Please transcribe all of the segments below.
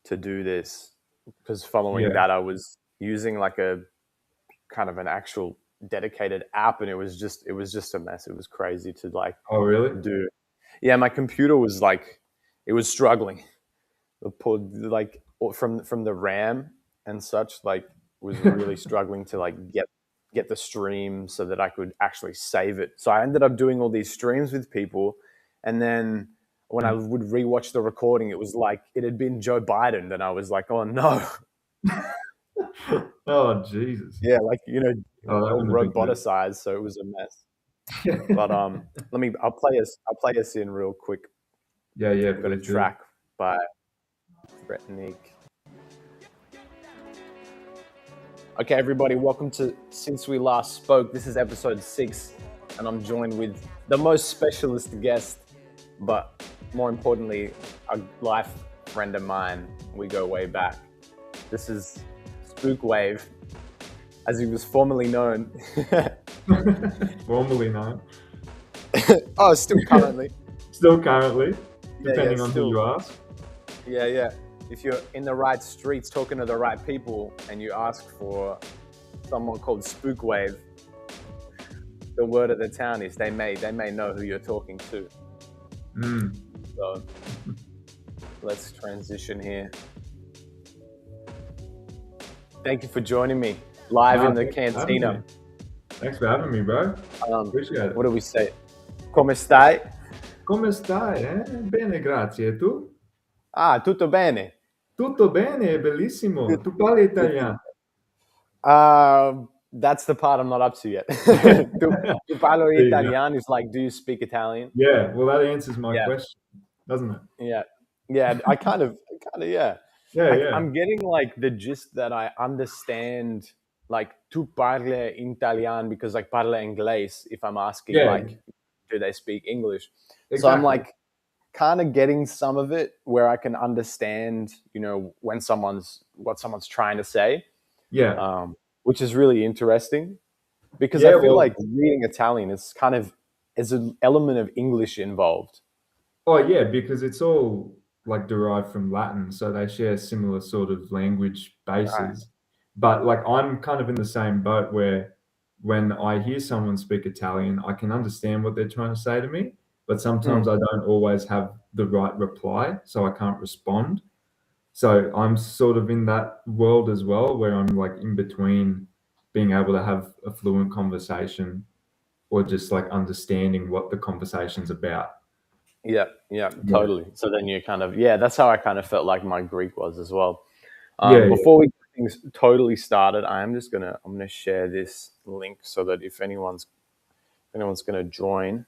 to do this because following that I was using like a kind of an actual dedicated app, and it was just a mess. It was crazy to like Oh, really? do. Yeah, my computer was like it was struggling. Like from the RAM and such, like was really struggling to like get the stream so that I could actually save it. So I ended up doing all these streams with people, and then when I would rewatch the recording, it was like it had been Joe Biden, and I was like, oh no. Oh, Jesus. Yeah, like Oh, that all would have been good. roboticized, so it was a mess. But I'll play us in real quick. Yeah, yeah, I've got a please do. track by Retnik. Okay, everybody, welcome to Since We Last Spoke. This is episode 6, and I'm joined with the most specialist guest, but more importantly, a life friend of mine. We go way back. This is Spookwave, as he was formerly known. Formerly known. Oh, still currently. Still currently, Yeah, depending on still. who you ask. Yeah. If you're in the right streets talking to the right people and you ask for someone called Spookwave, the word of the town is they may know who you're talking to. So let's transition here. Thank you for joining me live in the cantina. Thanks for having me, bro. Appreciate it. What do we say? Come stai? Come stai? Bene, grazie. E tu? Ah, tutto bene. Tutto bene, bellissimo. Tu parli italiano? That's the part I'm not up to yet. Tu parlo italiano is like, do you speak Italian? Yeah, well, that answers my question, doesn't it? Yeah. I kind of, yeah. Yeah. I'm getting like the gist that I understand, like tu parli italiano because like parla inglés. If I'm asking like, do they speak English? Exactly. So I'm like kind of getting some of it where I can understand, when what someone's trying to say. Yeah. Which is really interesting because I feel like reading Italian is kind of is an element of English involved. Oh yeah, because it's all like derived from Latin, so they share similar sort of language bases. Right. But like I'm kind of in the same boat where when I hear someone speak Italian, I can understand what they're trying to say to me, but sometimes I don't always have the right reply, so I can't respond. So I'm sort of in that world as well, where I'm like in between being able to have a fluent conversation or just like understanding what the conversation's about. Yeah, totally. So then you kind of, that's how I kind of felt like my Greek was as well. Before we get things totally started, I'm gonna share this link so that if anyone's gonna join.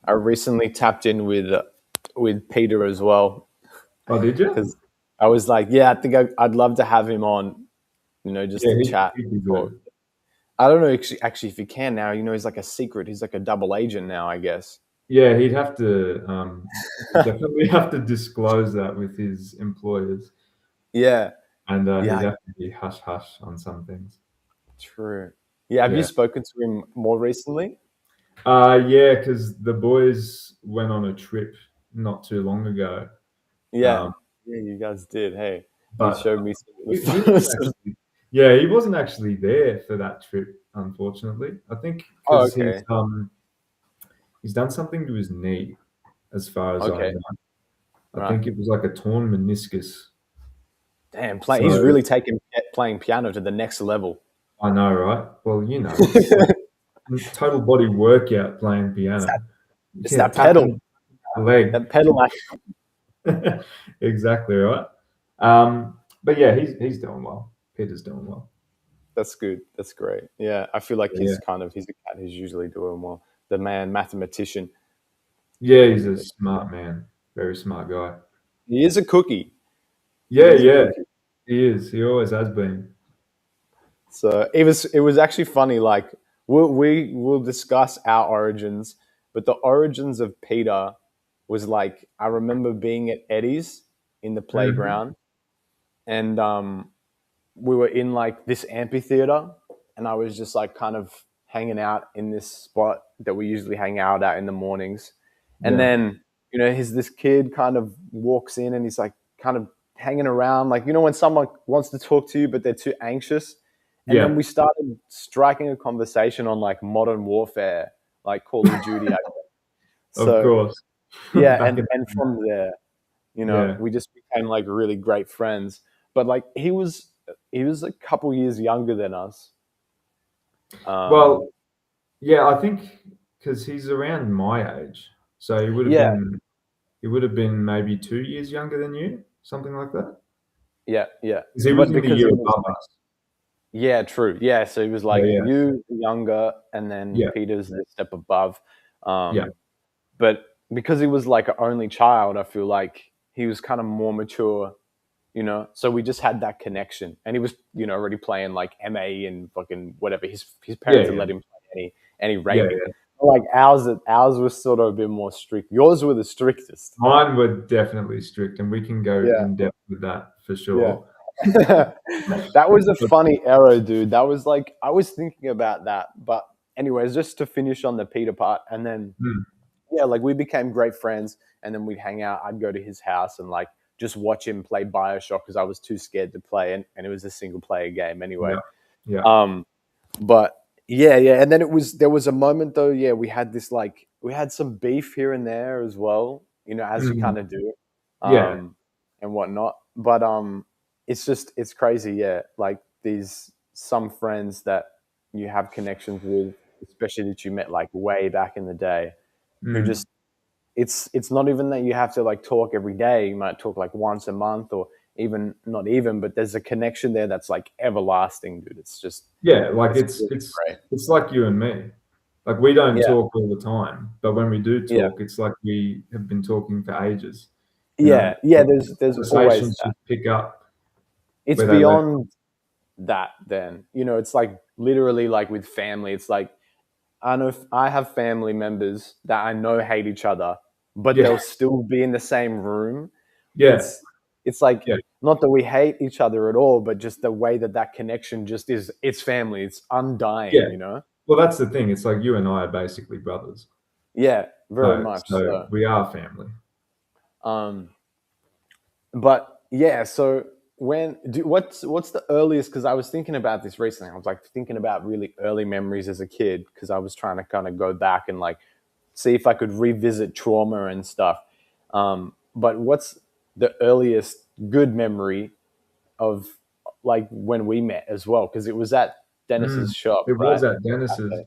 I recently tapped in with Peter as well. Oh, did you? Because I was like, I think I'd love to have him on, just to chat. I don't know actually if he can now. He's like a secret. He's like a double agent now, I guess. Yeah, he'd have to definitely have to disclose that with his employers. Yeah. And he'd have to be hush-hush on some things. True. Yeah, have you spoken to him more recently? Yeah, because the boys went on a trip not too long ago. Yeah, you guys did. Hey, but you showed me some he wasn't actually there for that trip, unfortunately. I think because he's done something to his knee, as far as I know. I think it was like a torn meniscus. Damn, he's really taken playing piano to the next level. I know, right? Well, total body workout playing piano. It's that pedal. Leg. That pedal action. Exactly right. But yeah, he's doing well. Peter's doing well. That's good. That's great. Yeah, I feel like he's a cat who's usually doing well. The mathematician. Yeah, he's a smart man. Very smart guy. He is a cookie. Yeah. He is. He always has been. So it was actually funny. Like we will discuss our origins, but the origins of Peter was like, I remember being at Eddie's in the playground, and we were in like this amphitheater, and I was just like kind of hanging out in this spot that we usually hang out at in the mornings. And Yeah. then, this kid kind of walks in and he's like kind of hanging around, like, when someone wants to talk to you, but they're too anxious. And then Yeah. we started striking a conversation on like modern warfare, like Call of Duty. I guess. Of So course. yeah, Back and in and from there, yeah. we just became like really great friends. But like he was a couple years younger than us. Well, yeah, I think because he's around my age, so Yeah, he would have been maybe 2 years younger than you, something like that. yeah, yeah. Because he was But in the because year it was above us. yeah, true. Yeah, so he was Yeah, like yeah, you younger, and then yeah, Peter's a step above. yeah. But because he was like an only child, I feel like he was kind of more mature. So we just had that connection, and he was already playing like MA and fucking whatever. His Yeah, parents had yeah, let him play any yeah, ranking. yeah. Like ours was sort of a bit more strict. Yours were the strictest. Mine were definitely strict, and we can go Yeah, in depth with that for yeah. sure. That was a But funny era, dude. That was like I was thinking about that, but anyways, just to finish on the Peter part, and then mm, yeah, like we became great friends, and then we'd hang out. I'd go to his house and like just watch him play Bioshock because I was too scared to play, and it was a single player game anyway. yeah, yeah, Um, but yeah, and then there was a moment though. Yeah, we had some beef here and there as well. As you mhm, kind of do, yeah, and whatnot. But it's crazy. Yeah, like these some friends that you have connections with, especially that you met like way back in the day, who mm. just it's not even that you have to like talk every day. You might talk like once a month or even not even, but there's a connection there that's like everlasting, dude. Yeah, like It's really great. it's like you and me. Like we don't Yeah, talk all the time, but when we do yeah, talk, it's like we have been talking for ages. You know, yeah. There's always conversations that. just pick up It's where they left. beyond that. Then it's like literally like with family. It's like I know if I have family members that I know hate each other, but Yeah, they'll still be in the same room. yeah, It's like yeah, not that we hate each other at all, but just the way that connection just is. It's family. It's yeah. undying. Well, that's the thing. It's like you and I are basically brothers. Yeah, very So, much so so. we are family. Um, but yeah, so what's the earliest? Because I was thinking about this recently. I was like thinking about really early memories as a kid because I was trying to kind of go back and like see if I could revisit trauma and stuff. But what's the earliest good memory of like when we met as well? Because it was at Mm, Dennis's shop, it right? was at Dennis's.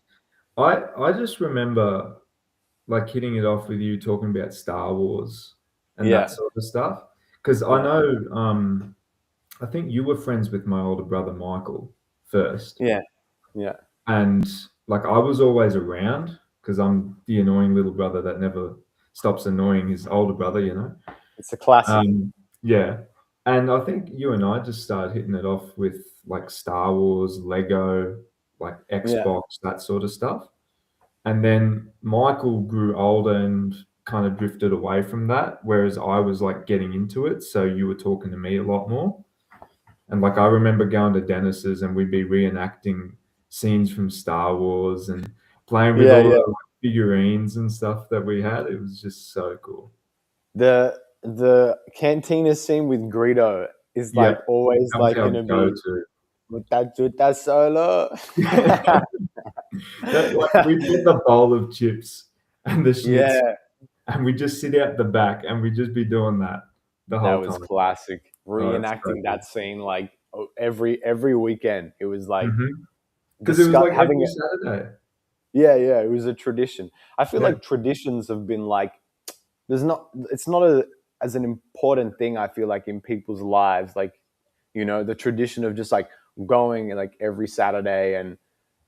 I just remember like hitting it off with you talking about Star Wars and that Yeah, sort of stuff. Because I yeah, know, I think you were friends with my older brother Michael first, yeah, yeah. and like I was always around because I'm the annoying little brother that never stops annoying his older brother, you know. It's a classic. Um, yeah, and I think you and I just started hitting it off with like Star Wars, Lego, like Yeah, Xbox, that sort of stuff. And then Michael grew older and kind of drifted away from that, whereas I was like getting into it. So you were talking to me a lot more. And like I remember going to Dennis's and we'd be reenacting scenes from Star Wars and playing with yeah, all yeah. the like, figurines and stuff that we had. It was just so cool. The cantina scene with Greedo is Yeah, like always that was like our gonna be go-to. with that solo. That like we'd get the bowl of chips and the schnitz, Yeah, and we just sit out the back and we'd just be doing that the that whole was time. classic. Oh, it's so Reenacting good. that scene like every weekend. It was like Because it was like having every it. Saturday. Yeah. It was a tradition. I feel Yeah, like traditions have been like it's not as an important thing. I feel like in people's lives, like the tradition of just like going like every Saturday, and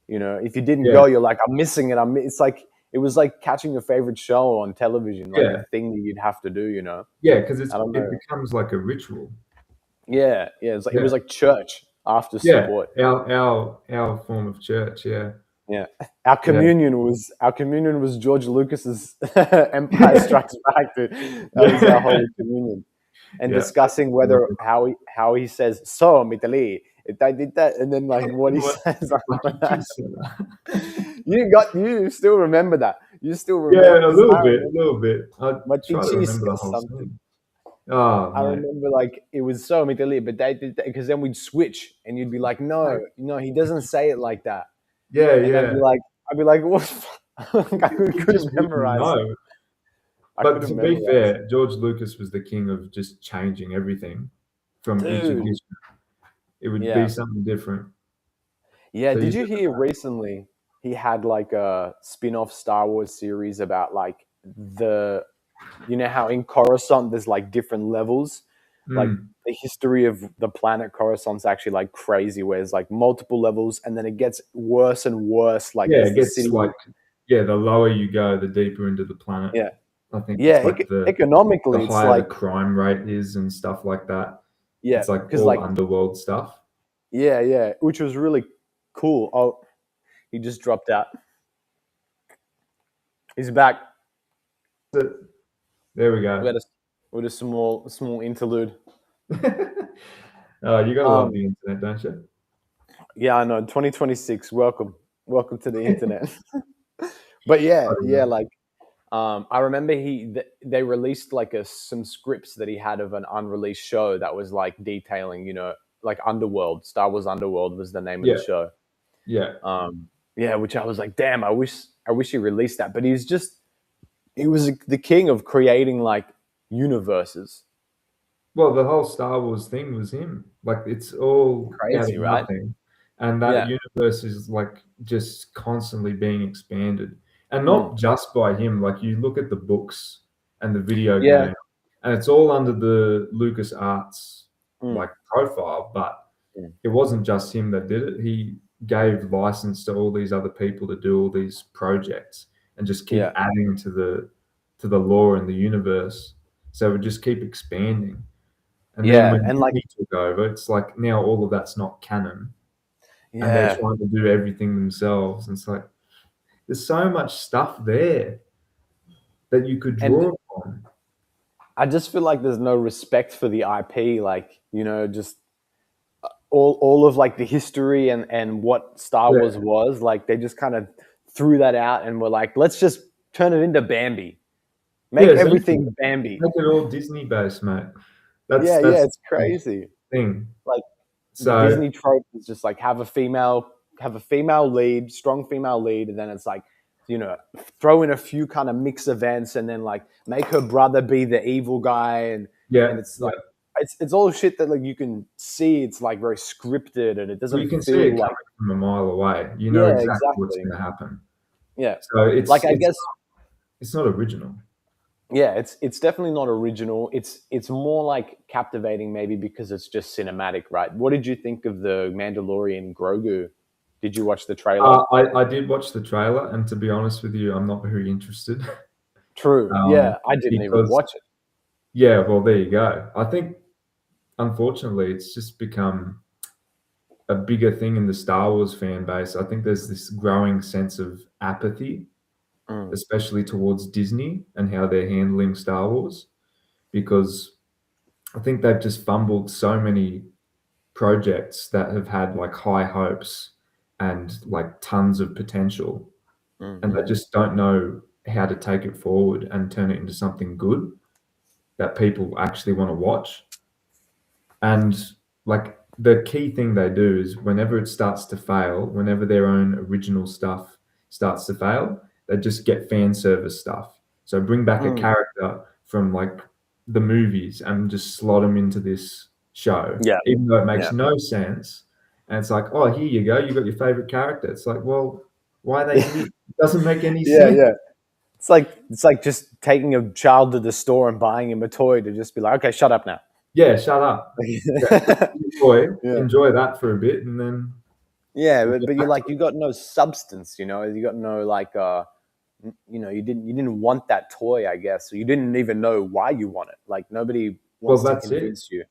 if you didn't yeah, go, you're like, I'm missing it. It's like it was like catching your favorite show on television, like a yeah, thing that you'd have to do. yeah. Because I don't it know. becomes like a ritual. Yeah. It Yeah, was like church after yeah. sport. Our form of church. Yeah, Yeah. Our yeah, communion was George Lucas's Empire Strikes Back. Dude. That was our yeah, holy communion. And yeah. discussing whether how he says so Italy, I did that, and then like what he What says the fuck after did you that. say that? You still remember that. You still remember Yeah, a because little bit, a little bit. I my try to teacher used to remember say the whole something. scene. Oh, I mate. remember like it was so immediately, but they did because then we'd switch and you'd be like, no, he doesn't say it like that. Yeah, And yeah. I'd be like, what? Like, I You just couldn't wouldn't memorize it. know. I But to couldn't be memorize fair, George Lucas was the king of just changing everything it. from each Dude. edition. It would be Yeah. something different. Yeah. So you Did you never hear know. recently he had like a spin-off Star Wars series about like how in Coruscant there's like different levels? Like Mm. the history of the planet Coruscant's actually like crazy, where there's like multiple levels and then it gets worse and worse, like Yeah, as it the gets city. like, yeah, the lower you go, the deeper into the planet. Yeah. I think it's Yeah. like the Economically, it's higher the like, crime rate is and stuff like that. yeah, It's like because all like, underworld stuff. yeah, which was really cool. Oh, he just dropped out. He's back. But there we We go. had a small interlude. Oh, you gotta love Um, the internet, don't you? yeah, I know. 2026. Welcome to the internet. But yeah, Oh, yeah. yeah, like I remember they released like some scripts that he had of an unreleased show that was like detailing, like Underworld. Star Wars Underworld was the name of the Yeah, show. yeah. Yeah, which I was like, damn, I wish he released that. But he was the king of creating like universes. Well, the whole Star Wars thing was him. Like it's all out of Crazy, right? nothing. And that Yeah. universe is like just constantly being expanded. And Mm. not just by him. Like you look at the books and the video Yeah. game, and it's all under the Lucas Arts Mm. like profile, but Mm. it wasn't just him that did it. He gave license to all these other people to do all these projects and just keep Yeah. adding to the lore in the universe. So it would just keep expanding. And then Yeah. when And like, he took over, it's like now all of that's not canon, and they're yeah. trying to do everything themselves. And it's like there's so much stuff there that you could And draw upon. I just feel like there's no respect for the IP. Like, just all of like the history and what Star Yeah, Wars was. Like, they just kind of threw that out and were like, let's just turn it into Bambi. yeah, Make essentially, everything Bambi. make it all Disney based, mate. Yeah, yeah, That's it's the crazy. thing. Like the So Disney trope is just like have a female lead, strong female lead, and then it's like, throw in a few kind of mix events and then like make her brother be the evil guy and yeah, it's yeah. like it's all shit that like you can see it's like very scripted and it Well, doesn't you can see it feel like coming from a mile away. You know yeah, exactly what's exactly. going to happen. Yeah. So Like I guess it's not original. yeah, it's definitely not original. It's more like captivating maybe because it's just cinematic, right? What did you think of the Mandalorian Grogu? Did you watch the trailer? I did watch the trailer, and to be honest with you, I'm not very interested. True. Yeah, I didn't even Because watch it. yeah, well, there you go. I think unfortunately, it's just become a bigger thing in the Star Wars fan base. I think there's this growing sense of apathy, Mm, especially towards Disney and how they're handling Star Wars, because I think they've just fumbled so many projects that have had like high hopes and like tons of potential, and they mm-hmm. just don't know how to take it forward and turn it into something good that people actually want to watch. And like the key thing they do is whenever it starts to fail, whenever their own original stuff starts to fail, they just get fan service stuff. So bring back a Mm, character from like the movies and just slot them into this show, yeah, even though it makes yeah, no sense. And it's like, oh, here you go, you got your favorite character. It's like, well, why are they yeah, here? It doesn't make any yeah, sense. yeah. It's like just taking a child to the store and buying him a toy to just be like, okay, shut up now. Yeah, shut up. Yeah, Yeah, enjoy that for a bit, and then yeah, we'll but get you're back to like you got no substance, you got no like you didn't want that toy, I guess, so you didn't even know why you want it. Like nobody well, wants to that's it. convince you.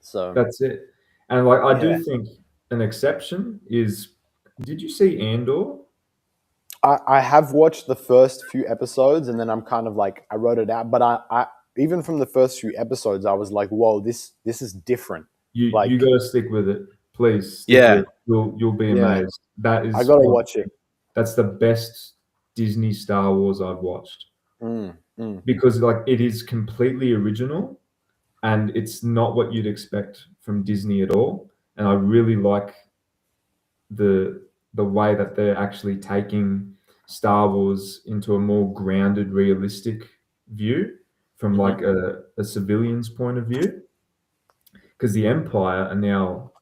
So That's it. And like I yeah, do think an exception is, did you see Andor? I have watched the first few episodes and then I'm kind of like I wrote it out, but I even from the first few episodes I was like, whoa, this is different. You Like got to stick with it. Please stick with yeah, it. You'll be yeah, amazed. That I is gotta one. watch it. That's the best Disney Star Wars I've watched Mm, mm. because like it is completely original and it's not what you'd expect from Disney at all. And I really like the the way that they're actually taking Star Wars into a more grounded, realistic view from Hmm. like a civilian's point of view. Because the Empire are now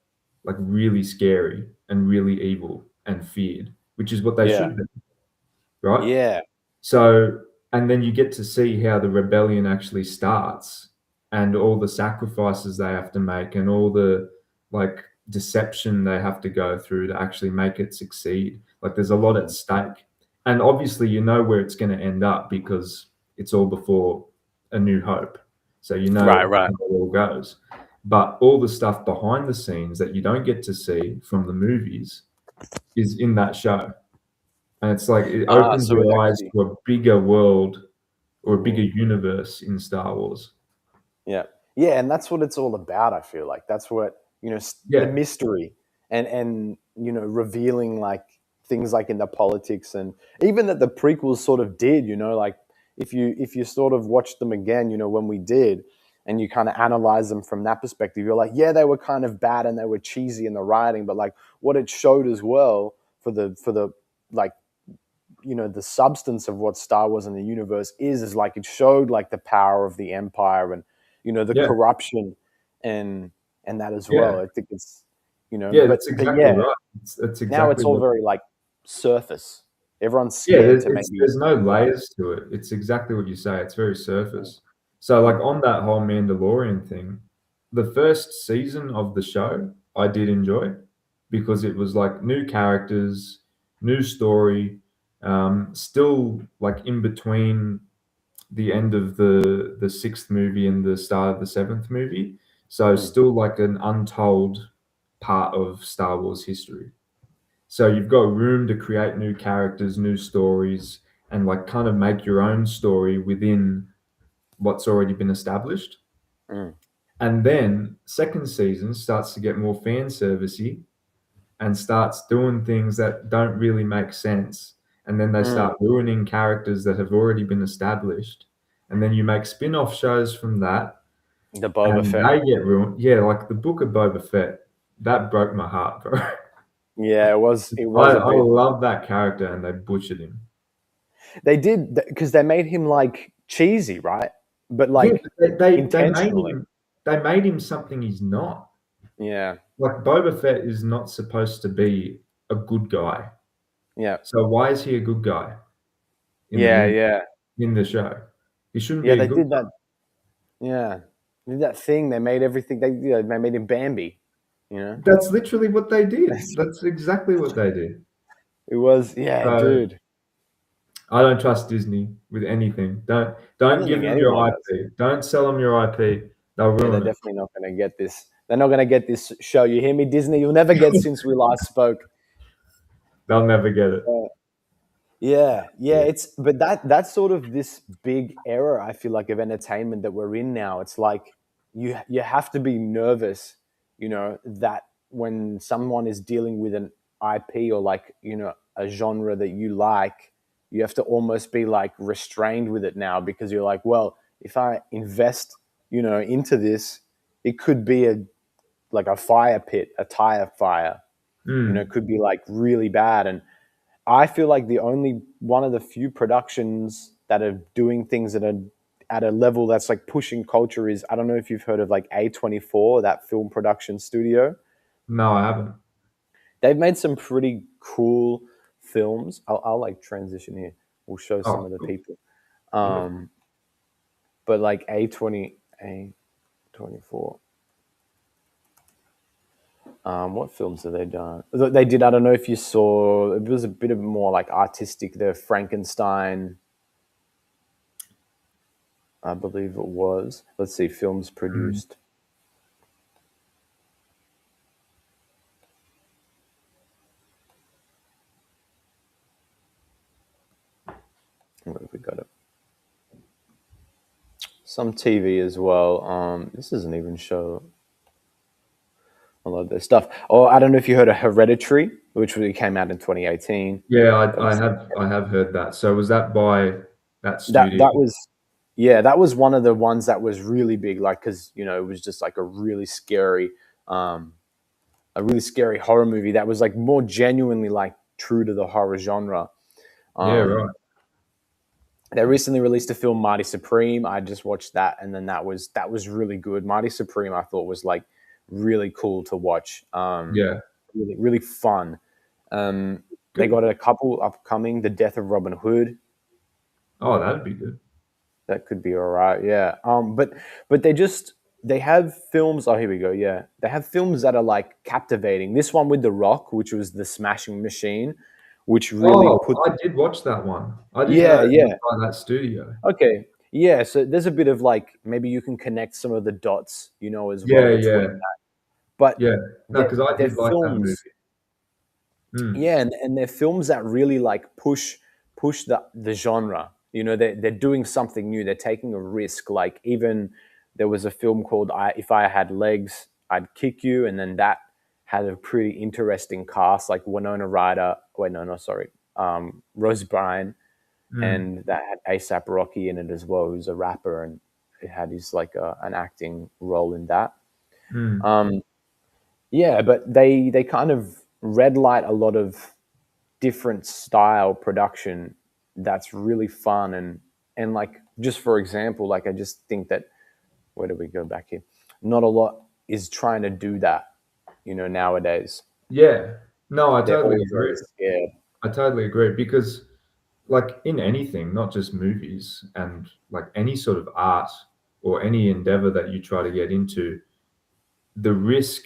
like really scary and really evil and feared, which is what they Yeah. should be, right? Yeah. So, and then you get to see how the rebellion actually starts and all the sacrifices they have to make and all the like deception they have to go through to actually make it succeed. Like there's a lot at Mm. stake. And obviously, you know where it's going to end up because it's all before A New Hope. So you Right. know Right. how it all goes. But all the stuff behind the scenes that you don't get to see from the movies is in that show. And it's like it Ah, opens so it your eyes actually. to a bigger world or a bigger Mm. universe in Star Wars. Yeah. Yeah, and that's what it's all about, I feel like. That's what, the Yeah, mystery and revealing like things like in the politics and even that the prequels sort of did, like if you sort of watch them again, when we did and you kind of analyze them from that perspective, you're like, yeah, they were kind of bad and they were cheesy in the writing, but like what it showed as well for the like the substance of what Star Wars and the universe is like it showed like the power of the Empire and the yeah, corruption and that as well. yeah, I think it's yeah. but That's but exactly yeah, right. That's now it's exactly all what. very like surface. Everyone's Yeah, scared to it's maybe there's no like layers to it. It's exactly what you say. It's very surface. So like mm, on that whole Mandalorian thing, the first season of the show I did enjoy because it was like new characters, new story, still like in between the end of the sixth movie and the start of the seventh movie. So mm, still like an untold part of Star Wars history. So you've got room to create new characters, new stories, and like kind of make your own story within what's already been established. mm, And then second season starts to get more fan servicey and starts doing things that don't really make sense. And then they mm. start ruining characters that have already been established. And then you make spin-off shows from that The Boba and Fett. they get ruined. Yeah, like the Book of Boba Fett, that broke my heart, bro. Yeah, it was a I bit. love that character and they butchered him. They did because they made him like cheesy, right? But Yeah, like but they intentionally. made him something he's not. Yeah, Like Boba Fett is not supposed to be a good guy. yeah, So why is he a good guy in the yeah, movie, yeah, in the show? He shouldn't yeah. be a They good did that. Yeah, they did that thing. They made everything. They made him Bambi. You know. guy. That's literally what they did. That's exactly what they did. It was, yeah, So dude. I don't trust Disney with anything. I Don't don't give think them your anyone does. IP. Don't sell them your IP. They'll Yeah, they're ruin it. definitely not going to get this. They're not going to get this show. You hear me, Disney? You'll never get since we last spoke. They'll never get it. Yeah, yeah. Yeah. But that's sort of this big era. I feel like of entertainment that we're in now. It's like you have to be nervous, that when someone is dealing with an IP or like a genre that you like, you have to almost be like restrained with it now because you're like, well, if I invest, into this, it could be like a fire pit, a tire fire. It Mm. could be like really bad and I feel like the only one of the few productions that are doing things that are at a level that's like pushing culture is I don't know if you've heard of like A24, that film production studio. No, I haven't. They've made some pretty cool films. I'll like transition here. We'll show some Oh, of the cool. people. Beautiful. But like A24. What films have they done? They did. I don't know if you saw. It was a bit of more like artistic. The Frankenstein, I believe it was. Let's see, films Mm. produced. Where have we got it? Some TV as well. This doesn't even show a lot of their stuff. Oh, I don't know if you heard of Hereditary. which really came out in 2018. Yeah, That I was have I have heard that. So was that by that that studio? that was yeah, that was one of the ones that was really big, like because it was just like um, a really scary horror movie that was like more genuinely like true to the horror genre. Yeah, right. Um, they recently released a film, Marty Supreme. I just watched that, and then that was really good. Marty Supreme, I thought was like really cool to watch. Yeah. Really really fun. They Good. got a couple upcoming. The Death of Robin Hood. Oh, that'd be good. That could be all right. Yeah. But they have films. Oh, here we go. Yeah, they have films that are like captivating. This one with The Rock, which was The Smashing Machine, which really Oh, put. I did watch that one. I didn't know Yeah, it was yeah. by that studio. Okay. Yeah. So there's a bit of like maybe you can connect some of the dots, as well Yeah, between yeah, that. But yeah. No, their because I their did like that movie. films, Mm. yeah, and they're films that really like push the genre. They're doing something new. They're taking a risk. Like even there was a film called If I Had Legs, I'd Kick You, and then that had a pretty interesting cast, like Winona Ryder. Wait, no, no, sorry, Rose Byrne, Mm. and that had ASAP Rocky in it as well, who's a rapper, and it had his like an acting role in that. Mm. Um, yeah, but they kind of red light a lot of different style production that's really fun, and like just for example, like I just think that where do we go back here? Not a lot is trying to do that, nowadays. Yeah. No, I They're totally all agree. very scared. I totally agree because like in anything, not just movies and like any sort of art or any endeavor that you try to get into, the risk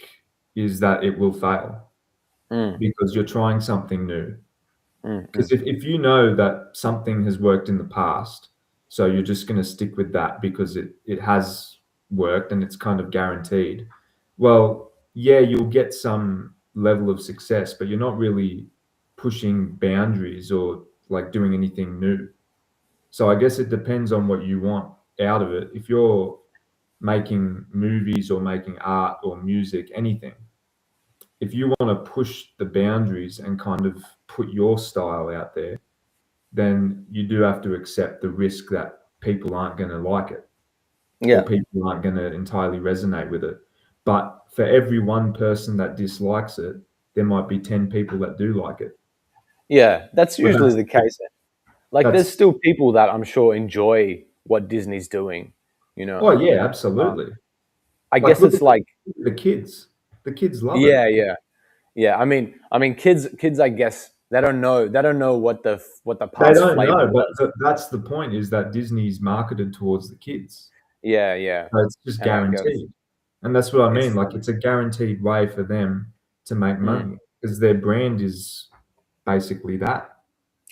is that it will fail Mm, because you're trying something new. mm, Because mm. if you know that something has worked in the past, so you're just going to stick with that because it has worked and it's kind of guaranteed. Well, yeah, you'll get some level of success, but you're not really pushing boundaries or like doing anything new. So I guess it depends on what you want out of it. If you're making movies or making art or music, anything, if you want to push the boundaries and kind of put your style out there, then you do have to accept the risk that people aren't going to like it or Yeah, people aren't going to entirely resonate with it. But for every one person that dislikes it, there might be 10 people that do like it. yeah, that's But usually the case. Like there's that's still people that I'm sure enjoy what Disney's doing, you know oh yeah, um, absolutely. I Like guess look it's at like, the kids. The kids love it. yeah, yeah. Yeah, I mean, kids. I guess they don't know what the They past don't flavor know, but was. that's the point is that Disney's marketed towards the kids. Yeah, yeah, So it's just and I guess guaranteed. And that's what I it's mean. Like funny. it's a guaranteed way for them to make Mm, money because their brand is basically that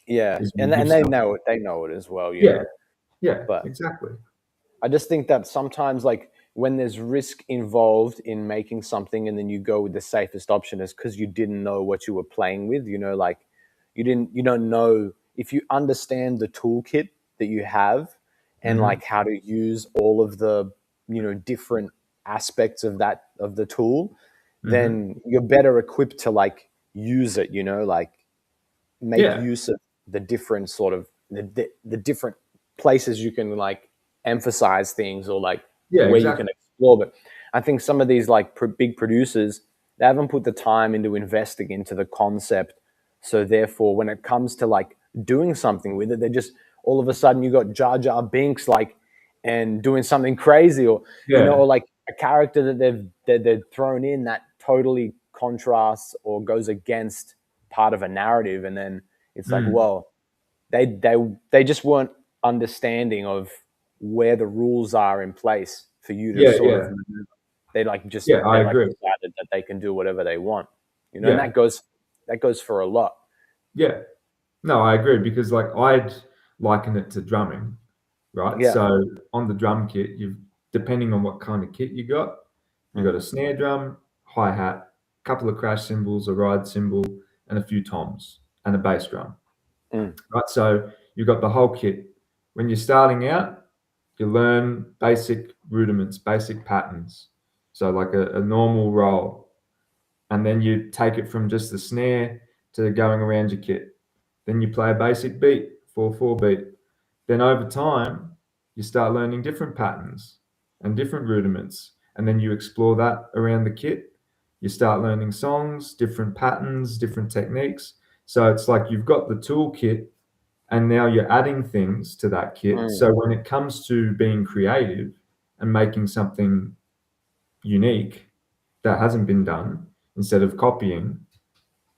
yeah, is we and give they stuff. know it. They know it as well, Yeah, yeah, But exactly. I just think that sometimes, like when there's risk involved in making something, and then you go with the safest option, is because you didn't know what you were playing with. Like you don't know if you understand the toolkit that you have, and Hmm. like how to use all of the different aspects of the tool, Hmm. then you're better equipped to like use it. Like make Yeah, use of the different sort of the different places you can like emphasize things, or like yeah, where you can exactly. explore. But I think some of these like big producers, they haven't put the time into investing into the concept, so therefore when it comes to like doing something with it, they just all of a sudden you got Jar Jar Binks like and doing something crazy, or Yeah. or like a character that they've thrown in that totally contrasts or goes against part of a narrative, and then it's like, Mm. well, they just weren't understanding of where the rules are in place for you to Yeah, sort of yeah, maneuver. They like just yeah. they I like agree. decided that they can do whatever they want, and Yeah, that goes for a lot. yeah. No, I agree because like I'd liken it to drumming, right? Yeah. So on the drum kit, you've depending on what kind of kit you got Mm, a snare drum, hi hat, couple of crash cymbals, a ride cymbal, and a few toms and a bass drum, mm, right? So you've got the whole kit. When you're starting out, you learn basic rudiments, basic patterns. So like a normal roll, and then you take it from just the snare. to going around your kit. Then you play a basic beat, 4/4 beat. Then over time, you start learning different patterns and different rudiments. And then you explore that around the kit. You start learning songs, different patterns, different techniques. So it's like you've got the toolkit and now you're adding things to that kit. Mm. So when it comes to being creative and making something unique that hasn't been done instead of copying,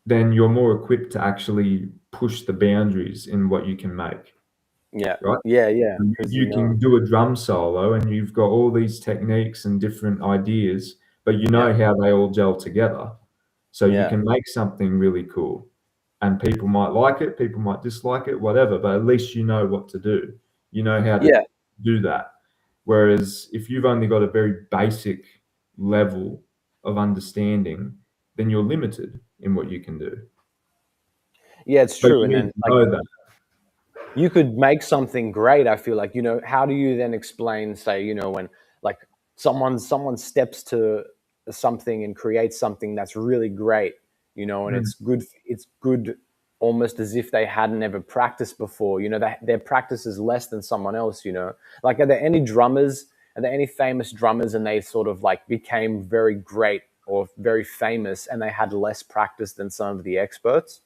then you're more equipped to actually push the boundaries in what you can make, Yeah. right? Yeah. Yeah. You Because you can do a drum solo and you've got all these techniques and different ideas, but you yeah. know how they all gel together. So you Yeah. can make something really cool. And people might like it, people might dislike it, whatever, but at least you know what to do. You know how to Yeah. do that. Whereas if you've only got a very basic level of understanding, then you're limited in what you can do. Yeah. It's But true. you And need then to like know that. you could make something great. I feel like, how do you then explain, say, when like someone steps to something and creates something that's really great, and Mm. it's good almost as if they hadn't ever practiced before, their practice is less than someone else, like are there any famous drummers and they sort of like became very great or very famous and they had less practice than some of the experts?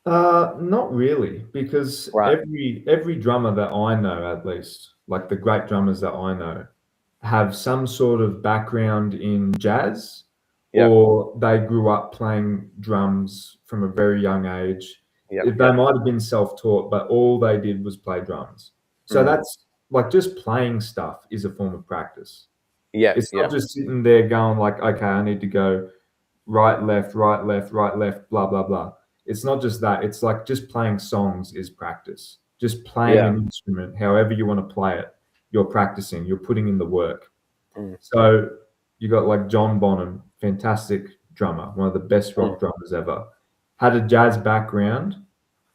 Not really, because Right. every drummer that I know, at least, like the great drummers that I know, have some sort of background in jazz, Yep. or they grew up playing drums from a very young age. Yep. They Yep. might have been self-taught, but all they did was play drums. So Mm. that's like just playing stuff is a form of practice. Yeah. It's Yeah. not just sitting there going like, okay, I need to go right, left, right, left, right, left, blah, blah, blah. It's not just that. It's like just playing songs is practice. Just playing Yeah. an instrument, however you want to play it, you're practicing, you're putting in the work. Mm. So you got like John Bonham, fantastic drummer, one of the best Mm. rock drummers ever. Had a jazz background,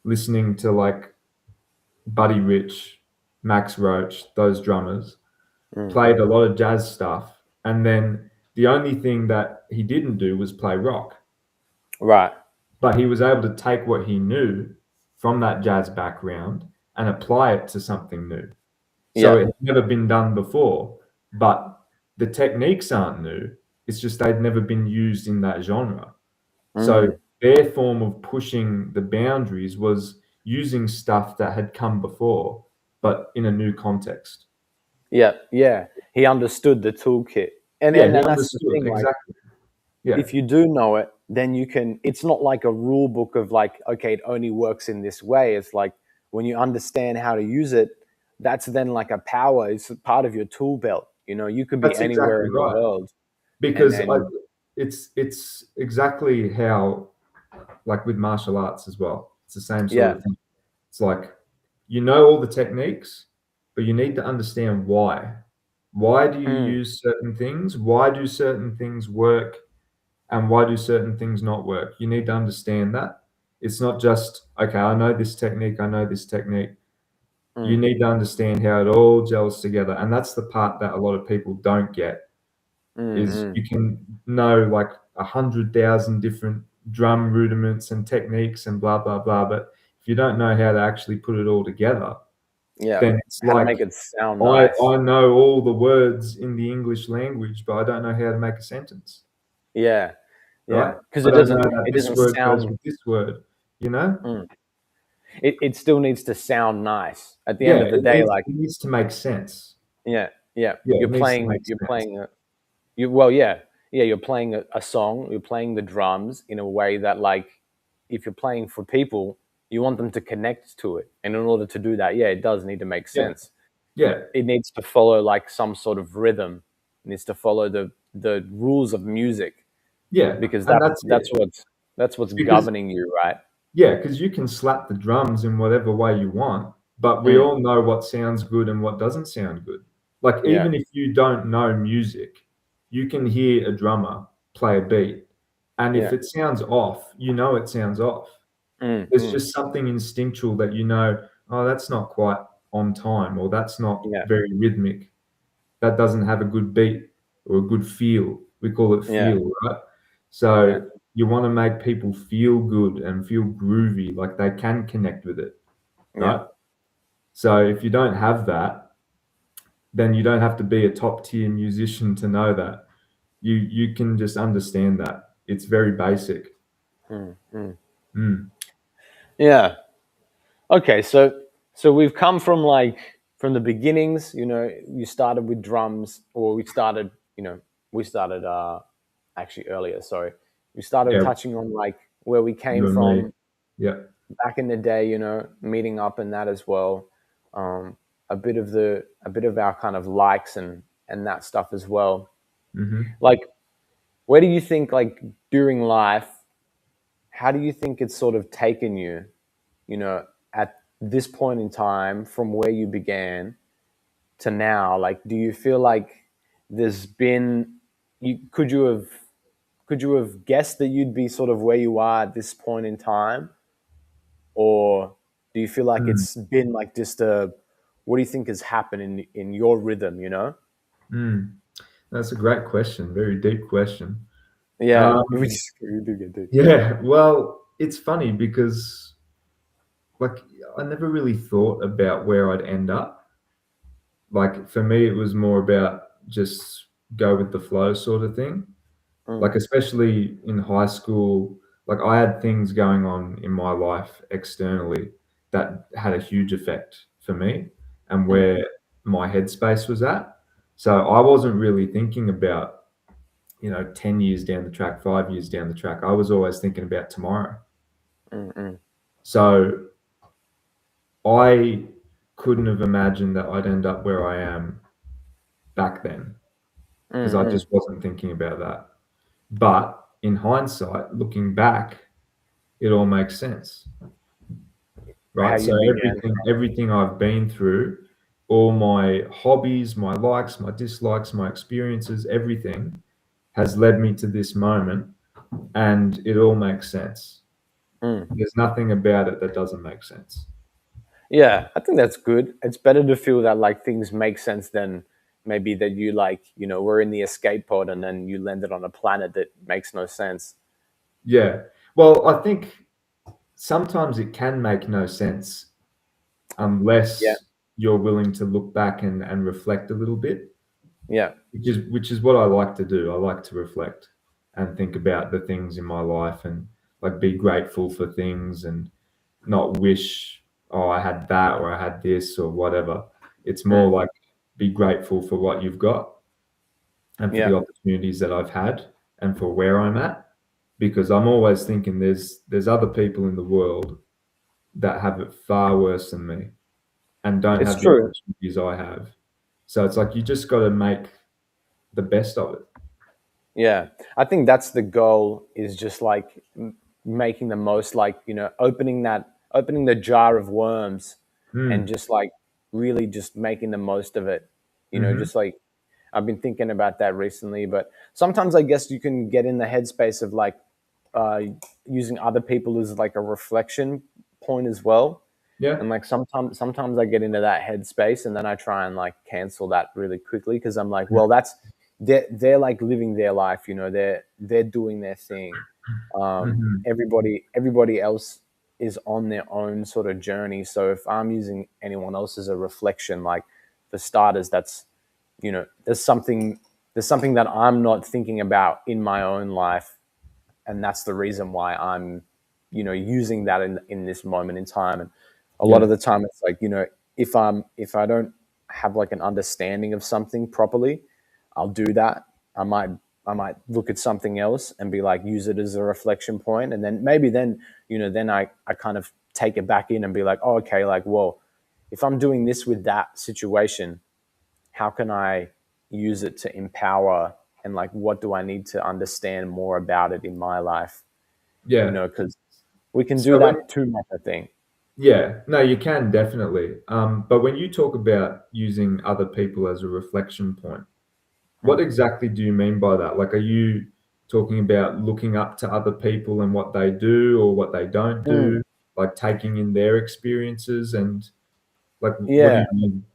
listening to like Buddy Rich, Max Roach, those drummers, Mm. played a lot of jazz stuff. And then the only thing that he didn't do was play rock. Right. But he was able to take what he knew from that jazz background and apply it to something new. So Yeah. it had never been done before, but the techniques aren't new. It's just they'd never been used in that genre. So Mm. their form of pushing the boundaries was using stuff that had come before, but in a new context. Yeah. Yeah. He understood the toolkit. And, Yeah, and he and that's the understood thing, like exactly. Yeah, if you do know it, then it's not like a rule book of like, okay, it only works in this way. It's like when you understand how to use it, that's then like a power. It's part of your tool belt. You could be that's anywhere exactly in the right. world and Because then it's exactly how, like with martial arts as well. It's the same sort yeah. of thing. It's like you know all the techniques, but you need to understand why. Why do you Mm. use certain things? Why do certain things work? And why do certain things not work? You need to understand that. It's not just, okay, I know this technique, I know this technique. You Mm. need to understand how it all gels together. And that's the part that a lot of people don't get Mm. is Mm. you can know like 100,000 different drum rudiments and techniques and blah blah blah, but if you don't know how to actually put it all together, Yeah. then it's How to like make it sound I nice. I know all the words in the English language, but I don't know how to make a sentence, Yeah. right? Yeah. Because I it don't know doesn't that it this doesn't word goes sound with this word, you know? mm. It still needs to sound nice at the Yeah, end of the day. Like, it needs to make sense. yeah, yeah. Yeah, You're it needs to playing. make You're sense. playing. Well, yeah, yeah. You're playing a song. You're playing the drums in a way that, like, if you're playing for people, you want them to connect to it. And in order to do that, yeah, it does need to make Yeah, sense. yeah, It needs to follow like some sort of rhythm. It needs to follow the rules of music yeah, because and that's that's that's it. what's that's what's Because governing you, right? yeah, because you can slap the drums in whatever way you want, but we Mm, all know what sounds good and what doesn't sound good. Like, yeah, even if you don't know music, you can hear a drummer play a beat, and if yeah, it sounds off, you know it sounds off. mm, There's mm, just something instinctual that you know, oh, that's not quite on time, or that's not yeah, very rhythmic. That doesn't have a good beat or a good feel. We call it yeah, feel, right? So yeah. you want to make people feel good and feel groovy, like they can connect with it, Yeah. right? So if you don't have that, then you don't have to be a top tier musician to know that. You can just understand that. It's very basic. Mm, mm. Mm. Yeah. Okay, so we've come from like from the beginnings, you know, you started with drums, or we started actually earlier, sorry. We started Yeah, touching on like where we came you and me. from Yeah. back in the day, you know, meeting up and that as well. A bit of our kind of likes and that stuff as well. Hmm. Like, where do you think, like, during life, how do you think it's sort of taken you, you know, at this point in time from where you began to now? Like, do you feel like there's been, you could you have guessed that you'd be sort of where you are at this point in time, or do you feel like Mm. it's been like just a, what do you think has happened in your rhythm, you know? Mm. That's a great question. Very deep question. Yeah, Um, we do get deep. yeah. Well, it's funny because like I never really thought about where I'd end up. Like for me, it was more about just go with the flow sort of thing. Like Mm, especially in high school, like I had things going on in my life externally that had a huge effect for me and mm, where my headspace was at. So I wasn't really thinking about, 10 years down the track, 5 years down the track. I was always thinking about tomorrow. mm, mm, So I couldn't have imagined that I'd end up where I am back then because mm, I mm. just wasn't thinking about that. But in hindsight, looking back, it all makes sense, How right? So you began. everything I've been through, all my hobbies, my likes, my dislikes, my experiences, everything has led me to this moment, and it all makes sense. Mm. There's nothing about it that doesn't make sense. Yeah, I think that's good. It's better to feel that like things make sense than maybe that you like, you know, we're in the escape pod and then you landed on a planet that makes no sense. Yeah. Well, I think sometimes it can make no sense Yeah, unless you're willing to look back and reflect a little bit, yeah, which is what I like to do. I like to reflect and think about the things in my life and like be grateful for things and not wish, oh, I had that or I had this or whatever. It's more mm, like be grateful for what you've got and for the yeah. opportunities that I've had and for where I'm at. Because I'm always thinking there's other people in the world that have it far worse than me and don't It's have the true. opportunities I have. So it's like you just got to make the best of it. Yeah, I think that's the goal, is just like making the most, like, you know, opening the jar of worms and Mm. just like really just making the most of it. You know, Hmm. just like I've been thinking about that recently, but sometimes I guess you can get in the headspace of like uh, using other people as like a reflection point as well. Yeah. And like sometimes I get into that headspace and then I try and like cancel that really quickly because I'm like, well, that's they're like living their life, you know, they're doing their thing. Hmm. Everybody else is on their own sort of journey. So if I'm using anyone else as a reflection, like for starters, that's, you know, there's something that I'm not thinking about in my own life, and that's the reason why I'm, you know, using that in this moment in time. And a lot Yeah. of the time it's like, you know, if I don't have like an understanding of something properly, I'll do that. I might look at something else and be like, use it as a reflection point, and then maybe then, you know, then I kind of take it back in and be like, oh, okay, like, well, if I'm doing this with that situation, how can I use it to empower, and like what do I need to understand more about it in my life, you Yeah. know, because we can do So when that too much, I think. Yeah, no, you can definitely. But when you talk about using other people as a reflection point, what Mm. exactly do you mean by that? Like, are you talking about looking up to other people and what they do or what they don't Mm. do, like taking in their experiences and like, what do Yeah, you mean?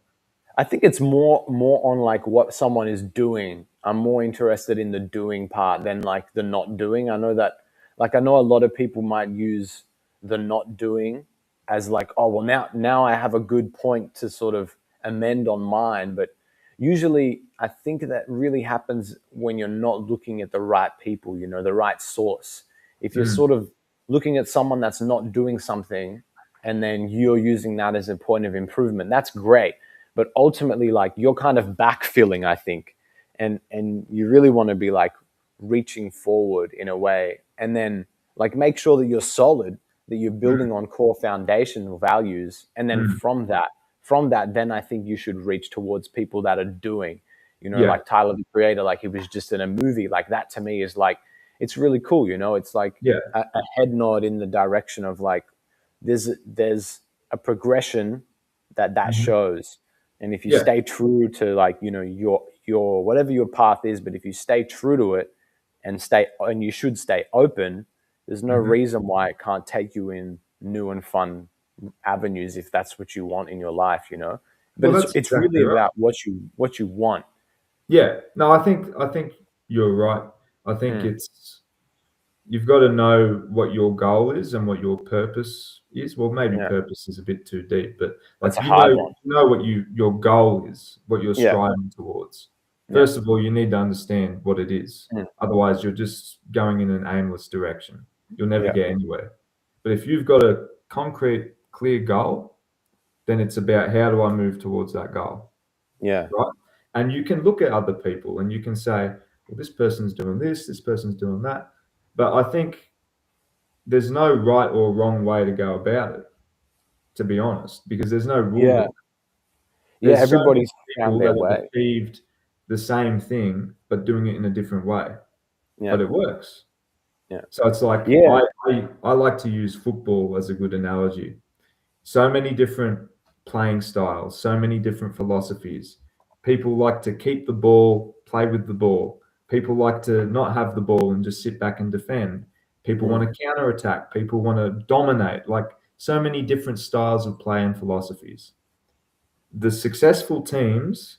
I think it's more on like what someone is doing. I'm more interested in the doing part than like the not doing. I know that like I know a lot of people might use the not doing as like, oh well, now I have a good point to sort of amend on mine. But usually I think that really happens when you're not looking at the right people, you know, the right source. If you're Mm, sort of looking at someone that's not doing something and then you're using that as a point of improvement, that's great. But ultimately, like, you're kind of backfilling, I think. And you really want to be like reaching forward in a way, and then like make sure that you're solid, that you're building mm, on core foundational values, and then mm. from that then I think you should reach towards people that are doing, you know, Yeah, like Tyler the Creator, like he was just in a movie. Like that to me is like, it's really cool, you know. It's like yeah. a head nod in the direction of like, there's a progression that Mhm. shows. And if you Yeah. stay true to, like, you know, your whatever your path is, but if you stay true to it and you should stay open, there's no Mhm. reason why it can't take you in new and fun avenues if that's what you want in your life, you know. But Well, it's that's it's exactly really right. about what you want. Yeah. No, I think you're right. I think Mm, it's you've got to know what your goal is and what your purpose is. Well, maybe yeah, purpose is a bit too deep, but like that's a hard one. you know what your goal is, what you're Yeah, striving towards. yeah, First of all, you need to understand what it is. mm, Otherwise, you're just going in an aimless direction. You'll never yeah, get anywhere. But if you've got a concrete, clear goal, then it's about how do I move towards that goal, yeah, right? And you can look at other people and you can say, well, this person's doing this person's doing that. But I think there's no right or wrong way to go about it, to be honest, because there's no rule yeah, book. yeah. There's so many Everybody's found people their that have way. achieved the same thing, but doing it in a different way, Yeah, but it works. yeah, So it's like yeah, I like to use football as a good analogy. So many different playing styles, so many different philosophies. People like to keep the ball, play with the ball. People like to not have the ball and just sit back and defend. People want mm, to counter attack. People want to dominate. Like so many different styles of play and philosophies. The successful teams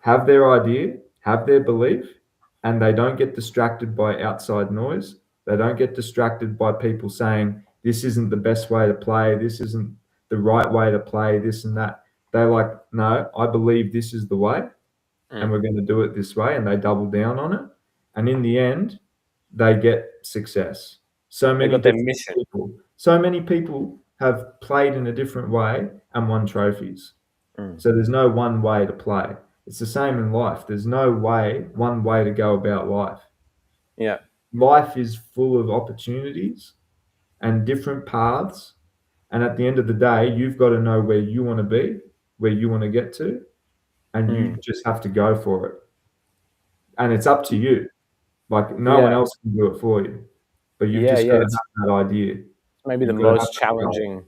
have their idea, have their belief, and they don't get distracted by outside noise. They don't get distracted by people saying, this isn't the best way to play, this isn't the right way to play, this and that. They're like, no, I believe this is the way, and mm. we're going to do it this way. And they double down on it. And in the end, they get success. They got their mission. So many people have played in a different way and won trophies. Mm, So there's no one way to play. It's the same in life. There's no one way to go about life. yeah, Life is full of opportunities and different paths. And at the end of the day, you've got to know where you want to be, where you want to get to, and you mm, just have to go for it. And it's up to you. Like no one yeah, else can do it for you, but you've yeah, just yeah. got to It's have that idea. maybe the You've got to have most that goal. challenging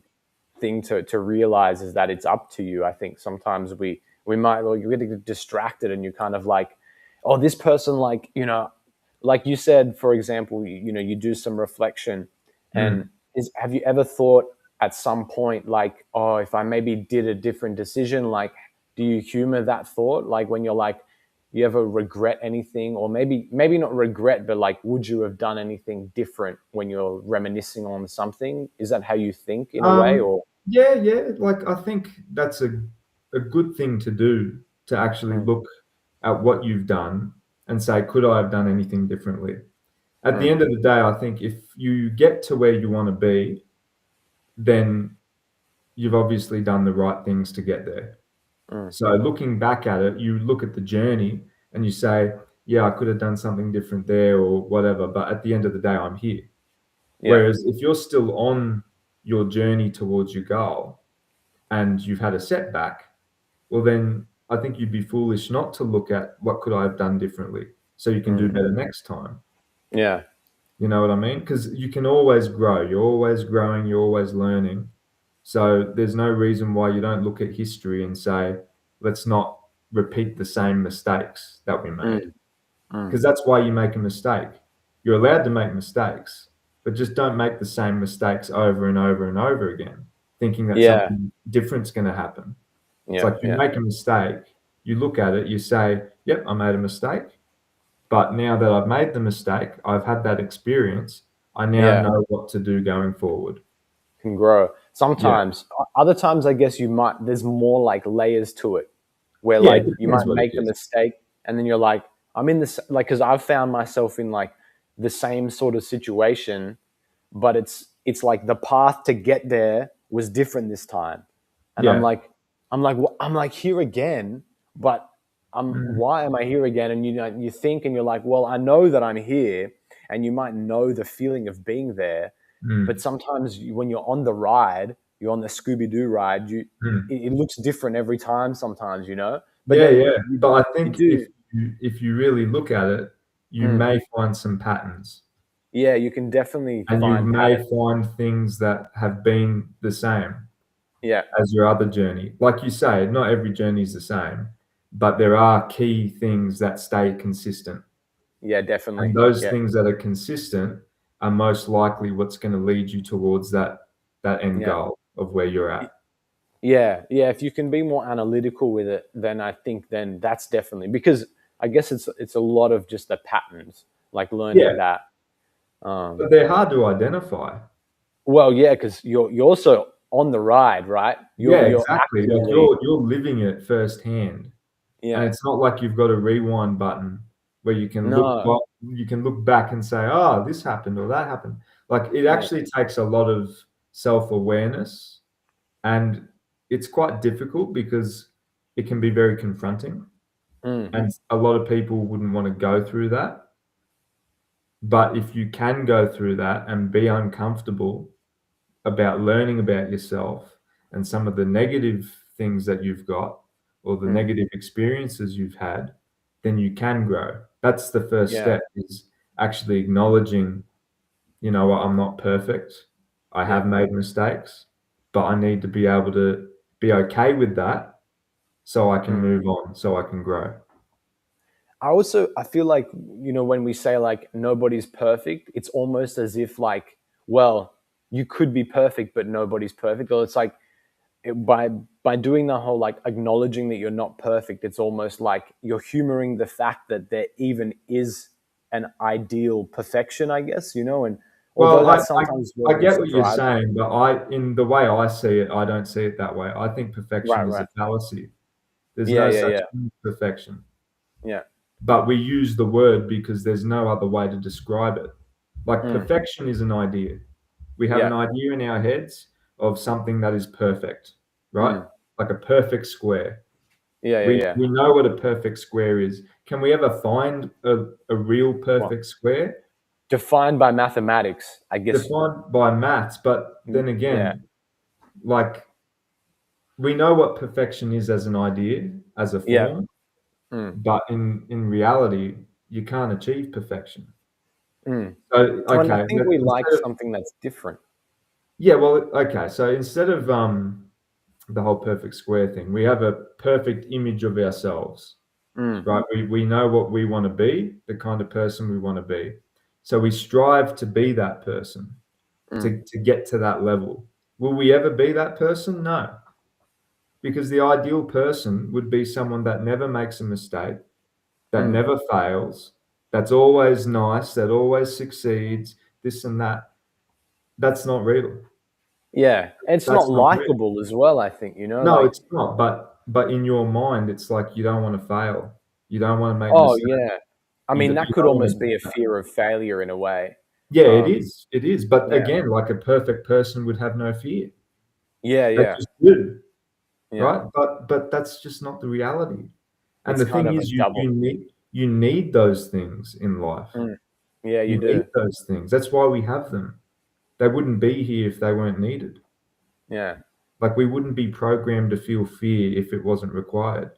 thing to realize is that it's up to you. I think sometimes we might, like, you get distracted and you kind of like, oh, this person, like, you know, like you said, for example, you know, you do some reflection, and Mm. have you ever thought at some point like, oh, if I maybe did a different decision, like, do you humor that thought, like when you're like, you ever regret anything, or maybe not regret, but like, would you have done anything different when you're reminiscing on something? Is that how you think in a way, Um, or? yeah, yeah. Like I think that's a good thing to do to actually Mm, look at what you've done and say, could I have done anything differently? At the mm, end of the day, I think if you get to where you want to be, then you've obviously done the right things to get there. mm, So looking back at it, you look at the journey and you say, yeah, I could have done something different there or whatever. But at the end of the day, I'm here. yeah, Whereas if you're still on your journey towards your goal and you've had a setback, well, then I think you'd be foolish not to look at what could I have done differently so you can do mm, better next time. yeah, You know what I mean? Because you can always grow. You're always growing. You're always learning. So there's no reason why you don't look at history and say, let's not repeat the same mistakes that we made. mm, mm, Because that's why you make a mistake. You're allowed to make mistakes, but just don't make the same mistakes over and over and over again, thinking that yeah, something different's going to happen. It's yeah, like you yeah, make a mistake, you look at it, you say, yep, I made a mistake. But now that I've made the mistake, I've had that experience, I now Yeah. know what to do going forward. Can grow. Yeah. Sometimes, other times, I guess there's more like layers to it where Yeah, it like you depends might what it make the is. mistake and then you're like, I'm in this, like, because I've found myself in like the same sort of situation, but it's like the path to get there was different this time. And Yeah. I'm like here again, but Mm, why am I here again? And you think and you're like, well, I know that I'm here, and you might know the feeling of being there, but mm, sometimes when you're on the ride, you're on the Scooby Doo ride, mm. it looks different every time. Sometimes, but Yeah, then yeah. But I you think do, if you really look at it, you mm, may find some patterns, yeah, you can definitely and you find may patterns. find things that have been the same Yeah, as your other journey. Like you say, not every journey is the same, but there are key things that stay consistent. yeah, definitely. And those Yeah, things that are consistent are most likely what's going to lead you towards that end yeah. goal of where you're at. Yeah, yeah. If you can be more analytical with it, then I think then that's definitely, because I guess it's a lot of just the patterns, like learning Yeah, that. but Um, they're hard to identify. well, yeah, because you're also on the ride, right? Yeah, You're exactly. Like actively, you're living it firsthand. And yeah, it's not like you've got a rewind button where no, you can look back and say, "Oh, this happened or that happened." Like it yeah, actually takes a lot of self-awareness, and it's quite difficult because it can be very confronting, mm, and a lot of people wouldn't want to go through that. But if you can go through that and be uncomfortable about learning about yourself and some of the negative things that you've got or the mm, negative experiences you've had, then you can grow. That's the first yeah, step, is actually acknowledging, you know what, I'm not perfect. I yeah. have made mistakes, but I need to be able to be okay with that so I can Mm. move on, so I can grow. I feel like, when we say like nobody's perfect, it's almost as if like, well, you could be perfect, but nobody's perfect. Or it's like, by doing the whole like acknowledging that you're not perfect, it's almost like you're humoring the fact that there even is an ideal perfection, I guess, and although Well, that's sometimes I what we get what you're strive. saying, but in the way I see it, I don't see it that way. I think Right, perfection is a right. fallacy. There's Yeah, no yeah, such yeah, thing as perfection. yeah. But we use the word because there's no other way to describe it. Like Mm, perfection is an idea. We have yeah, an idea in our heads of something that is perfect, right? mm, Like a perfect square. yeah, yeah, yeah. We know what a perfect square is. Can we ever find a real Well, perfect square? defined by mathematics, I guess. Defined by maths, but then Yeah, again, like we know what perfection is as an idea, as a yeah. form, Mm, but in reality, you can't achieve perfection. mm. So, And I okay, think we like instead of something that's different. yeah, well, okay, so instead of the whole perfect square thing, we have a perfect image of ourselves, Mm, right? We know what we want to be, the kind of person we want to be. So we strive to be that person, mm, to get to that level. Will we ever be that person? No, because the ideal person would be someone that never makes a mistake, that mm. never fails, that's always nice, that always succeeds, this and that. That's not real. Yeah, it's not That's not real. likable as well, I think, No, like, it's not. But in your mind, it's like you don't want to fail. You don't want to make oh, mistakes. yeah. I mean, that You could don't want to almost do be a that. fear of failure in a way. Yeah, it Um, is. It is. But yeah. again, like a perfect person would have no fear. Yeah, They yeah, just do, yeah. right? But that's just not the reality. And It's the kind thing of a is, double. you need those things in life. Mm. Yeah, you You need do. those things. That's why we have them. They wouldn't be here if they weren't needed. Yeah, Like we wouldn't be programmed to feel fear if it wasn't required,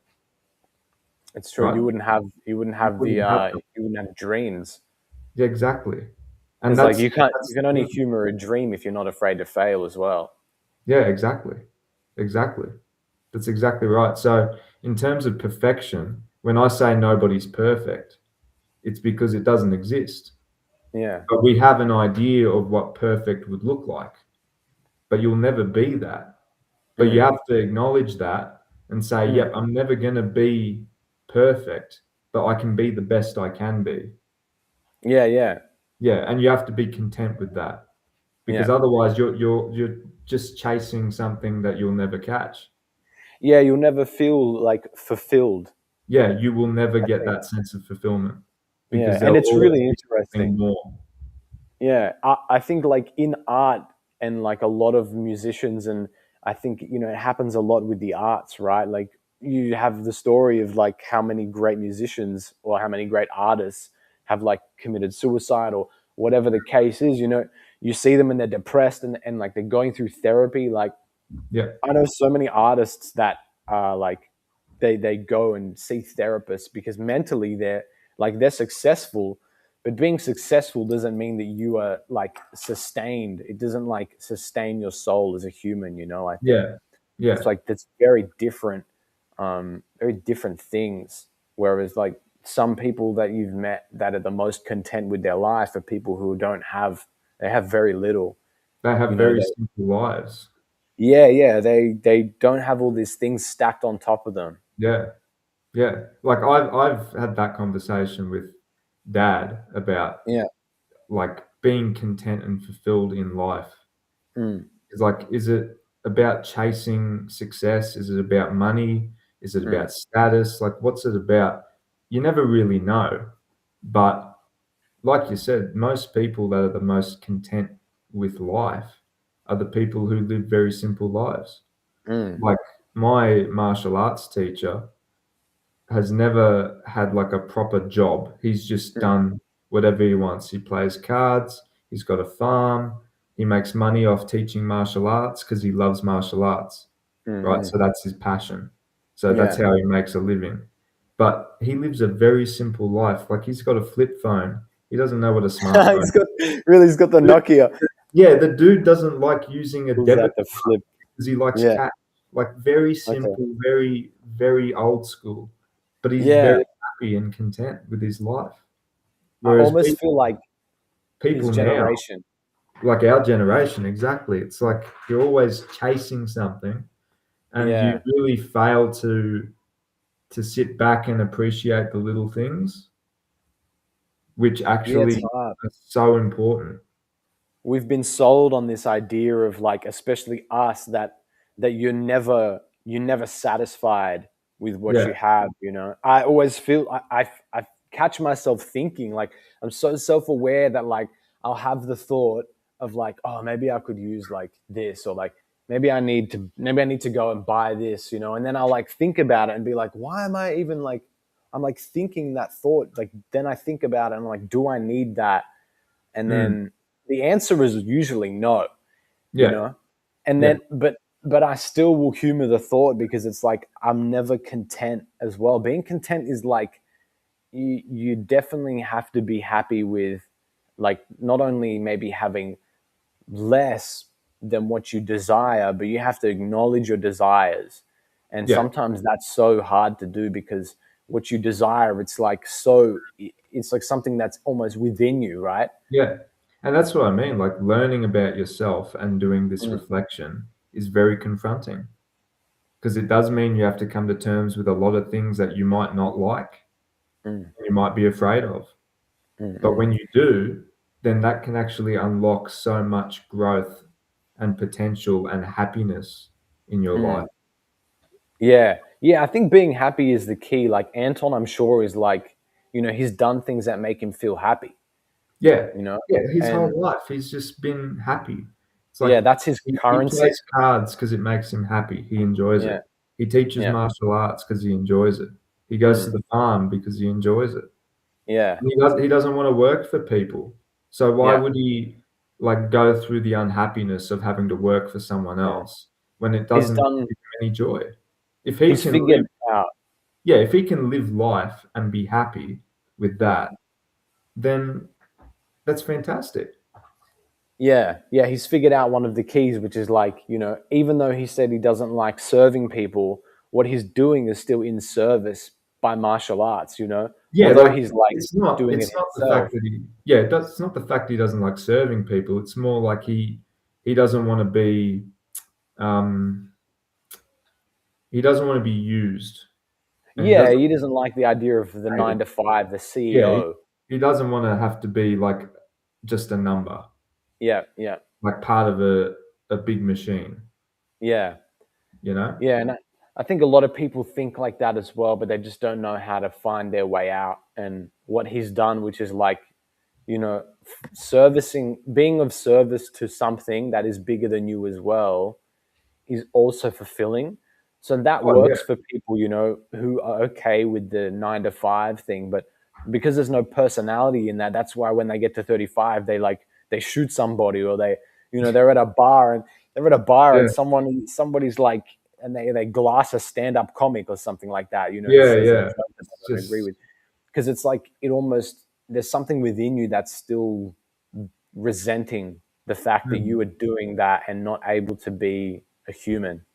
it's true. right? You wouldn't We have wouldn't have them. you wouldn't have dreams. Yeah, exactly. And Because like you that's can the only thing. humor a dream if you're not afraid to fail as well. Yeah, exactly. Exactly. That's exactly right. So, in terms of perfection, when I say nobody's perfect, it's because it doesn't exist. Yeah. But we have an idea of what perfect would look like, but you'll never be that. But you Mm, have to acknowledge that and say, mm. yep, I'm never going to be perfect, but I can be the best I can be. Yeah, yeah. Yeah, and you have to be content with that because Yeah. otherwise you're just chasing something that you'll never catch. Yeah, you'll never feel like fulfilled, Yeah, you will never I get think. that sense of fulfillment Yeah, because and there'll it's always really be interesting. something more. Yeah, I think like in art and like a lot of musicians, and I think, it happens a lot with the arts, right? Like you have the story of like how many great musicians or how many great artists have like committed suicide or whatever the case is, you see them and they're depressed and like they're going through therapy. Like Yeah, I know so many artists that are like they go and see therapists because mentally they're successful, but being successful doesn't mean that you are like sustained. It doesn't like sustain your soul as a human. I think yeah, yeah. it's like that's very different things. Whereas like some people that you've met that are the most content with their life are people who they have very little. They You have know, very simple lives. yeah, they don't have all these things stacked on top of them. Yeah, yeah. Like I've had that conversation with dad about Yeah. like being content and fulfilled in life. Mm, It's like, is it about chasing success? Is it about money? Is it mm, about status? Like, what's it about? You never really know. But like you said, most people that are the most content with life are the people who live very simple lives. mm, Like my martial arts teacher has never had like a proper job. He's just mm, done whatever he wants. He plays cards, he's got a farm, he makes money off teaching martial arts because he loves martial arts, right? mm. So that's his passion. So that's Yeah. how he makes a living. But he lives a very simple life. Like he's got a flip phone. He doesn't know what a smartphone he's got he's got the is. Nokia. Yeah, the dude doesn't like using a Who's debit that? The flip. because he likes Yeah. cat. Like very Okay. simple, very, very old school. But he's Yeah. very happy and content with his life. I Whereas almost feel like his people now, generation. like our generation, exactly, it's like you're always chasing something and you Yeah. really fail to sit back and appreciate the little things, which Yeah, it's actually hard. are so important. We've been sold on this idea of like, especially us, that you're never satisfied with what Yeah, you have. I always feel I catch myself thinking like I'm so self-aware that like I'll have the thought of like, oh, maybe I could use like this, or like maybe I need to go and buy this, and then I'll like think about it and be like, why am I even like, I'm like thinking that thought, like then I think about it and I'm like, do I need that? And mm, then the answer is usually no, you yeah, know? And yeah, then, but I still will humor the thought because it's like, I'm never content as well. Being content is like, you definitely have to be happy with like, not only maybe having less than what you desire, but you have to acknowledge your desires. And yeah, sometimes that's so hard to do because what you desire, it's like something that's almost within you, right? yeah. And that's what I mean. Like learning about yourself and doing this Mm, reflection is very confronting because it does mean you have to come to terms with a lot of things that you might not like mm, and you might be afraid of. mm, But mm, when you do, then that can actually unlock so much growth and potential and happiness in your life. mm. Yeah. Yeah. I think being happy is the key. Like Anton, I'm sure, is like, he's done things that make him feel happy, Yeah, you know? yeah, his And whole life, he's just been happy. It's like yeah, that's his he currency. plays cards because it makes him happy. He enjoys it. Yeah. He teaches Yeah. martial arts because he enjoys it. He goes to Mm, the farm because he enjoys it. yeah. He doesn't wanna work for people. So why Yeah. would he, like, go through the unhappiness of having to work for someone Yeah. else when it He's doesn't done, give him any joy? If he he's can live figured out. Yeah, if he can live life and be happy with Mm. that, then that's fantastic. Yeah. Yeah. He's figured out one of the keys, which is like, even though he said he doesn't like serving people, what he's doing is still in service by martial arts, Yeah, although like, he's like doing it it's not the himself. fact that he yeah, it's not the fact he doesn't like serving people, it's more like he doesn't wanna be, um he doesn't wanna be used, and he Yeah. doesn't He doesn't like the idea of the hate it. 9 to 5, the Yeah, CEO. he doesn't wanna have to be like just a number, Yeah, yeah, like part of a big machine, yeah, you know? yeah. And I think a lot of people think like that as well, but they just don't know how to find their way out. And what he's done, which is like, servicing, being of service to something that is bigger than you as well, is also fulfilling. So that Oh, yeah. works for people, who are okay with the 9 to 5 thing. But because there's no personality in that, that's why when they get to 35, they shoot somebody, or they're at a bar and Yeah. somebody's like, and they glass a stand-up comic or something like that, and Yeah, says a yeah. joke that It's they don't agree just with. Because it's like, there's something within you that's still resenting the fact that you mm. are doing that and not able to be a human.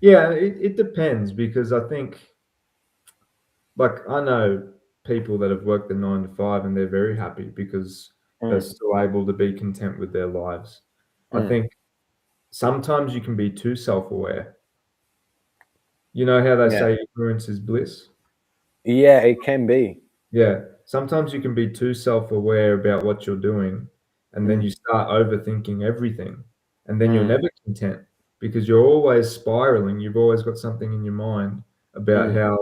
Yeah, it depends because I think, like, I know people that have worked the 9 to 5 and they're very happy because they're Mm, still able to be content with their lives. I mm. think sometimes you can be too self-aware. You know how they Yeah. say ignorance is bliss? Yeah, it can be. Yeah, sometimes you can be too self-aware about what you're doing, and then Mm, you start overthinking everything, and then you're mm, never content because you're always spiraling. You've always got something in your mind about mm, how,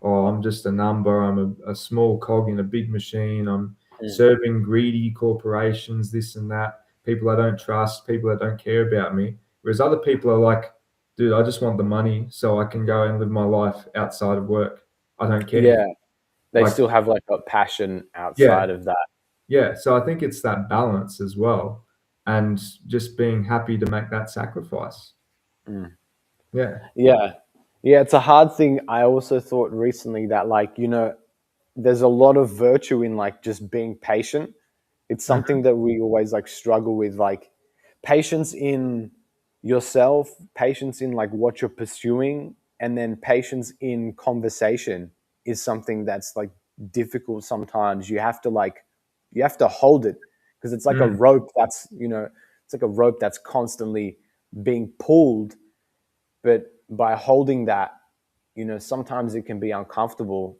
oh, I'm just a number, I'm a small cog in a big machine, I'm mm. serving greedy corporations, this and that, people I don't trust, people that don't care about me. Whereas other people are like, dude, I just want the money so I can go and live my life outside of work. I don't care. Yeah, they Like, still have like a passion yeah, outside of that. yeah, so I think it's that balance as well, and just being happy to make that sacrifice. Mm. Yeah. Yeah. Yeah, it's a hard thing. I also thought recently that, like, there's a lot of virtue in like just being patient. It's Mhm, something that we always like struggle with, like patience in yourself, patience in like what you're pursuing, and then patience in conversation is something that's like difficult sometimes. You have to hold it, because it's like a mm, rope it's like a rope that's constantly being pulled, but by holding that, sometimes it can be uncomfortable,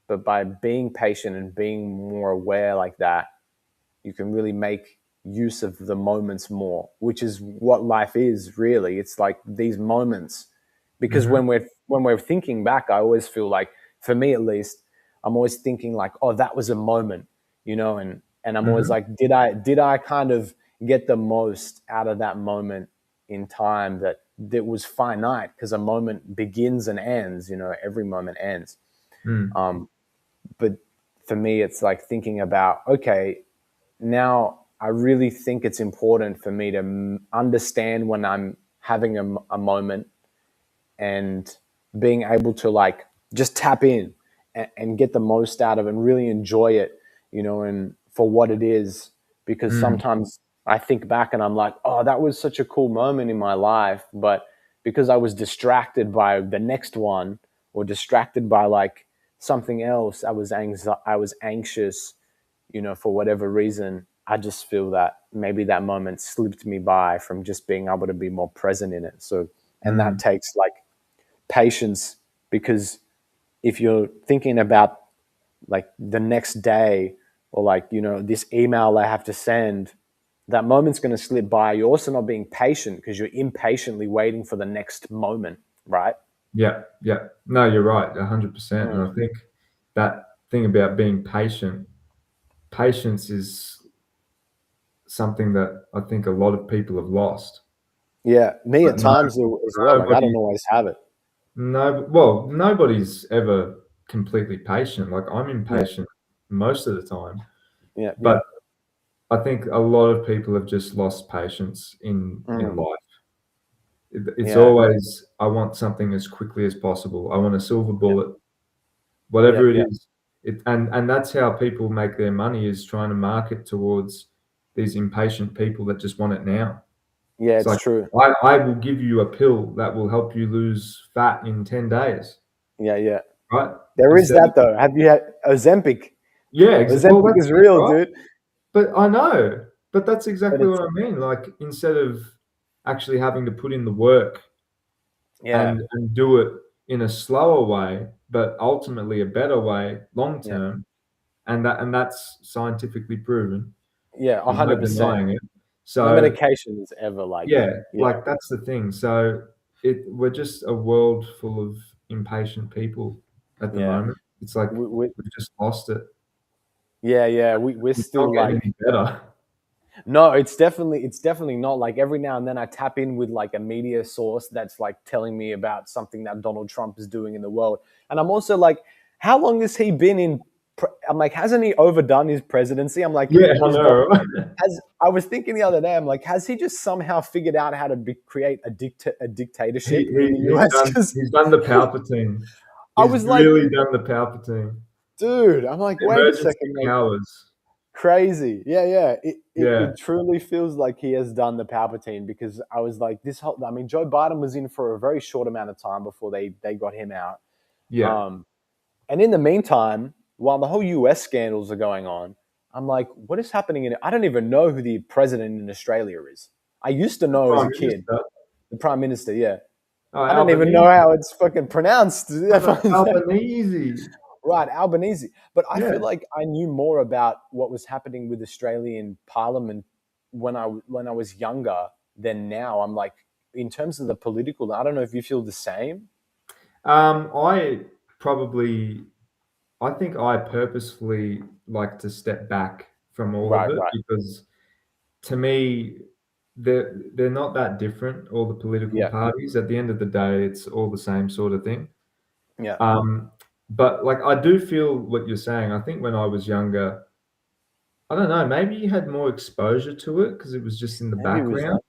but by being patient and being more aware like that, you can really make use of the moments more, which is what life is really. It's like these moments, because mhm, when we're thinking back, I always feel like, for me at least, I'm always thinking like, oh, that was a moment, and I'm always mhm, like, did I kind of get the most out of that moment in time, that was finite, because a moment begins and ends, every moment ends. mm, But for me, it's like thinking about, okay, now I really think it's important for me to understand when I'm having a moment, and being able to like just tap in and get the most out of it and really enjoy it, and for what it is. Because mm, sometimes I think back and I'm like, oh, that was such a cool moment in my life, but because I was distracted by the next one, or distracted by like something else, I was anxious, for whatever reason. I just feel that maybe that moment slipped me by from just being able to be more present in it. So, and that mm, takes like patience, because if you're thinking about like the next day, or like, this email I have to send, that moment's going to slip by. You're also not being patient because you're impatiently waiting for the next moment, right? yeah, yeah. No, you're right, 100%, and Mm. I think that thing about being patient, patience is something that I think a lot of people have lost. Yeah, me But at times as well. Like, I nobody don't always have it. well, nobody's ever completely patient, like, I'm Yeah, impatient most of the time, yeah, yeah. but I think a lot of people have just lost patience in Mm. life. It's Yeah, always, I want something as quickly as possible. I want a silver yeah, bullet, yeah, whatever it yeah. is. And that's how people make their money, is trying to market towards these impatient people that just want it now. Yeah, It's it's like, true. I will give you a pill that will help you lose fat in 10 days, Yeah, yeah. right? There is Instead of, that though. Have you had Ozempic? yeah, well, Ozempic is that's real, right. dude. But I know, but that's But exactly it's what I mean. Like, instead of actually having to put in the work yeah, and do it in a slower way, but ultimately a better way long yeah, term, and that's scientifically proven. Yeah, There's no 100%. denying it. No So medication is ever like, yeah, yeah, like that's the thing. So we're just a world full of impatient people at the yeah. moment. It's like We we've just lost it. yeah. We're It's not still getting like, any better. no, it's definitely not. Like every now and then I tap in with like a media source that's like telling me about something that Donald Trump is doing in the world. And I'm also like, how long has he been in? I'm like, hasn't he overdone his presidency? I'm like, Yeah, I is know. Right? has I was thinking the other day, I'm like, has he just somehow figured out how to create a dictatorship in the US? Because He's done the Palpatine. I He's was like, really done the Palpatine. dude, I'm like, wait a Emergency second, like, powers. crazy. Yeah. Yeah, It truly feels like he has done the Palpatine because I was like, I mean, Joe Biden was in for a very short amount of time before they got him out. yeah. Um, and in the meantime, while the whole US scandals are going on, I'm like, what is happening I don't even know who the president in Australia is. I used to know as a Prime kid, Minister. the prime minister, yeah. Oh, I don't even know Albanese. how it's fucking pronounced. Albanese. Right, Albanese. But I feel Yeah. like I knew more about what was happening with Australian Parliament when I was younger than now. I'm like, in terms of the political, I don't know if you feel the same. I probably, I think I purposefully like to step back from all of Right, it right. because to me, they're not that different. All the political Yeah, parties. At the end of the day, it's all the same sort of thing. yeah. Um, but like I do feel what you're saying. I think when I was younger, I don't know, maybe you had more exposure to it because it was just in the Maybe it was background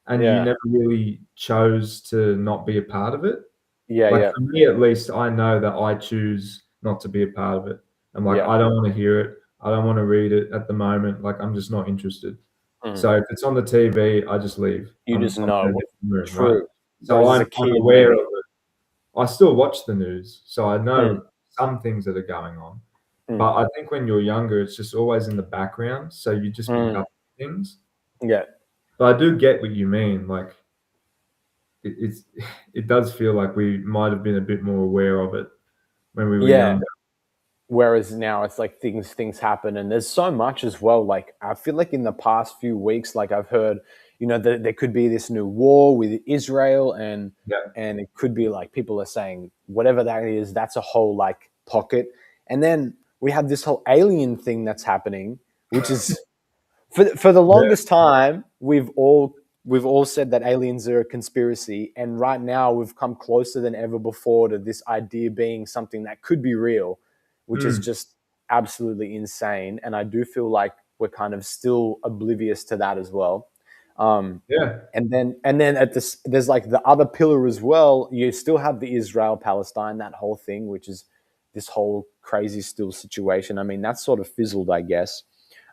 that. and you Yeah, never really chose to not be a part of it. yeah, Like yeah, for me at least, I know that I choose not to be a part of it. I'm like, yeah. I don't want to hear it. I don't want to read it at the moment. Like I'm just not interested. Mm. So if it's on the TV, I just leave. You just I'm in a know. different room, right? True. So Whereas as a I'm kid, aware of maybe. it. I still watch the news, so I Mm, know some things that are going on. mm, But I think when you're younger, it's just always in the background, so you just pick mm. up things. Yeah, But I do get what you mean. Like it's it does feel like we might have been a bit more aware of it when we were yeah. younger. Whereas now it's like things happen, and there's so much as well. Like I feel like in the past few weeks, like I've heard, that there could be this new war with Israel, Yeah. and it could be like people are saying whatever that is, that's a whole like pocket, and then we have this whole alien thing that's happening, which is for the Yeah. longest time we've all said that aliens are a conspiracy, and right now we've come closer than ever before to this idea being something that could be real, which is Mm. just absolutely insane. And I do feel like we're kind of still oblivious to that as well. um, Yeah. and then at this, there's like the other pillar as well. You still have the Israel Palestine, that whole thing, which is this whole crazy still situation. I mean, that's sort of fizzled, I guess.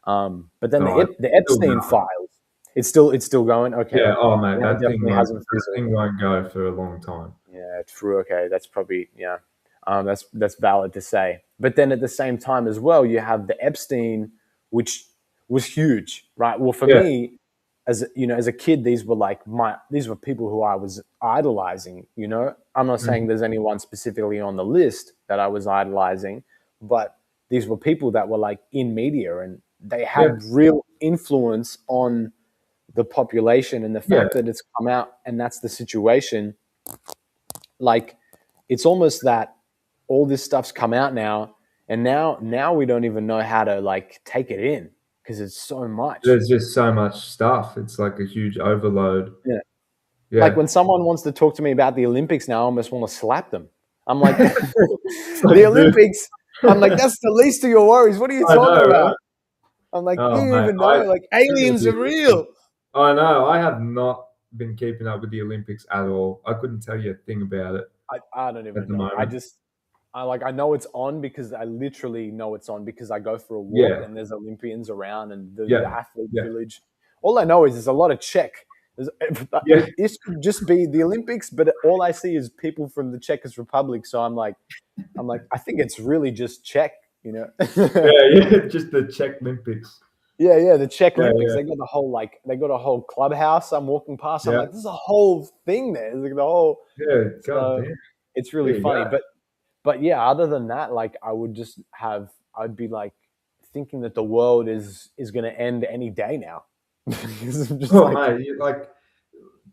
But then Oh, the it's still Epstein going. files, it's still going. Okay, Yeah. Oh, mate, that definitely hasn't that fizzled. thing won't go for a long time. Yeah, true. Okay, that's probably, yeah. That's valid to say. But then at the same time as well, you have the Epstein, which was huge, right? Well, for Yeah. me, as a kid, these were people who I was idolizing. I'm not saying Mhm. there's anyone specifically on the list that I was idolizing, but these were people that were like in media, and they Yeah. had real influence on the population. And the Yeah. fact that it's come out and that's the situation, like, it's almost that all this stuff's come out now, and now we don't even know how to like take it in because it's so much. There's just so much stuff. It's like a huge overload. Yeah. Like Yeah. when someone wants to talk to me about the Olympics now, I almost want to slap them. I'm like, It's the like, dude. Olympics. I'm like, that's the least of your worries. What are you I know, talking about? right? I'm like, do Oh, you mate, even know? Like, aliens the are real. I know. I have not been keeping up with the Olympics at all. I couldn't tell you a thing about it I don't at even the know. I moment. just I know it's on because I literally know it's on because I go for a walk Yeah. and there's Olympians around and the Yeah. athlete Yeah. village. All I know is there's a lot of Czech. Yeah. This could just be the Olympics, but all I see is people from the Czech Republic. So I'm like, I think it's really just Czech, you know? Yeah. Yeah. Just the Czech Olympics. Yeah, the Czech Yeah. Olympics. Yeah. They got a whole clubhouse. I'm walking past. I'm Yeah. like, there's a whole thing there. There's like the whole. Yeah. God So damn. it's really There you funny, go. but yeah, other than that, like I would just have, I'd be like, thinking that the world is going to end any day now. Because I'm just Oh, like, mate, like,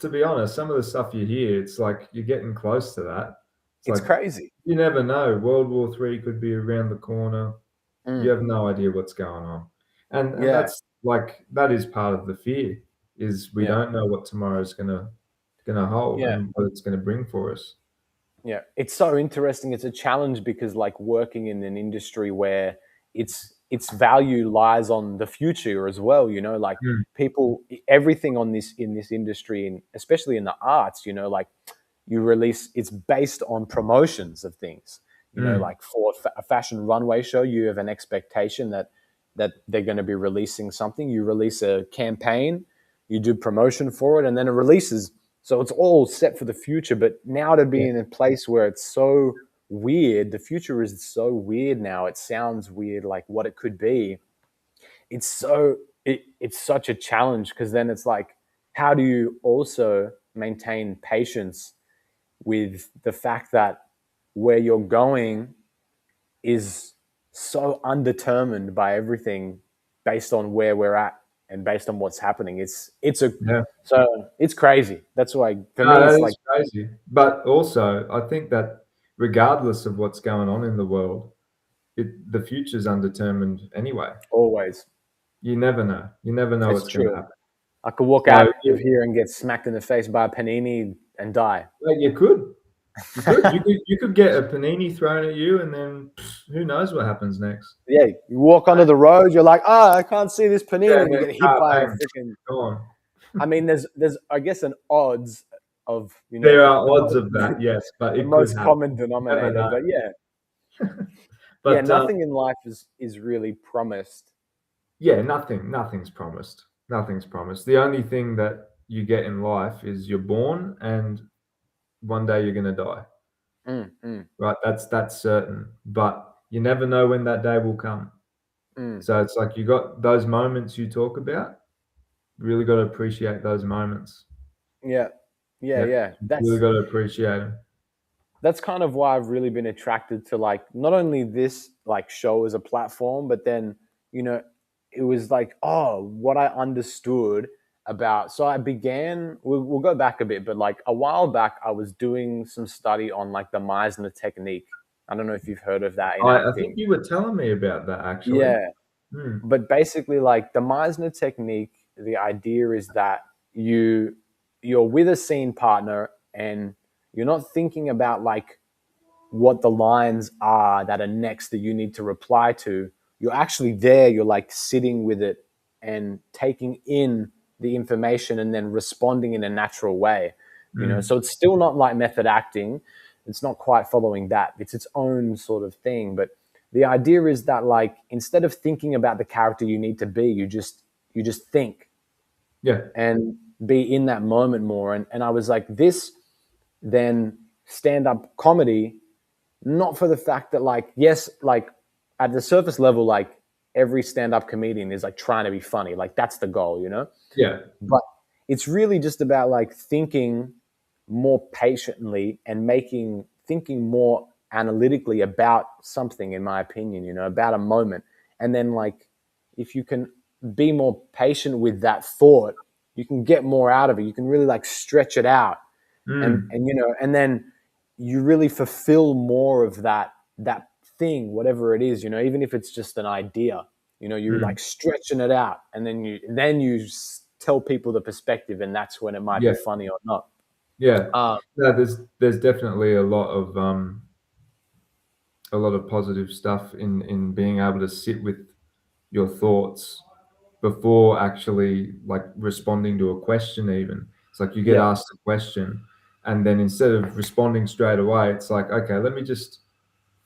to be honest, some of the stuff you hear, it's like you're getting close to that. It's it's like crazy. you never know. World War III could be around the corner. You Mm, have no idea what's going on, and yeah, that's like that is part of the fear. Is we yeah, don't know what tomorrow's gonna hold yeah. and what it's gonna bring for us. Yeah, it's so interesting. It's a challenge because like working in an industry where its value lies on the future as well, like Mm, people everything on this in this industry and especially in the arts, like you release it's based on promotions of things. mm, Like for a fashion runway show, you have an expectation that they're going to be releasing something. You release a campaign, you do promotion for it, and then it releases. So it's all set for the future. But now to yeah, be in a place where it's so weird, the future is so weird now. It sounds weird, like what it could be. It's such a challenge because then it's like, how do you also maintain patience with the fact that where you're going is so undetermined by everything based on where we're at and based on what's happening. yeah. So it's crazy. That's why for No, me that it's like is crazy. But also, I think that regardless of what's going on in the world, the future's undetermined anyway. always. You never know. You never know It's what's going to true. happen. I could walk So out of here and get smacked in the face by a panini and die. well, you could. You could get a panini thrown at you, and then who knows what happens next? Yeah, you walk onto the road, you're like, I can't see this Yeah, panini, and and you then get hit by a bang, freaking. gone. I mean, there's I guess an odds of There are the odds most, of that, yes, but the it could most happen. common You never denominator, know. but yeah, But nothing in life is really promised. yeah, nothing's promised. Nothing's promised. The only thing that you get in life is you're born, and one day you're going to die. Mm, mm, Right? That's certain. But you never know when that day will come. mm. So it's like you got those moments you talk about. You really got to appreciate those moments. Yeah, yeah, Yeah, yeah. you really That's got to appreciate them. that's kind of why I've really been attracted to like not only this like show as a platform, but then you know it was like what I understood about. So I began. We'll go back a bit, but like a while back, I was doing some study on like the Meisner technique. I don't know if you've heard of that in I think acting. you were telling me about that actually. Yeah, Hmm. but basically like the Meisner technique, the idea is that you're with a scene partner and you're not thinking about like what the lines are that are next that you need to reply to. You're actually there, you're like sitting with it and taking in the information and then responding in a natural way. Hmm. So it's still not like method acting. It's not quite following that. It's its own sort of thing. But the idea is that like instead of thinking about the character you need to be, you just think Yeah. and be in that moment more. And I was like, this then stand-up comedy, not for the fact that like, yes, like at the surface level, like every stand-up comedian is like trying to be funny. Like that's the goal. Yeah. But it's really just about like thinking more patiently and thinking more analytically about something, in my opinion, about a moment. And then like if you can be more patient with that thought, you can get more out of it. You can really like stretch it out Hmm. and then you really fulfill more of that thing, whatever it is, even if it's just an idea. You're Hmm. like stretching it out, and then you tell people the perspective, and that's when it might be Yeah. funny or not. Yeah. Uh, No, there's definitely a lot of positive stuff in being able to sit with your thoughts before actually like responding to a question even. It's like you get yeah, asked a question, and then instead of responding straight away, it's like, okay, let me just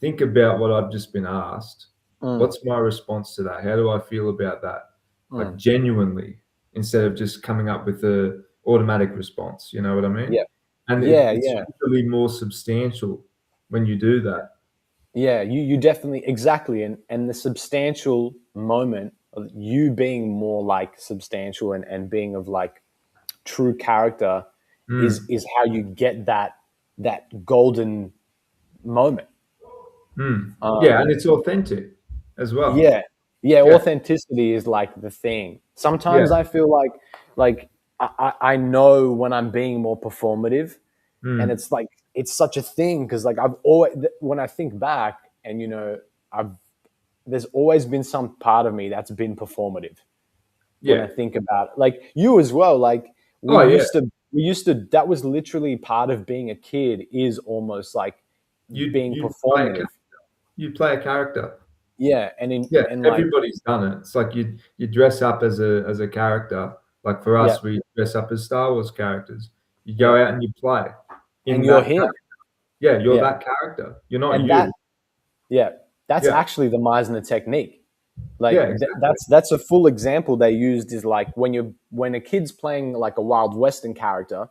think about what I've just been asked. mm, What's my response to that? How do I feel about that? Like mm, genuinely, instead of just coming up with a automatic response. You know what I mean? yeah, And yeah, it's yeah. usually more substantial when you do that. Yeah, you definitely exactly, and the substantial moment of you being more like substantial and being of like true character is Mm, is how you get that golden moment. mm. Yeah, and Um, it's authentic as well. yeah, Yeah, Yeah, authenticity is like the thing. yeah, Sometimes I feel like I know when I'm being more performative, and mm, it's like it's such a thing because like I've always when I think back and I've there's always been some part of me that's been performative when I yeah. think about it. Like you as well. Like Oh, yeah. we used to that was literally part of being a kid is almost like being You play a performative. you play a character. Yeah, Yeah, and like everybody's done it. It's like you dress up as a character. Like for yeah, us, we dress up as Star Wars characters. You yeah, go out and you play and in you're that him. character. Yeah, you're Yeah, that character. You're not and that you. yeah, that's Yeah, actually the Meisner technique. yeah, Like exactly. that's a full example they used is like when a kid's playing like a Wild Western character,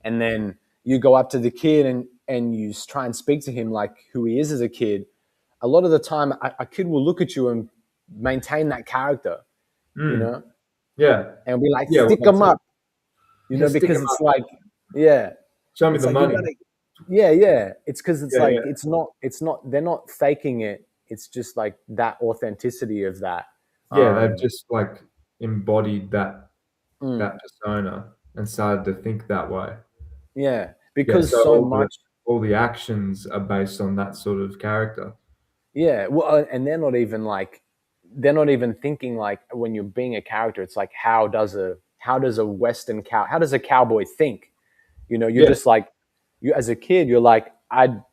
and then you go up to the kid and you try and speak to him like who he is as a kid. A lot of the time, a kid will look at you and maintain that character, you Mm, know, yeah, and be like, yeah. Well, stick that's them it. up, Yeah, stick 'em because it's up. like, yeah, Show me it's the like you money. gotta, yeah, yeah. It's because it's Yeah, like yeah, they're not faking it. It's just like that authenticity of that. yeah. They've Um, just like embodied mm, that persona and started to think that way. yeah, Yeah, because so so much. all the actions are based on that sort of character. Yeah, well, and they're not even thinking like when you're being a character. It's like how does a cowboy think? You're Yeah, just like you as a kid. You're like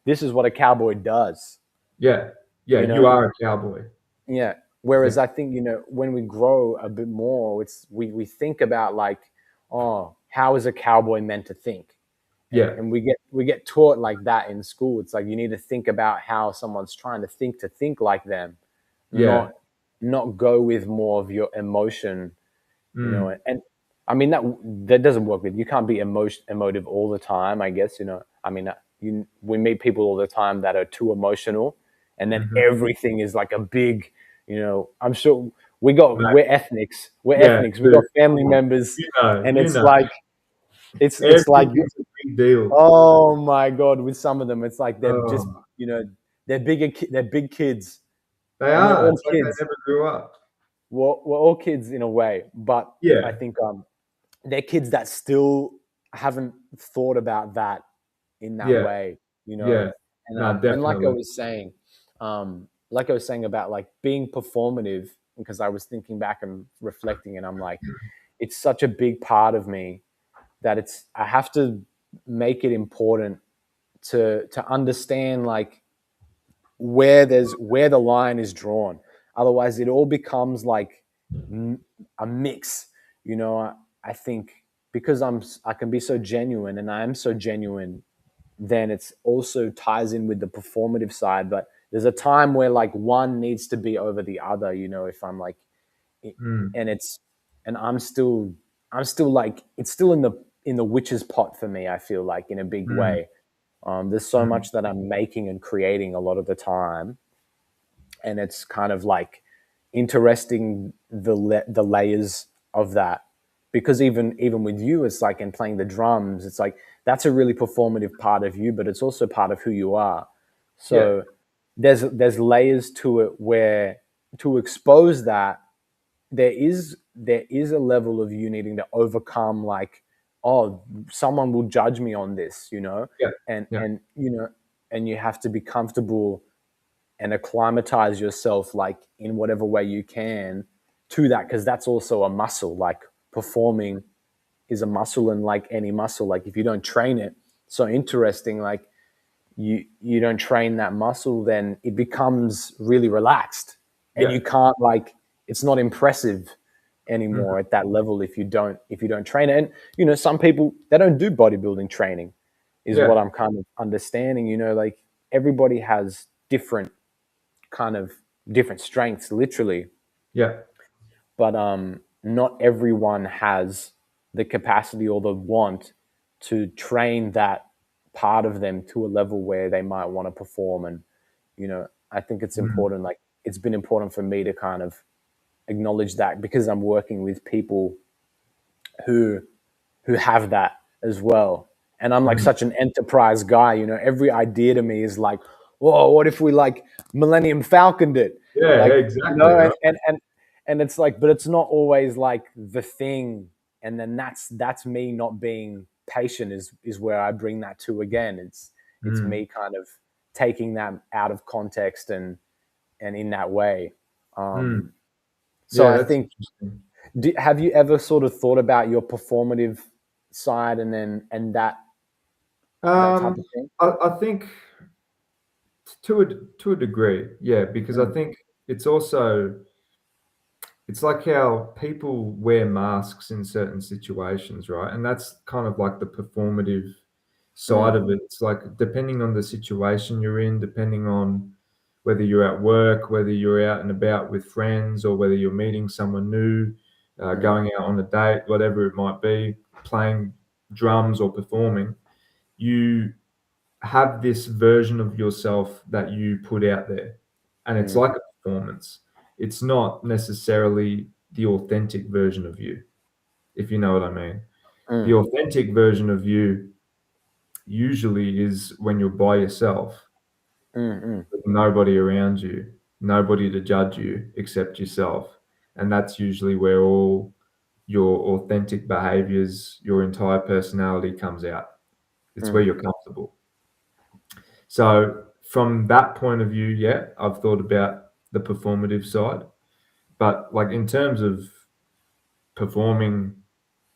this is what a cowboy does. yeah, yeah. You You know, are a cowboy. yeah. Yeah, Whereas I think when we grow a bit more, we think about like, oh, how is a cowboy meant to think? and yeah, and we get taught like that in school. It's like you need to think about how someone's trying to think like them, yeah. not not go with more of your emotion, Mm, and I mean that doesn't work with you can't be emotive all the time, I guess. I mean we meet people all the time that are too emotional, and then mhm. everything is like a big, I'm sure Right. we're Yeah, ethnics, we got dude. family members, and You it's know. like it's like Everything's a big deal. oh my god! With some of them, it's like they're just Oh, they're big kids, they and we're are. all It's like they kids. never grew up. We're all kids in a way, but I Yeah, think they're kids that still haven't thought about that in that yeah, way, yeah. No, and definitely. like I was saying about like being performative, because I was thinking back and reflecting, and I'm like, it's such a big part of me that I have to make it important to understand like where the line is drawn. Otherwise, it all becomes like a mix. I think because I can be so genuine, and I am so genuine, then it's also ties in with the performative side. But there's a time where like one needs to be over the other. If I'm like, Mm, and it's and I'm still like it's still in the witch's pot for me. I feel like in a big mm, way. There's so mm. much that I'm making and creating a lot of the time, and it's kind of like interesting the layers of that, because even with you, it's like in playing the drums, it's like that's a really performative part of you, but it's also part of who you are. Yeah, So there's layers to it where to expose that there is a level of you needing to overcome like, oh, someone will judge me on this, yeah, and yeah. and you have to be comfortable and acclimatize yourself like in whatever way you can to that, because that's also a muscle. Like performing is a muscle, and like any muscle, like if you don't train it, so interesting, like you don't train that muscle, then it becomes really relaxed, and Yeah. you can't like it's not impressive Mhm. anymore at that level if you don't train it. And some people, they don't do bodybuilding training, is what Yeah, I'm kind of understanding. Like everybody has kind of different strengths, literally, yeah. but not everyone has the capacity or the want to train that part of them to a level where they might want to perform. And I think it's Mm, important. Like it's been important for me to kind of acknowledge that, because I'm working with people who have that as well. And I'm like mm. such an enterprise guy. Every idea to me is like, whoa, what if we like Millennium Falconed it? Yeah, Like, you exactly, know, right? and it's like, but it's not always like the thing. And then that's me not being patient is where I bring that to again. It's Mm. me kind of taking that out of context and in that way. Mm. So Yeah, I that's think, interesting. have you ever sort of thought about your performative side and then and that type Um, of thing? I think to a degree, yeah, because I Mm, think it's also it's like how people wear masks in certain situations, right? And that's kind of like the performative side mm, of it. It's like depending on the situation you're in, depending on whether you're at work, whether you're out and about with friends, or whether you're meeting someone new, mm, going out on a date, whatever it might be, playing drums or performing, you have this version of yourself that you put out there. And it's mm, like a performance. It's not necessarily the authentic version of you, if you know what I mean. The mm, authentic version of you usually is when you're by yourself, mm, mm, with nobody around you, nobody to judge you except yourself. And that's usually where all your authentic behaviors, your entire personality comes out. It's where mm, you're comfortable. So from that point of view, yeah, I've thought about the performative side. But like in terms of performing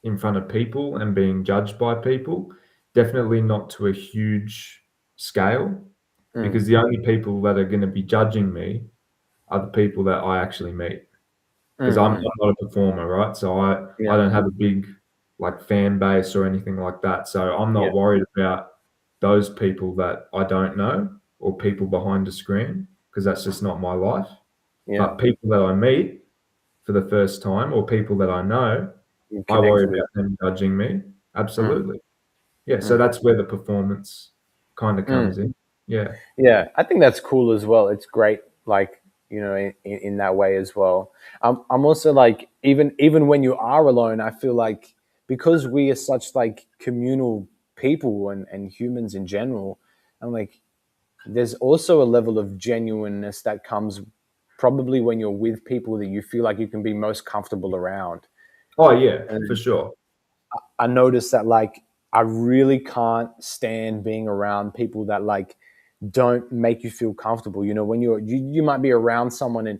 in front of people and being judged by people, definitely not to a huge scale, mm, because the only people that are going to be judging me are the people that I actually meet. Because mm, I'm mm. not a performer, right? So I Yeah, don't have a big like fan base or anything like that. So I'm yeah, not worried about those people that I don't know or people behind the screen, because that's just not my life. yeah. But people that I meet for the first time or people that I know, You I connect worry with. about them judging me. Mm, Absolutely. Yeah. So mm, that's where the performance kind of mm. comes in. Yeah. Yeah, I think that's cool as well. It's great, like in that way as well. I'm also like even when you are alone, I feel like because we are such like communal people and humans in general, I'm like there's also a level of genuineness that comes probably when you're with people that you feel like you can be most comfortable around. Oh, yeah, for And sure. I noticed that like I really can't stand being around people that like don't make you feel comfortable. You know, when you might be around someone and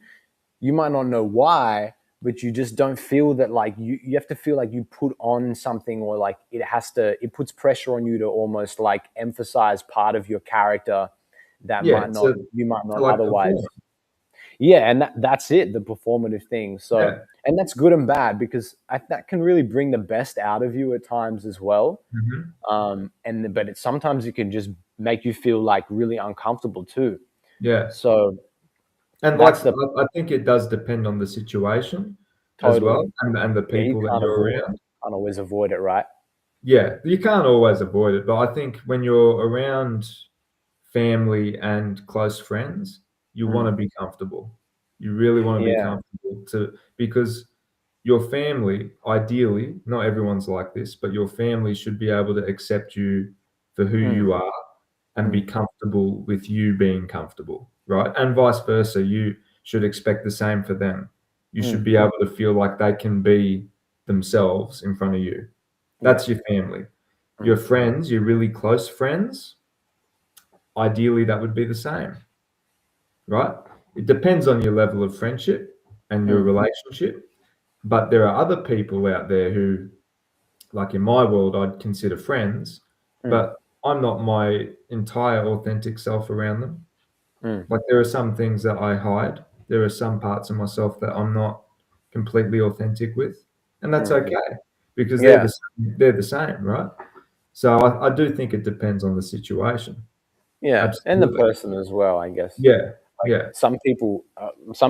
you might not know why, but you just don't feel that like you have to feel like you put on something or like it puts pressure on you to almost like emphasize part of your character that Yeah. you might To not like otherwise. perform. Yeah, and that's it, the performative thing. So, Yeah. and that's good and bad because that can really bring the best out of you at times as well. Mhm. And but sometimes it can just make you feel like really uncomfortable too. Yeah. So And like that's the I think it does depend on the situation as well, totally. and the Yeah, you people that you're around. can't always avoid it, right? Yeah, you can't always avoid it, but I think when you're around family and close friends, you want to Mm. be comfortable. You really want to be Yeah. comfortable to because your family, ideally, not everyone's like this, but your family should be able to accept you for who Mm. you are and be Mm. comfortable with you being comfortable, right? And vice versa. You should expect the same for them. You should Mm. be able to feel like they can be themselves in front of you. Yeah. That's your family. Your Mm. friends, your really close friends, ideally that would be the same, right? It depends on your level of friendship and your Mm. relationship. But there are other people out there who, like in my world, I'd consider friends, Mm. but I'm not my entire authentic self around them. Mm. Like there are some things that I hide. There are some parts of myself that I'm not completely authentic with, and that's Mm. Mm. okay because Yeah. they're the same, right? So I do think it depends on the situation. Yeah, and the Absolutely. person as well, I guess. Yeah. Like Yeah. some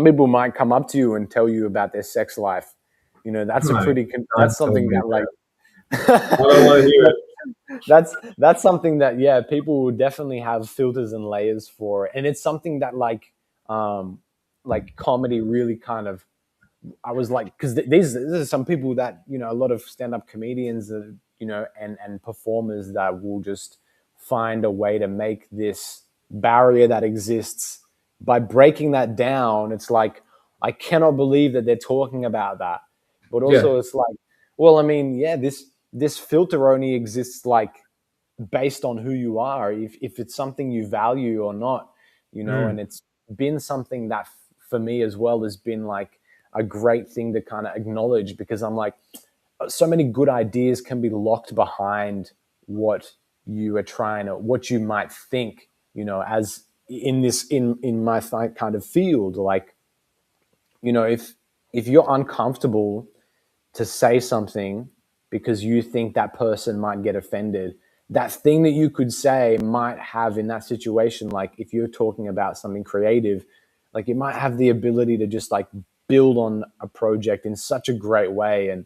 people might come up to you and tell you about their sex life. You know, Mate, that's don't tell something me that like about it. I don't want to hear it. that's something that yeah, people will definitely have filters and layers for, and it's something that like comedy really kind of I was like, because these are some people that a lot of stand-up comedians, and performers that will just find a way to make this. barrier that exists. By breaking that down, it's like, I cannot believe that they're talking about that. But Yeah. also it's like, well, I mean, yeah, this filter only exists like based on who you are, if it's something you value or not, Mm, and it's been something that for me as well has been like a great thing to kind of acknowledge, because I'm like, so many good ideas can be locked behind what you are trying to, what you might think, as in this, in my kind of field, like, if you're uncomfortable to say something because you think that person might get offended, that thing that you could say might have in that situation, like if you're talking about something creative, like it might have the ability to just like build on a project in such a great way. And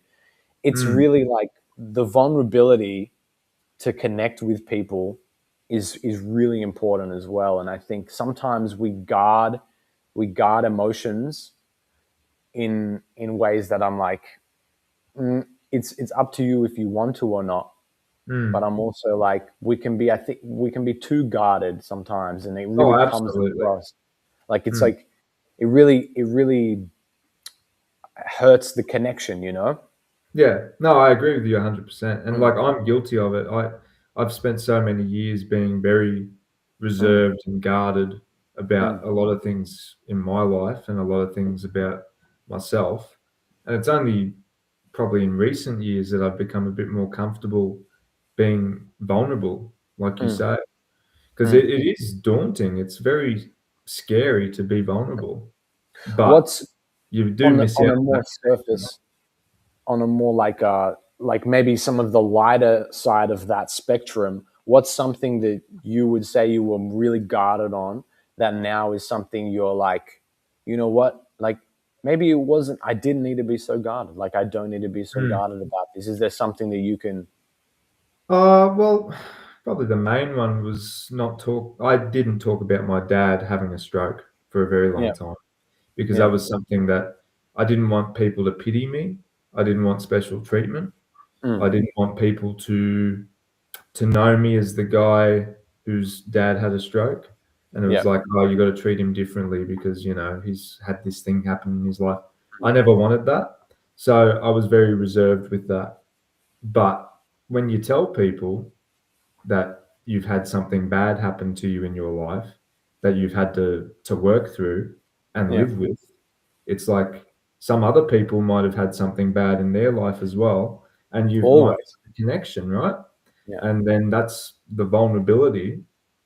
it's mm, really like the vulnerability to connect with people is really important as well. And I think sometimes we guard emotions in ways that I'm like, it's up to you if you want to or not. But mm. I'm also like, I think we can be too guarded sometimes, and it Oh, really comes absolutely. across like it's Mm. like it really hurts the connection. Yeah, no, I agree with you 100%, and, Mm, like, I'm guilty of it. I've spent so many years being very mm, reserved and guarded about mm, a lot of things in my life and a lot of things about myself, and it's only probably in recent years that I've become a bit more comfortable being vulnerable, like you mm, say, 'cause mm. it is daunting. It's very scary to be vulnerable, but What's you do on the miss on out a on more that connection. surface, on a more like maybe some of the lighter side of that spectrum, what's something that you would say you were really guarded on that now is something you're like, you know what, like maybe it wasn't, I didn't need to be so guarded, like I don't need to be so Mm. guarded about this. Is there something that you can? Well, probably the main one was not talk. I didn't talk about my dad having a stroke for a very long Yeah. time because that Yeah. was something that I didn't want people to pity me. I didn't want special treatment. I Mm, didn't want people to know me as the guy whose dad had a stroke, and it was yeah. like, oh, you got to treat him differently because he's had this thing happen in his life. I never wanted that, so I was very reserved with that. But when you tell people that you've had something bad happen to you in your life that you've had to work through and Yeah. live with, it's like some other people might have had something bad in their life as well, and you might Always. make a connection, right? Yeah. And then that's the vulnerability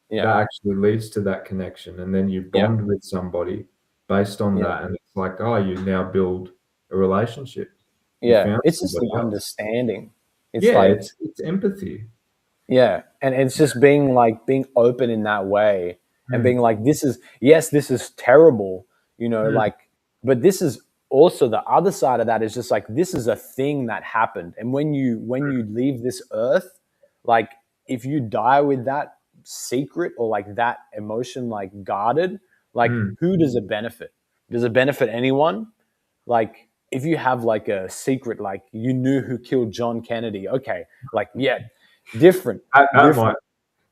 Yeah. that actually leads to that connection, and then you Yeah. bond with somebody based on Yeah. that, and it's like, oh, you now build a relationship. You Yeah. found It's just somebody an else. understanding. It's Yeah, like, it's empathy. yeah, and it's just being open in that way, and being Mm, like, this is, yes, this is terrible, mm, like, but this is also the other side of that, is just like, this is a thing that happened, and when you leave this earth, like, if you die with that secret or like that emotion like guarded, like, mm. who does it benefit? Does it benefit anyone? Like, if you have like a secret, like you knew who killed John Kennedy, okay, like, yeah, different, That might different.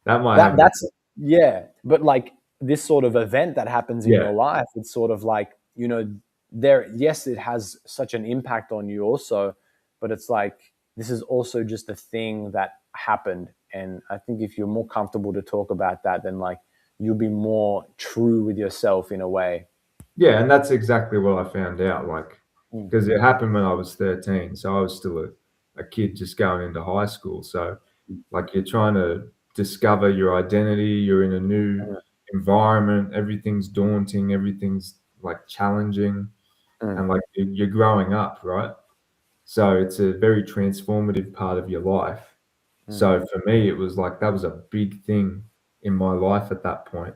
have an That's, yeah, but like this sort of event that happens in yeah, your life, it's sort of like, there, yes, it has such an impact on you also, but it's like, this is also just a thing that happened. And I think if you're more comfortable to talk about that, then like you'll be more true with yourself in a way. yeah, and that's exactly what I found out, like, Mm, because it happened when I was 13, so I was still a kid just going into high school, so, like, you're trying to discover your identity, you're in a new mm, environment, everything's daunting, everything's, like, challenging, mm, and, like, you're growing up, right? So it's a very transformative part of your life. mm. So for me, it was like that was a big thing in my life at that point,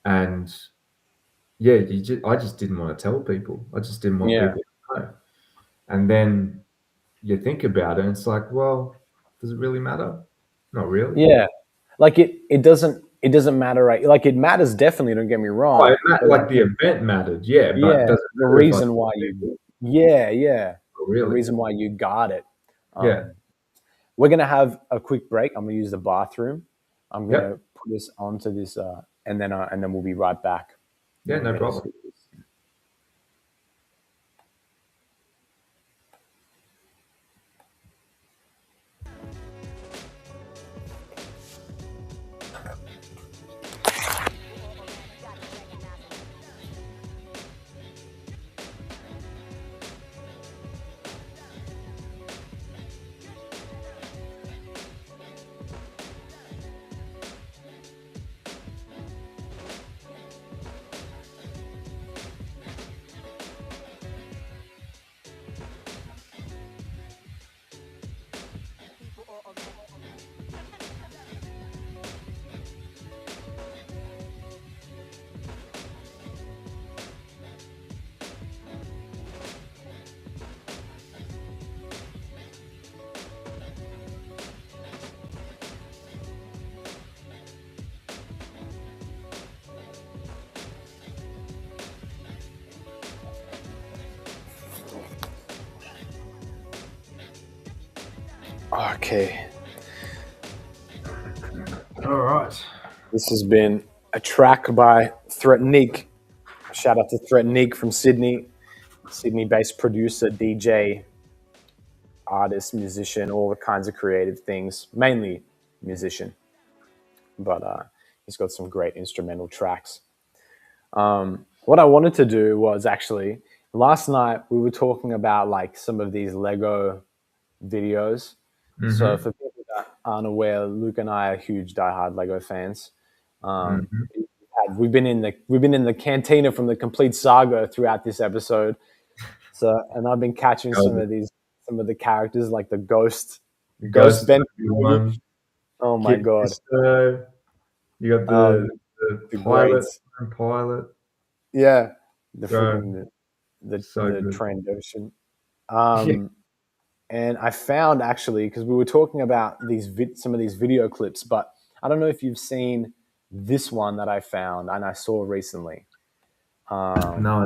and yeah, I just didn't want to tell people. I just didn't want Yeah. people to know. And then you think about it, and it's like, well, does it really matter? Not really. Yeah. Like it doesn't matter, right? Like it matters definitely, don't get me Oh, wrong. But like the event mattered, yeah, but yeah, does it the matter if I reason tell why you people? yeah. Not The really. reason why you got it. Yeah. Um, we're gonna have a quick break. I'm gonna use the bathroom. I'm gonna Yep. put us onto this, and then we'll be right back. Yeah, no Let us- problem. Okay. All right. This has been a track by Threatnique. Shout out to Threatnique from Sydney, Sydney-based producer, DJ, artist, musician, all the kinds of creative things. Mainly musician, but he's got some great instrumental tracks. What I wanted to do was actually last night we were talking about like some of these Lego videos. So for people that aren't aware, Luke and I are huge diehard Lego fans. We've been in the cantina from the complete saga throughout this episode. So, and I've been catching some of the characters like the Ghost Ben. One. Oh my Kid god! Fisto. You got the pilot, greats. pilot. Yeah, the Bro, freaking the so good. trained ocean. Yeah. And I found actually because we were talking about some of these video clips, but I don't know if you've seen this one that I found and I saw recently. No, I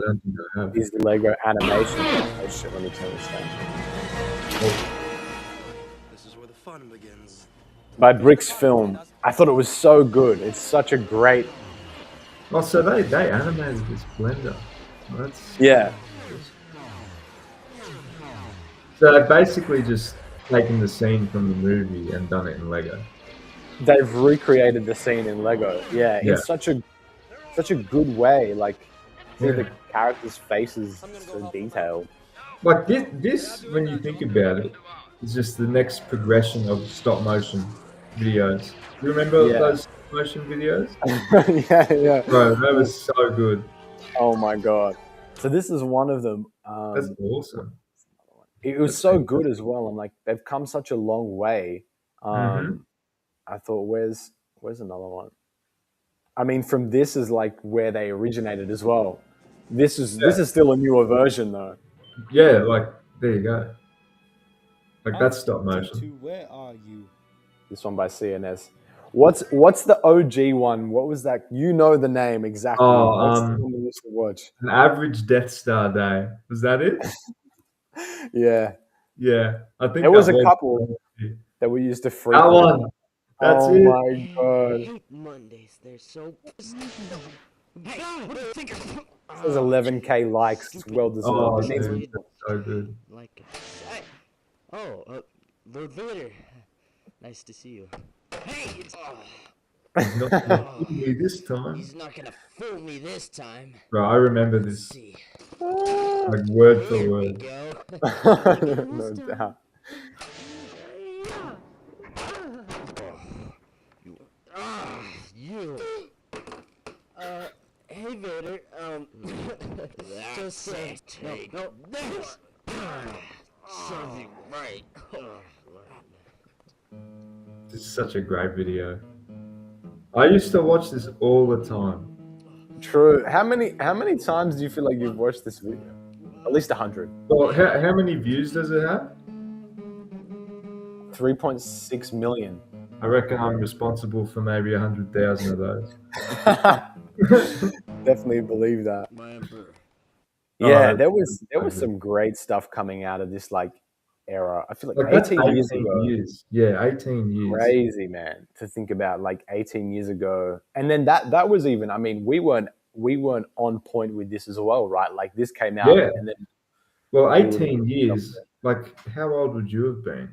don't think I have. Is the Lego animation? Oh shit! Let me turn this down. This is where the fun begins. By Bricks Film. I thought it was so good. It's such a great. Oh, so they animated this blender. That's Yeah. So they've basically just taken the scene from the movie and done it in Lego. They've recreated the scene in Lego. Yeah, Yeah. it's such a good way. Like, see Yeah. the characters' faces so detailed. Like this, when you think about it, is just the next progression of stop motion videos. You remember Yeah. those stop motion videos? Yeah. Bro, that was so good. Oh my god. So this is one of them. That's awesome. It was so good as well. I'm like, they've come such a long way. I thought, where's another one? I mean, from this is like where they originated as well. This is still a newer version though. Yeah, like there you go. Like that's stop motion. Where are you? This one by CNS. What's the OG one? What was that? You know the name exactly. Oh, What's the one we used to watch? An average Death Star day. Was that it? Yeah. Yeah, I think There was a couple that we used to freak. That one. That's oh it. my god. I hate Mondays. They're so. Hey, what do you think? There's 11K likes. It's well deserved. Oh, It needs- dude, that's so good. Like, Lord Vader. Nice to see you. Hey, it's. Not gonna fool me this time. He's not gonna fool me this time. Bro, I remember Let's this see. like word for Here we word. go. no doubt. You. Hey Vader. Just say no, this. Something right. This is such a great video. I used to watch this all the time. True. How many times do you feel like you've watched this video? At least 100. Well, how many views does it have? 3.6 million. I reckon I'm responsible for maybe 100,000 of those. Definitely believe that. My emperor. Yeah, Oh, there was that's some great stuff coming out of this like era. I feel like Like that's 18 years 18 ago. years. Yeah, 18 years. Crazy, man, to think about like 18 years ago. And then that was even, I mean, we weren't on point with this as well, right? Like this came out Yeah. and then Well, we would 18 years. Like, how old would you have been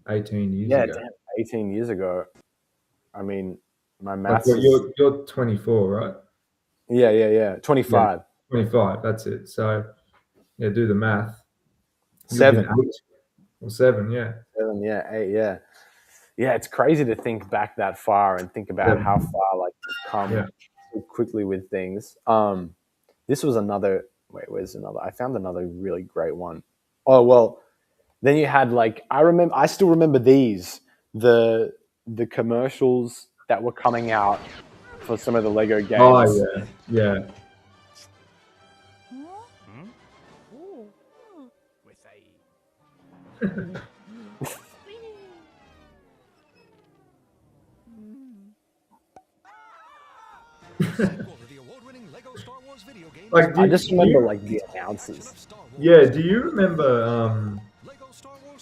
18 years yeah, ago? damn, 18 years ago. I mean, my Like, maths what, is you're 24, right? yeah, Yeah, 25. 25. That's it. So, yeah, do the math. You'll have been 7. 8 or 7. Yeah. 7, yeah, 8, yeah. Yeah, it's crazy to think back that far and think about Yeah. how far like we've come Yeah. so quickly with things. This was another. Wait, where's another? I found another really great one. Oh well, then you had like I still remember these the commercials that were coming out for some of the Lego Oh, games. yeah. Yeah. With Like, I just remember like the announcers. yeah, do you remember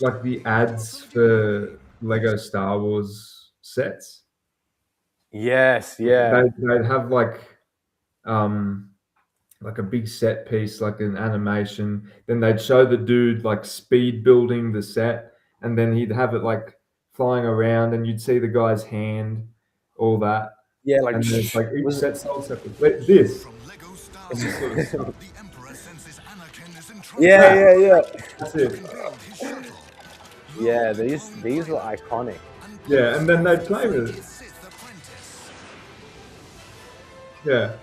like the ads for Lego Star Wars sets? Yes, yeah, They'd have um like a big set piece, like an animation. Then they'd show the dude like speed building the set, and then he'd have it like flying around, and you'd see the guy's hand, all that. yeah. Like And then it's like each was set sold separately. Like this, and this sort of stuff. yeah. That's it. Yeah, these were iconic. Yeah, and then they'd play with it. Yeah.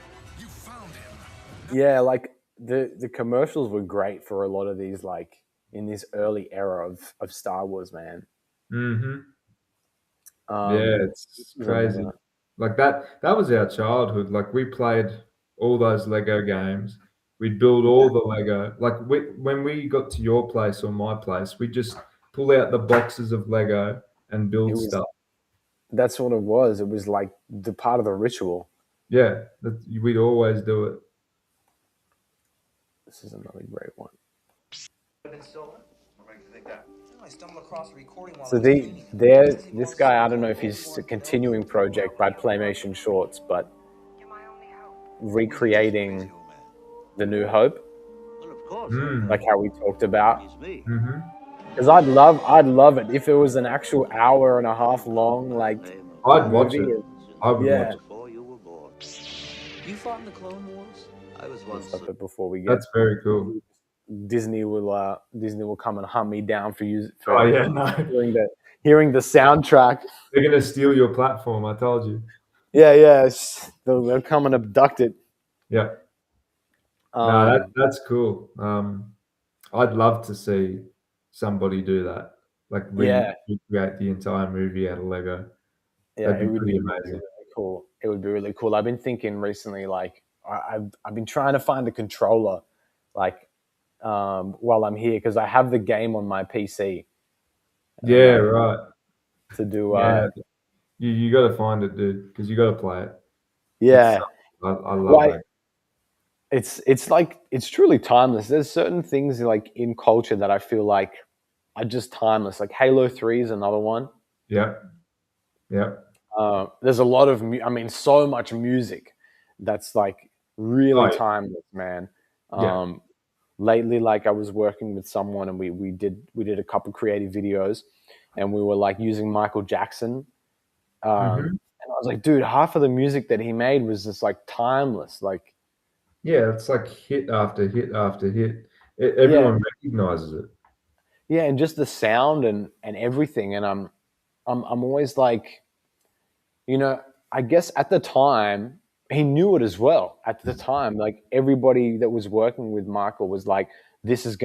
Yeah, like the commercials were great for a lot of these, like in this early era of Star Wars, man. Mm-hmm. Um, Yeah, it's was crazy. another- Like that was our childhood. Like we played all those Lego games. We'd build all the Lego. Like when we got to your place or my place, we just pull out the boxes of Lego and it build was stuff. that's what it was. It was like the part of the ritual. Yeah, we'd always do it. This is another great one. So this guy, I don't know if he's a continuing project by Playmation Shorts, but recreating the New Hope, like how we talked about. Mm-hmm. Because I'd love it if it was an actual hour and a half long, like I'd watch movie. it. I would Yeah. watch it. You fought in the Clone Wars? I was once. Stop it before we get. That's very cool. Disney will come and hunt me down for Oh yeah, no. hearing the soundtrack. They're gonna steal your platform. I told you. Yeah. They'll come and abduct it. Yeah. No, that's cool. I'd love to see somebody do that. Like recreate the entire movie out of Lego. Yeah, That'd it be would pretty be amazing. really cool. It would be really cool. I've been thinking recently, like I've been trying to find a controller, like while I'm here, because I have the game on my PC. Yeah, right. To do Yeah, you got to find it, dude, because you got to play it. yeah. I love it. It's like it's truly timeless. There's certain things like in culture that I feel like are just timeless. Like Halo 3 is another one. Yeah. There's a lot of so much music that's like really yeah. timeless, man. Yeah. Lately, like I was working with someone and we did a couple creative videos, and we were like using Michael Jackson. And I was like, dude, half of the music that he made was just like timeless. Like, yeah, it's like hit after hit after hit. Everyone recognizes it. Yeah, and just the sound and everything. And I'm always like, I guess at the time he knew it as well. At the time, like everybody that was working with Michael was like, this is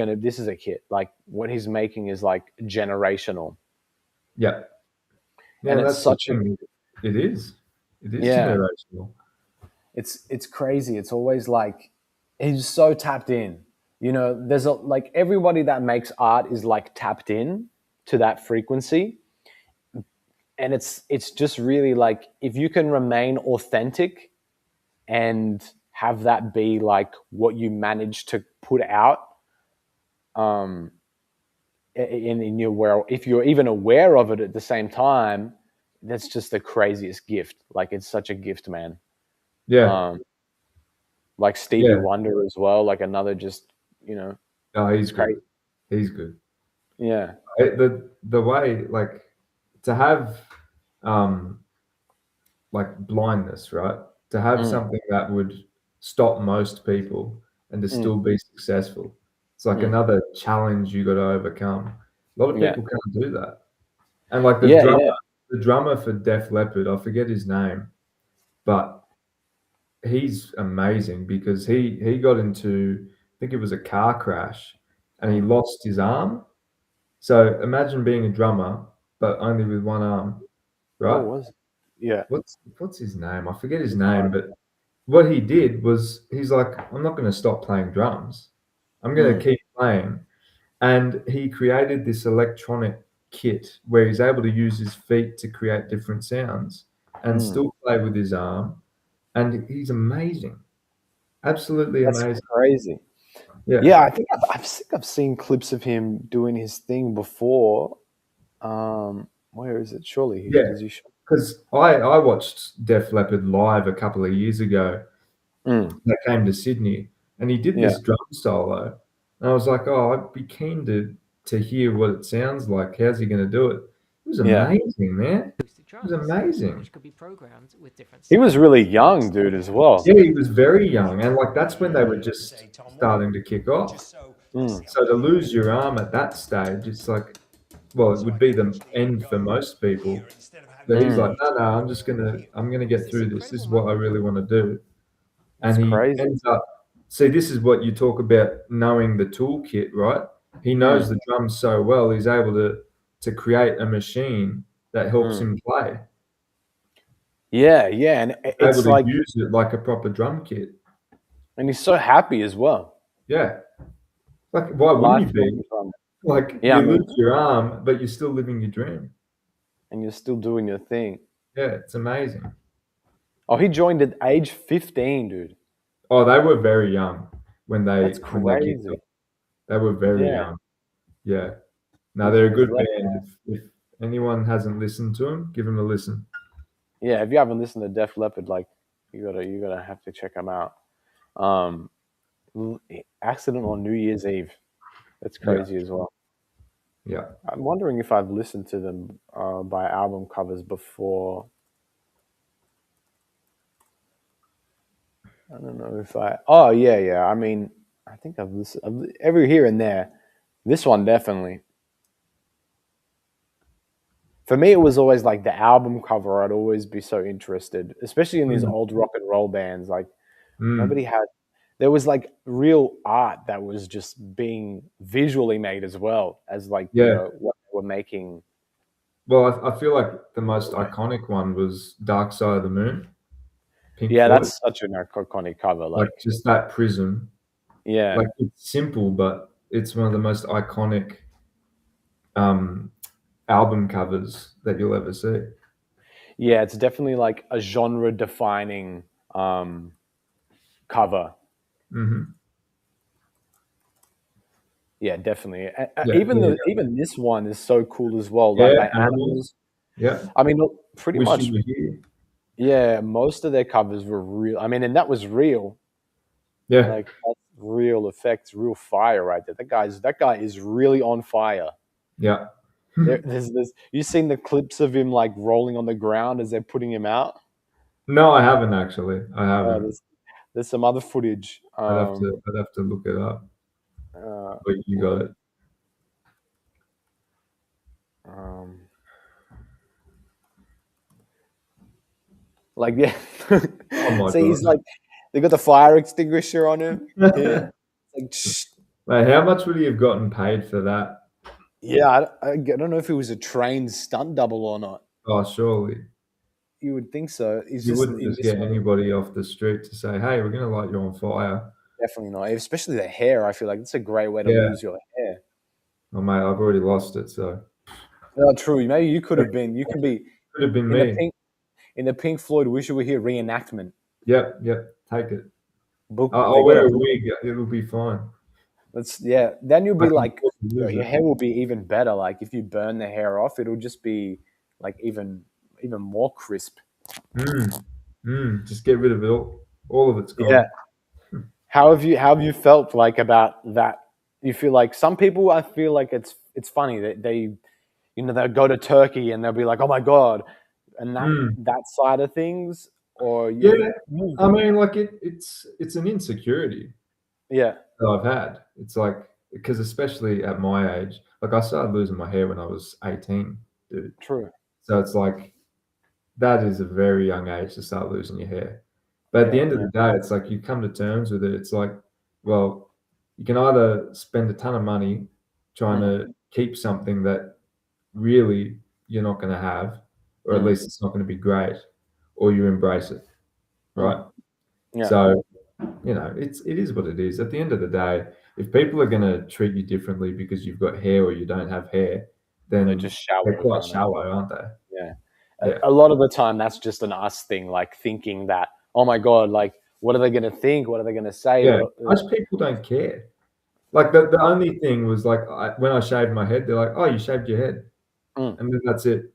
a hit. Like what he's making is like generational. Yeah. And it's such it is generational. It's crazy. It's always like he's so tapped in. There's like everybody that makes art is like tapped in to that frequency. And it's just really like if you can remain authentic and have that be like what you manage to put out, in your aware, if you're even aware of it at the same time, that's just the craziest gift. Like it's such a gift, man. Yeah, Like Stevie yeah. Wonder as well. Like another just No, he's it's crazy. good. He's good. Yeah. The way like to have like blindness, right? To have Mm, something that would stop most people and to mm, still be successful. It's like mm. another challenge you got to overcome. A lot of Yeah. people can't do that. And like Yeah. Yeah. the drummer for Def Leppard, I forget his name, but he's amazing because he got into, I think it was a car crash, and he Mm. lost his arm. So imagine being a drummer but only with one arm, What right? was it? Yeah. What's his name? I forget his It's name, hard. but what he did was he's like, I'm not going to stop playing drums. I'm going to Mm, keep playing. And he created this electronic kit where he's able to use his feet to create different sounds and mm. still play with his arm. And he's amazing. Absolutely That's amazing. crazy. Yeah. Yeah, I think I've seen clips of him doing his thing before. Where is it? Surely he Yeah. does he? Because I watched Def Leppard live a couple of years ago. Mm, That came to Sydney, and he did yeah, this drum solo, and I was like, "Oh, I'd be keen to hear what it sounds like. How's he going to do it?" It was yeah. amazing, man. acoustic It was drums, amazing. which could be programmed with different He was sounds. really young, dude, as well. Yeah, he was very young, and like that's when they were just starting to kick off. Mm, So to lose your arm at that stage, it's like, well, it would be the end for most people. But he's like, mm. I'm gonna It's get this through this. This incredible is what I moment. really want to do. That's And he crazy. ends up, see, this is what you talk about knowing the toolkit, right? He knows Mm, the drums so well, he's able to create a machine that helps mm. him play, Yeah, yeah, and able it's to like, use it like a proper drum kit. and he's so happy as well. Yeah. Like, why wouldn't you be? Lifelong fun. Like, Yeah, I you mean, lose your arm, but you're still living your dream. and you're still doing your thing. Yeah, it's amazing. Oh, he joined at age 15, dude. Oh, they were very young That's when they kicked off. crazy. They were very Yeah, young. Yeah. No, he's, they're a he's good left. band. If anyone hasn't listened to them, give them a listen. Yeah, if you haven't listened to Def Leppard, like you gotta have to check them out. Um, Accident on New Year's Eve. That's Yeah, crazy as well. yeah. I'm wondering if I've listened to them by album covers before. I don't know if I. Oh yeah, yeah. I mean, I think I've listened every here and there. This one definitely. For me, it was always like the album cover. I'd always be so interested, especially in these Mm, old rock and roll bands. Like mm. nobody had. There was like real art that was just being visually made as well as like Yeah. what they were making. Well, I feel like the most iconic one was Dark Side of the Moon, Pink Yeah, Floyd. that's such an iconic cover. Like Like, just that prism. yeah, Like it's simple, but it's one of the most iconic um, album covers that you'll ever see. yeah, it's definitely like a genre-defining cover. Hmm. Yeah, definitely. Yeah, Even yeah, even this one is so cool as well. yeah. Like Animals. animals. Yeah. I mean, pretty Wish much. You Were Here. Yeah, most of their covers were real. I mean, and that was real. Yeah. Like that's real effects, real fire right there. That guy is really on fire. Yeah. There's this. You seen the clips of him like rolling on the ground as they're putting him out? No, I haven't actually. I Uh, haven't. there's there's some other footage. I'd have to look it up. Uh, But you got it. um, like yeah. Oh my So he's god. like, they got the fire extinguisher on him. Yeah. Like, Mate, how much would he have gotten paid for that? yeah. I don't know if he was a trained stunt double or not. Oh, surely. You would think so. He's You just wouldn't in just this get one. anybody off the street to say, "Hey, we're going to light you on fire." Definitely not. Especially the hair. I feel like it's a great way to Yeah. lose your hair. Oh, mate, I've already lost it, so No, true. Maybe you could have been. You could be could have been in the me. Pink Floyd "Wish You Were Here" reenactment. Yep, take it. Book. They I'll got wear a a book. wig. It'll be fine. Then you'll be Like, like, you lose your it. hair will be even better. Like if you burn the hair off, it'll just be like even more crisp. Just get rid of it all of it's Yeah. gone. How have you felt like about that? You feel like some people, I feel like it's funny that they'll go to Turkey and they'll be like, oh my God, and Mm. that side of things, or Yeah, you I mean, like it's an insecurity yeah, that I've had. It's like because especially at my age, like I started losing my hair when I was 18, dude. true. So it's like that is a very young age to start losing your hair. But at the Yeah, end of the day, it's like you come to terms with it. It's like, well, you can either spend a ton of money trying mm, to keep something that really you're not going to have, or at mm, least it's not going to be great, or you embrace it, mm, right? yeah. So, it is what it is. At the end of the day, if people are going to treat you differently because you've got hair or you don't have hair, They're then just they're shallow, quite kind of. shallow, aren't they? Yeah. Yeah. A lot of the time, that's just an us thing, like thinking that, oh my God, like, what are they going to think? What are they going to say? Yeah, most people don't care. Like the only thing was like when I shaved my head, they're like, "Oh, you shaved your head," Mm, and then that's it.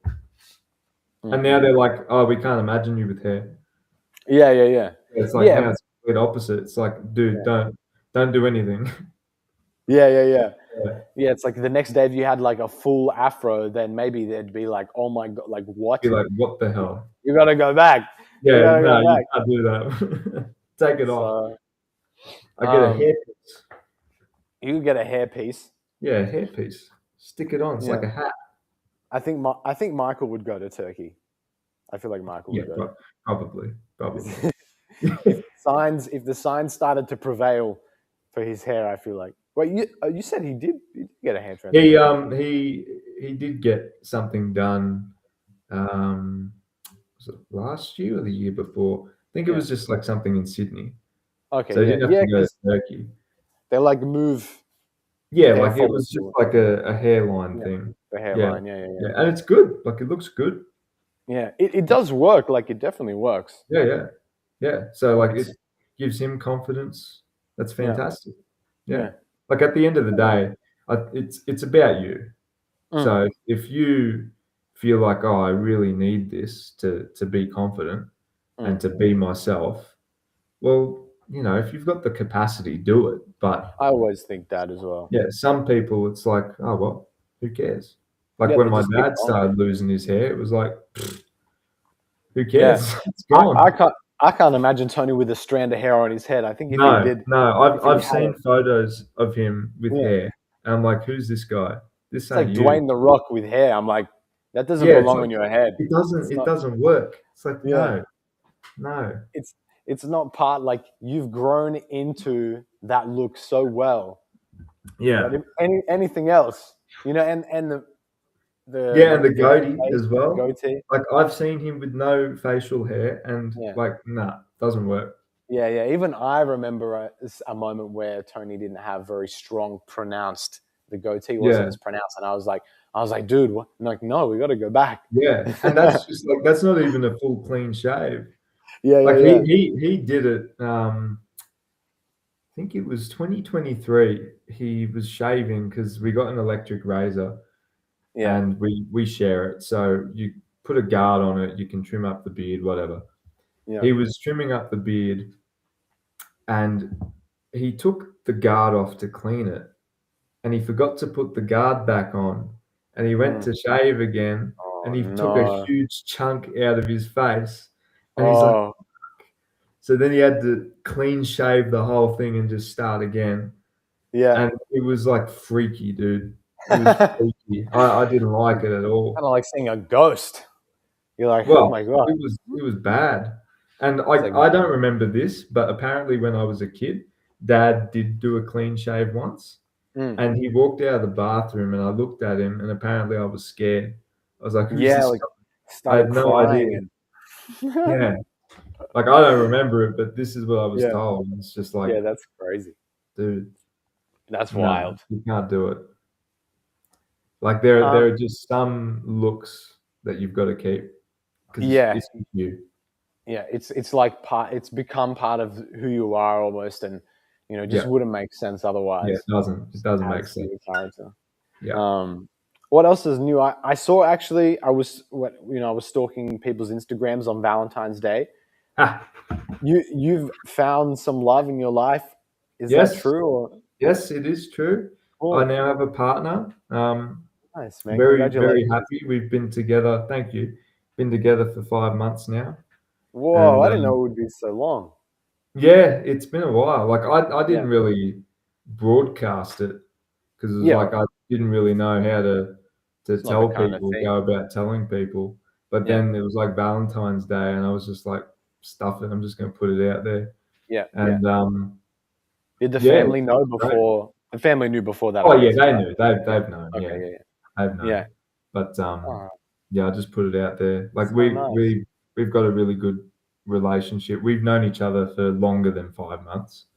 mm, And now mm. they're like, "Oh, we can't imagine you with hair." Yeah, yeah, yeah. It's like Yeah, now it's the complete opposite. It's like, dude, don't do anything. yeah, yeah, yeah. Yeah. Yeah, it's like the next day if you had like a full afro, then maybe they'd be like, "Oh my God, like what? Be like, what the hell? You gotta go back. You Yeah, gotta no, go you back." can't do that. Take it off. So, I get a hairpiece. you could get a hairpiece. Yeah, a hairpiece. Stick it on. It's Yeah, like a hat. I think Michael would go to Turkey. I feel like Michael Yeah, would go. probably. If the signs started to prevail for his hair, I feel like. Well, you said he did get a hair he transplant. he did get something done. Was it last year or the year before? I think it Yeah. was just like something in Sydney. So Okay. he Yeah. didn't have Yeah. to go to Because Turkey. they like move the Yeah, hair like it was just follicle. like a hairline Yeah. thing. The Yeah, hairline. Yeah. Yeah. yeah, Yeah. and it's good. Like it looks good. Yeah. It does work. Like it definitely works. Yeah. So like It's it gives him confidence. That's yeah. fantastic. Yeah. Yeah. Like at the end of the day, it's about you. Mm, So if you feel like, oh, I really need this to be confident and mm. to be myself, well, if you've got the capacity, do it. But I always think that as well. yeah, some people, it's like, oh well, who cares? Like Yeah. when They my just keep dad going. started losing his hair, it was like, who Yeah. cares? It's gone. I can't imagine Tony with a strand of hair on his head. I think if he No, did, no. if he I've had seen it, photos of him with yeah. hair, and I'm like, who's this guy? This It's like ain't you. Dwayne the Rock with hair. I'm like, that doesn't Yeah, it's belong like on your head. it doesn't It's it not. doesn't work. It's like Yeah. no. It's not part like you've grown into that look so well. Yeah. But if anything else, and Yeah, and the the goatee face, as the well. goatee. Like I've seen him with no facial hair, and Yeah. like, nah, doesn't work. Yeah, yeah. Even I remember a moment where Tony didn't have very strong, pronounced. The goatee wasn't Yeah, as pronounced, and I was like, dude, what? I'm like, no, we got to go back. yeah, and that's just like that's not even a full clean shave. Yeah, yeah, Like yeah, he did it. I think it was 2023. He was shaving because we got an electric razor yeah, and we share it. So you put a guard on it, you can trim up the beard, whatever. yeah. He was trimming up the beard and he took the guard off to clean it and he forgot to put the guard back on and he went to shave again and Oh he took a no. huge chunk out of his face and he's like, Oh so then he had to clean shave the whole thing and just start again. yeah. And it was like freaky, dude. It was Kind freaky. I didn't like it at all. of like seeing a ghost. You're like, oh Well, my God. it was bad. And It's like, I don't remember this, but apparently when I was a kid, Dad did do a clean shave once. mm. And he walked out of the bathroom and I looked at him and apparently I was scared. I was like, who's Yeah, this like guy? I started had no crying idea. and Yeah. Like I don't remember it, but this is what I was yeah, told. It's just like, yeah, that's crazy. dude, That's no, wild. you can't do it. Like there Um, are just some looks that you've got to keep because yeah, it's you. yeah. It's like it's become part of who you are almost, and just wouldn't make sense otherwise. it doesn't make Adds to sense. the character. Yeah. What else is new? I saw actually. I was stalking people's Instagrams on Valentine's Day. Ah, You've found some love in your life. Is that yes, true? Or yes, it is true. cool. I now have a partner. Nice, man. Very, very Congratulations. happy. We've been together. Thank you. Been together for 5 months now, Whoa, and I didn't know it would be so long. yeah, it's been a while. Like I Yeah. didn't really broadcast it because it was Yeah. like I didn't really know how to It's not tell the kind of people, thing. go about telling people. But Yeah. then it was like Valentine's Day, and I was just like, stuff it. I'm just going to put it out there. Yeah. And Did the yeah, family know it's great. before? The family knew before that. Oh I yeah, guess, they right? knew. They've known. Okay. Yeah, Yeah. they've known. Yeah. But Oh, yeah, I just put it out there. Like so nice. we've got a really good relationship. We've known each other for longer than 5 months.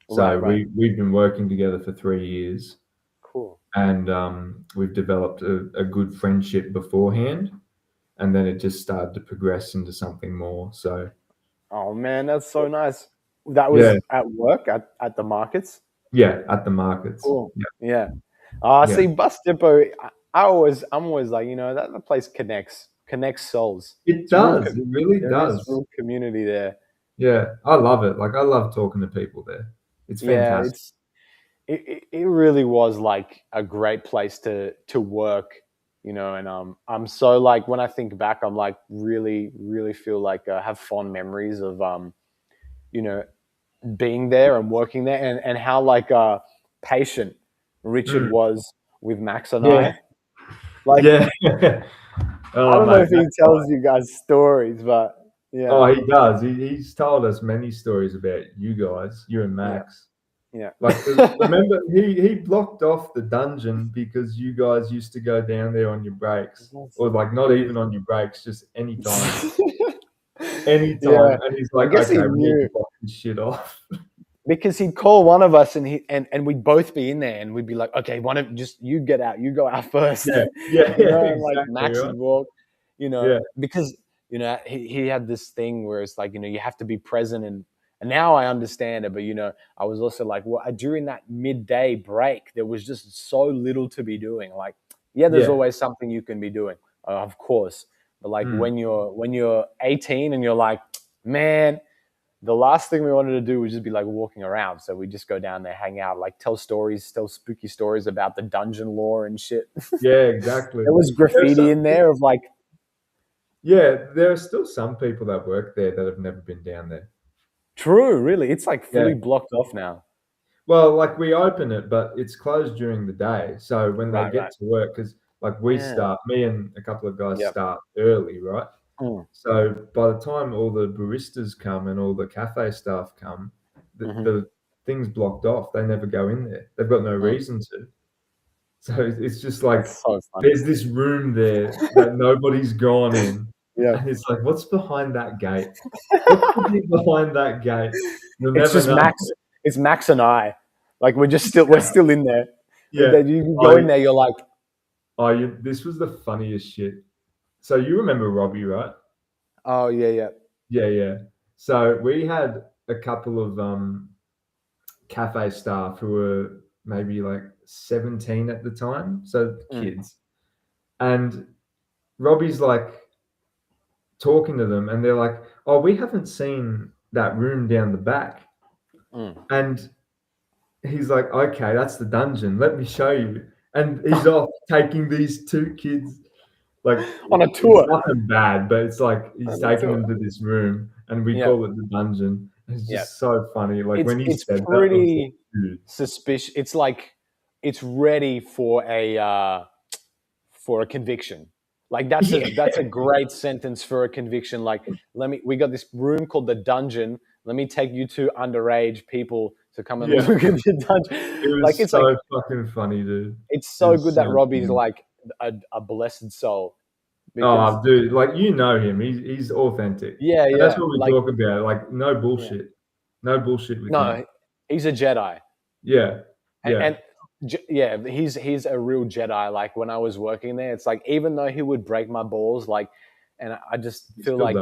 So Right. we've been working together for 3 years, Cool. and we've developed a good friendship beforehand, and then it just started to progress into something more. So Oh man, that's so nice. That was yeah, at work at the markets. yeah, at the markets. Cool. Yeah, Yeah. yeah. See, Bus Depot. I'm always like, that place connects souls. It It's real. does. It really There is does. real community there. Yeah, I love it. Like I love talking to people there. It's Yeah, fantastic. it really was like a great place to work, and I'm so like when I think back, I'm like really really feel like I have fond memories of being there and working there, and how like patient Richard was with Max and Yeah. I. Like Yeah. I don't know if he tells you guys stories, but yeah. Oh, he does. He's told us many stories about you guys, you and Max. Yeah. Like, remember, he blocked off the dungeon because you guys used to go down there on your breaks, or like not even on your breaks, just anytime. Yeah. And he's like, I guess he okay, we need knew. to block this shit off. Because he'd call one of us and we'd both be in there and we'd be like, okay, you get out, you go out first. Yeah, and like exactly, Max right? would walk, Yeah. because he had this thing where it's like, you have to be present, and now I understand it, but I was also like, well, during that midday break, there was just so little to be doing. Like, there's always something you can be doing, of course, but like when you're 18 and you're like, man, the last thing we wanted to do was just be like walking around. So we just go down there, hang out, like tell spooky stories about the dungeon lore and shit. Yeah, exactly. There was graffiti in there of like. Yeah, there are still some people that work there that have never been down there. True, really. It's like fully blocked off now. Well, like we open it, but it's closed during the day. So when they get to work, because like me and a couple of guys start early, right? So by the time all the baristas come and all the cafe staff come, the thing's blocked off. They never go in there. They've got no reason to. So it's just like there's this room there that nobody's gone in. Yeah. And it's like, what's behind that gate? What could be behind that gate? It's just know. Max. It's Max and I. Like we're still in there. Yeah. You go in there, you're like, this was the funniest shit. So you remember Robbie, right? Oh yeah. Yeah. So we had a couple of cafe staff who were maybe like 17 at the time, so kids. And Robbie's like talking to them, and they're like, "Oh, we haven't seen that room down the back." And he's like, "Okay, that's the dungeon. Let me show you." And he's off taking these two kids. Like on a tour. It's nothing bad, but it's like he's taking them to this room, and we call it the dungeon. It's just so funny. Like when he said that, pretty suspicious. It's like it's ready for a conviction. Like that's a great sentence for a conviction. Like we got this room called the dungeon. Let me take you two underage people to come and look at the dungeon. It's so fucking funny, dude. It's so good that Robbie's like a blessed soul. Oh, dude, like him. He's authentic. Yeah. And that's what we talk about. Like no bullshit. No bullshit with him. No, he's a Jedi. Yeah. And he's a real Jedi. Like when I was working there, it's like even though he would break my balls, like, and I just feel like,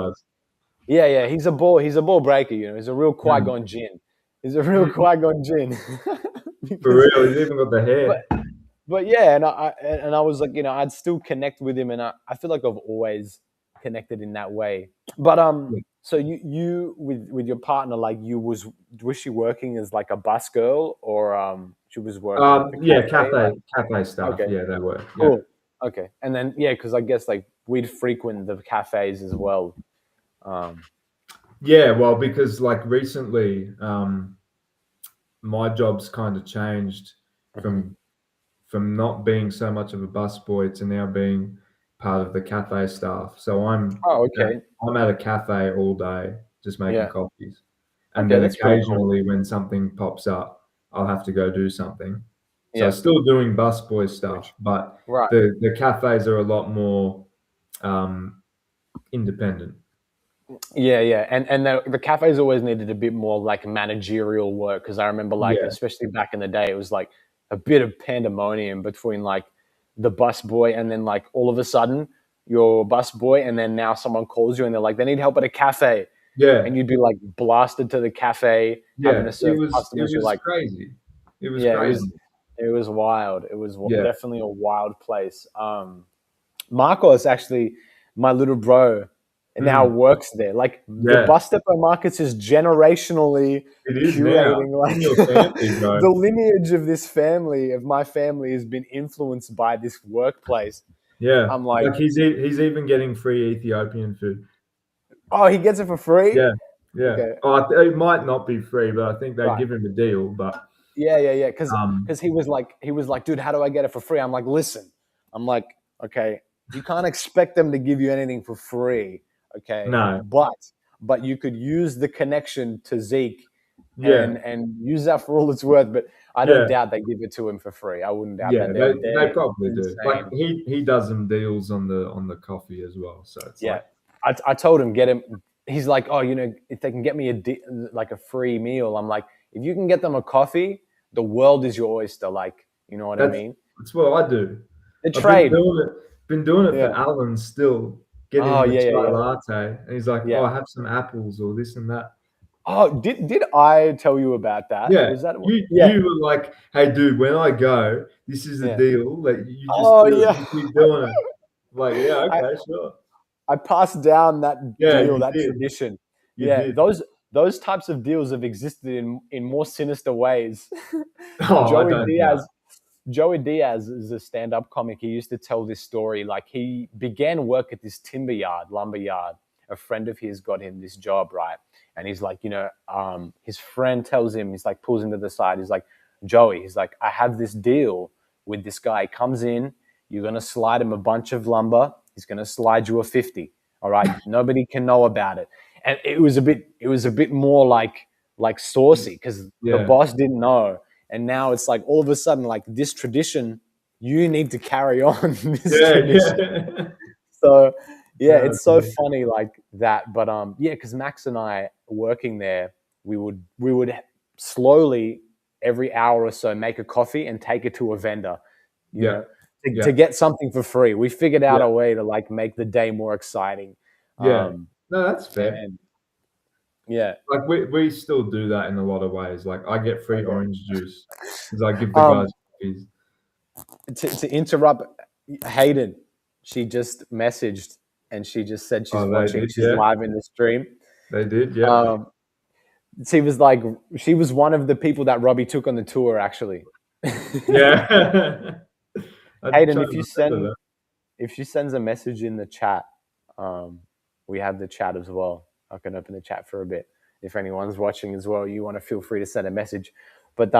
he's a ball breaker. He's a real Qui-Gon Jinn. He's a real Qui-Gon Jinn. For real, he's even got the but hair. but yeah, and I was like, I'd still connect with him, and I feel like I've always connected in that way. But so you with your partner, like was she working as like a bus girl, or she was working at the Yeah, cafe? Like, cafe staff. okay, Yeah, they were. Yeah. cool. Okay, and then because I guess like we'd frequent the cafes as well. Yeah, well, because like recently, my job's kind of changed from not being so much of a busboy to now being part of the cafe staff. So Oh, okay. I'm at a cafe all day, just making Yeah. coffees, and Okay, then that's pretty cool. occasionally when something pops up, I'll have to go do something. So Yeah. still doing busboy stuff, but Right. the cafes are a lot more independent. Yeah, and the cafes always needed a bit more like managerial work, because I remember like Yeah, especially back in the day, it was like a bit of pandemonium between like the bus boy and then like all of a sudden you're a bus boy, and then now someone calls you and they're like they need help at a cafe, yeah, and you'd be like blasted to the cafe having yeah. to serve It customers. You're was like, crazy. It was yeah, crazy. it was wild. It was Yeah. definitely a wild place. Marcos actually, my little bro, now works there. Like the Yeah, bus depot markets is generationally it is now. curating. Like In your family, bro. the lineage of this family, of my family, has been influenced by this workplace. Yeah, I'm like, like he's even getting free Ethiopian food. oh, he gets it for free. Yeah, yeah. Okay, Oh, it might not be free, but I think they right. give him a deal. But Yeah. Because um, he was like, dude, how do I get it for free? I'm like, listen, I'm like, okay, you can't expect them to give you anything for free, okay? no, But you could use the connection to Zeke yeah, and use that for all it's worth. But I don't yeah, doubt they give it to him for free. I wouldn't doubt yeah. that. They They're probably do. Like insane. he does some deals on the coffee as well. So it's Yeah, like, I told him get him. He's like, oh, if they can get me like a free meal, I'm like, if you can get them a coffee, the world is your oyster. Like, you know what I mean? that's what I do. The I've trade. been doing it for Yeah. Alan still. Get Oh him a yeah, chai yeah. latte, and he's like, Yeah. "Oh, have some apples or this and that." Oh, did I tell you about that? Yeah, Was that what? you Yeah, were like, "Hey, dude, when I go, this is a yeah. deal. Like, you just Oh do it. yeah. You keep doing it." I'm like, yeah, I okay, sure. I passed down that Yeah, deal, you that did. tradition. You Yeah, did. those types of deals have existed in more sinister ways. Oh, I Joey don't doubt. Diaz Joey Diaz is a stand-up comic. He used to tell this story. Like he began work at this lumber yard. A friend of his got him this job, right? And he's like, his friend tells him, he's like, pulls him to the side. He's like, Joey, he's like, I have this deal with this guy. He comes in, you're gonna slide him a bunch of lumber. He's gonna slide you a 50. All right. Nobody can know about it. And it was a bit more like saucy because the Yeah, boss didn't know. And now it's like all of a sudden, like this tradition, you need to carry on this yeah, tradition. yeah. So yeah, No, it's so funny like that. But yeah, because Max and I working there, we would slowly every hour or so make a coffee and take it to a vendor, you yeah, know, yeah, to get something for free. We figured out yeah, a way to like make the day more exciting. yeah. No, that's fair. And yeah. Like we still do that in a lot of ways. Like I get free Okay. orange juice because I give the Um, guys coffees. to interrupt Hayden, she just messaged and she just said she's Oh, they watching. did, She's yeah. live in the stream. They did, yeah. She was one of the people that Robbie took on the tour. Actually, Yeah. Hayden, if she sends a message in the chat, we have the chat as well. I can open the chat for a bit. If anyone's watching as well, you want to feel free to send a message. But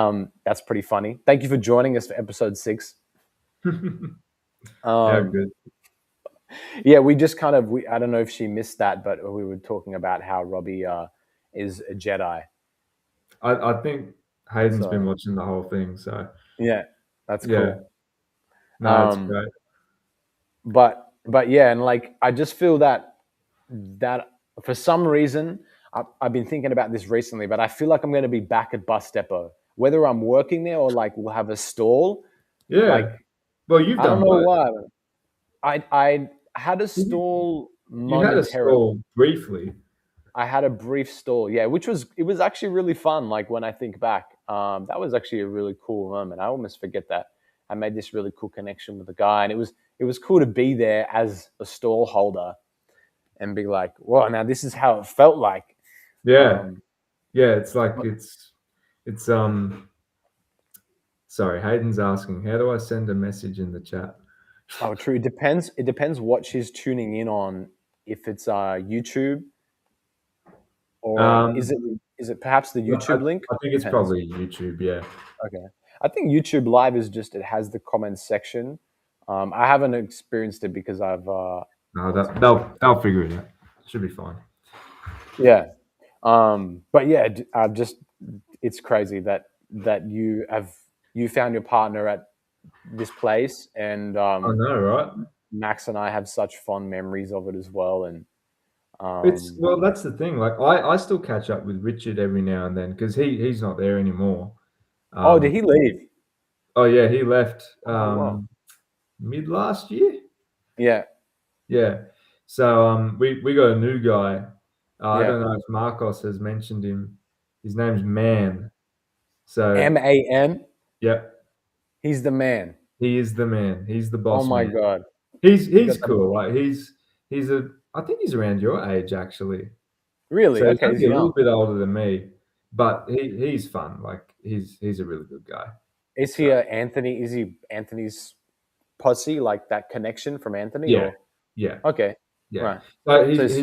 that's pretty funny. Thank you for joining us for episode 6. Yeah, good. Yeah, we just kind of I don't know if she missed that, but we were talking about how Robbie is a Jedi. I think Hayden's been watching the whole thing, so yeah, that's yeah. cool. No, it's great. But yeah, and like I just feel that for some reason I've been thinking about this recently, but I feel like I'm going to be back at Bus Depot, whether I'm working there or like we'll have a stall. Yeah. Like, Well, you've I don't done know both. why. I had a stall You had a momentarily. stall briefly. I had a brief stall, yeah, it was actually really fun. Like when I think back, that was actually a really cool moment. I almost forget that I made this really cool connection with the guy, and it was cool to be there as a stall holder and be like, "Whoa, now this is how it felt like." Yeah, Um, yeah. It's like it's Sorry, Hayden's asking, how do I send a message in the chat? oh, true. It depends. It depends what she's tuning in on. If it's YouTube or Um, is it perhaps the I, YouTube link? I think it's Depends. probably YouTube. Yeah. Okay. I think YouTube Live is just it has the comments section. I haven't experienced it because I've No, what's it called? they'll figure it out. Should be fine. Yeah. But yeah, I've just it's crazy that you found your partner at this place, and I know, right? Max and I have such fond memories of it as well. And It's well, that's the thing. Like I still catch up with Richard every now and then because he's not there anymore. oh, did he leave? Oh yeah, he left Oh wow. mid last year. Yeah. Yeah. So we got a new guy. I Yeah. don't know if Marcos has mentioned him. His name's Man. So Man. yeah, He's the man. he is the man. He's the Oh boss my man. god. He He's got the cool. Like he's a I think he's around your age actually. really So he's okay. He's only a young. little bit older than me, but he's fun. Like he's a really good guy. Is he Anthony? Is he Anthony's posse, like that connection from Anthony? Yeah, Or yeah, okay, yeah. right. But So it's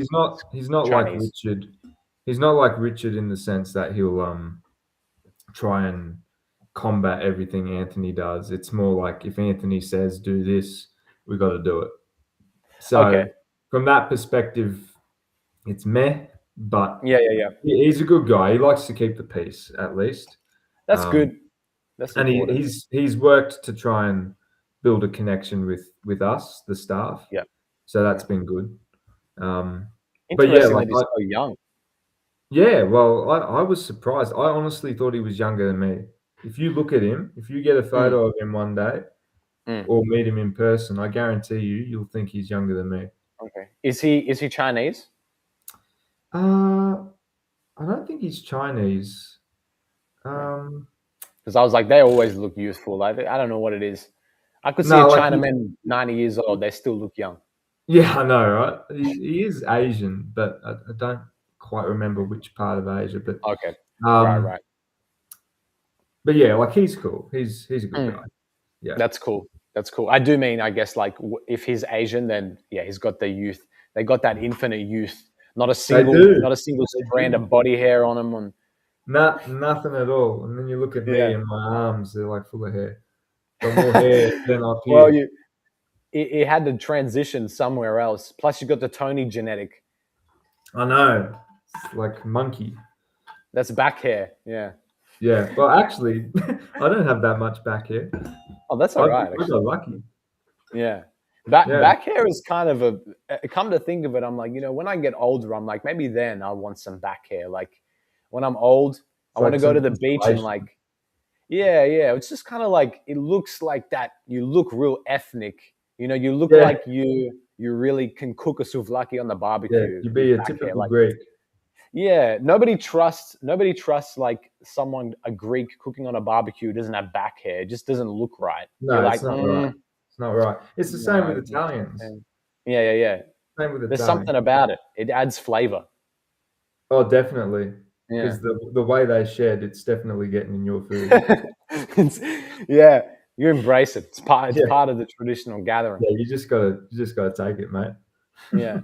he's not like Chinese. Richard. He's not like Richard in the sense that he'll try and combat everything Anthony does. It's more like if Anthony says do this, we got to do it. So Okay. from that perspective, it's meh, but Yeah. he's a good guy. He likes to keep the peace at least. That's good. That's And important. he's worked to try and build a connection with us, the staff. Yeah. So that's been good. But yeah, Interesting like that he's so young. yeah, well, I was surprised. I honestly thought he was younger than me. If you look at him, if you get a photo of him one day Mm. or meet him in person, I guarantee you'll think he's younger than me. Okay. Is he Chinese? I don't think he's Chinese. Because I was like, they always look youthful. Like I don't know what it is. I could see No, a like Chinaman 90 years old. They still look young. yeah, I know, right? He is Asian, but I don't quite remember which part of Asia. But Okay. Right. But yeah, like he's cool. He's a good guy. Yeah, That's cool. I do mean, I guess, like if he's Asian, then yeah, he's got the youth. They got that infinite youth. Not a single strand of body hair on him. Nothing at all. And then you look at me Yeah. and my arms; they're like full of hair. Got more hair than up here. Well, it had to transition somewhere else. Plus, you got the Tony genetic. I know. It's like monkey. That's back hair. Yeah. Yeah. Well, actually, I don't have that much back hair. Oh, that's all right. I got lucky. Yeah. Back hair is kind of come to think of it, I'm like, when I get older, I'm like, maybe then I'll want some back hair. Like when I'm old, I want to go to the beach and like, yeah. It's just kind of like, it looks like that. You look real ethnic. You look like you really can cook a souvlaki on the barbecue. Yeah, you'd be a typical Greek. Yeah, nobody trusts like a Greek cooking on a barbecue who doesn't have back hair. It just doesn't look right. No, it's not right. It's not right. It's the same with Italians. Yeah. Same with Italians. There's something about it. It adds flavor. Oh, definitely. Yeah. Because the way they shed, it's definitely getting in your food. Yeah, you embrace it. It's part of the traditional gathering. Yeah, you just gotta take it, mate. Yeah.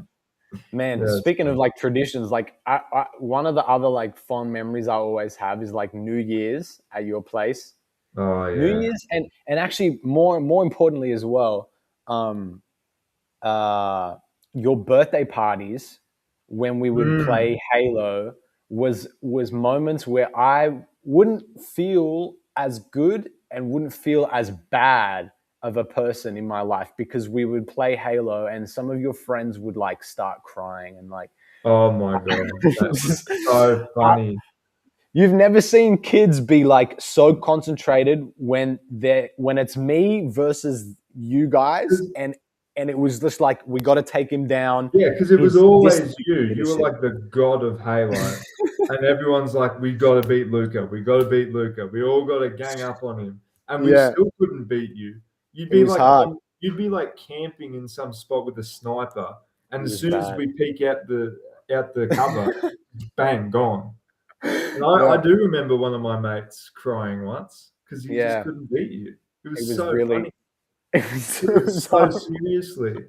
Man, Yeah, speaking of like traditions, like one of the other like fond memories I always have is like New Year's at your place. Oh yeah. New Year's and actually more importantly as well, your birthday parties when we would play Halo was moments where I wouldn't feel as good and wouldn't feel as bad of a person in my life because we would play Halo and some of your friends would like start crying and like, oh my god, that's so funny. You've never seen kids be like so concentrated when it's me versus you guys, and and it was just like we got to take him down. Yeah, because it was His always you. You were leadership. like the god of Halo, and everyone's like, "We got to beat Luca. We got to beat Luca. We all got to gang up on him," and we Yeah. still couldn't beat you. You'd It be was like, hard. you'd be like camping in some spot with a sniper, and It as was soon as bad. we peek out the cover, bang, gone. And I Yeah. do remember one of my mates crying once because he just Yeah. couldn't beat you. It was was so really- funny. It It was so hard. seriously.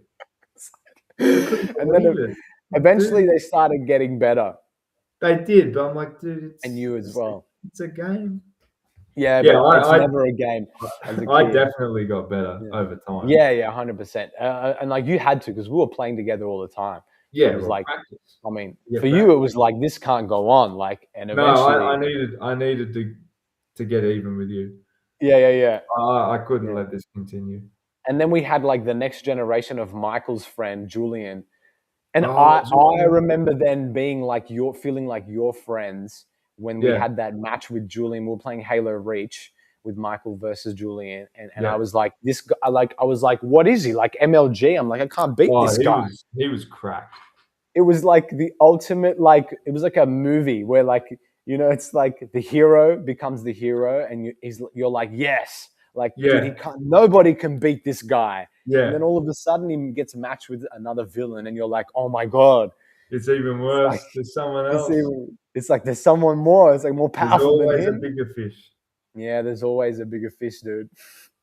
I couldn't And then believe it. eventually they started getting better, They did, but I'm like, dude, and you as well. It's a game. Yeah, Yeah, but it's I- never a game as a I kid. definitely got better over time. Yeah, 100%. And like you had to, because we were playing together all the time. Yeah, It was well, like, practice. I mean, Yeah, for you, it was like, this can't go on. Like, and No, eventually, I needed to get even with you. yeah. I couldn't let this continue. And then we had like the next generation of Michael's friend, Julian. And Oh, I remember then being like, feeling like your friends when we had that match with Julian. We were playing Halo Reach with Michael versus Julian. And I was like, this guy, I was like, what is he? Like MLG? I'm like, I can't beat this guy. He was cracked. It was like the ultimate, like, it was like a movie where, like, you know, it's like the hero becomes the hero, and you're like, yes, like, dude, nobody can beat this guy. Yeah. And then all of a sudden he gets matched with another villain, and you're like, oh my God. It's even worse. Like, there's someone else. It's like there's someone more. It's like more powerful than him. There's always a bigger fish. Yeah, there's always a bigger fish, dude.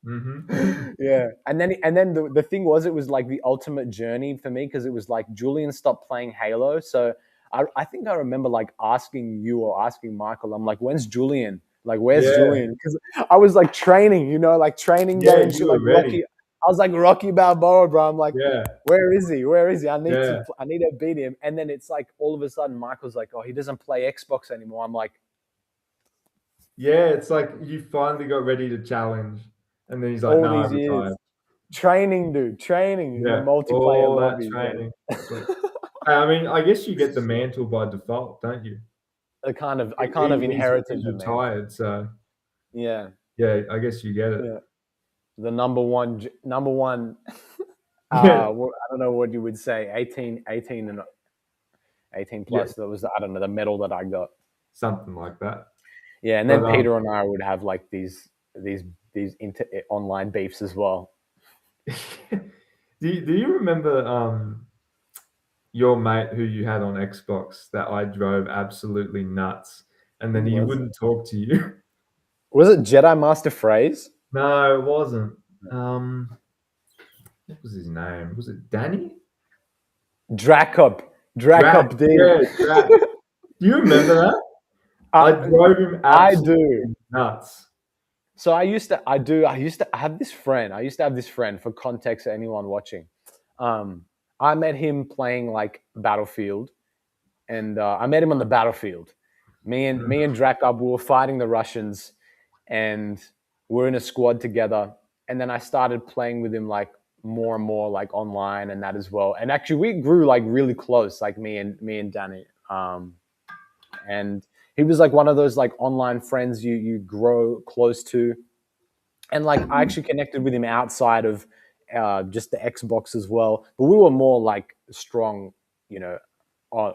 Mm-hmm. Yeah, and then the thing was, it was like the ultimate journey for me, because it was like Julian stopped playing Halo, so I think I remember like asking you or asking Michael, I'm like, when's Julian? Like, where's Julian? Because I was like training, you know, like training games, like Rocky. I was like Rocky Balboa, bro. I'm like, where is he? Where is he? I need to beat him. And then it's like all of a sudden Michael's like, oh, he doesn't play Xbox anymore. I'm like, yeah, it's like you finally got ready to challenge. And then he's like, no, I'm retired. Training, dude. Training. Yeah. In the multiplayer all lobby. That training. I mean, I guess you get the mantle by default, don't you? I kind of inherited the mantle. Retired, so yeah, I guess you get it. Yeah. The number one. I don't know what you would say. 18 plus. That was, I don't know, the medal that I got. Something like that. Yeah, and then Peter and I would have like these online beefs as well. Do you remember your mate who you had on Xbox that I drove absolutely nuts, and then he wouldn't talk to you? Was it Jedi Master Phrase? No, it wasn't. What was his name? Was it Danny? Dracup, dude. Yeah, Drac. Do you remember that? I drove him absolutely nuts. So I used to have this friend, for context, anyone watching. I met him playing like Battlefield, and I met him on the battlefield. Me and Dracup, we were fighting the Russians, and we're in a squad together. And then I started playing with him like more and more, like online and that as well. And actually we grew like really close, like me and Danny. And he was like one of those like online friends you grow close to. And like I actually connected with him outside of just the Xbox as well. But we were more like strong, you know,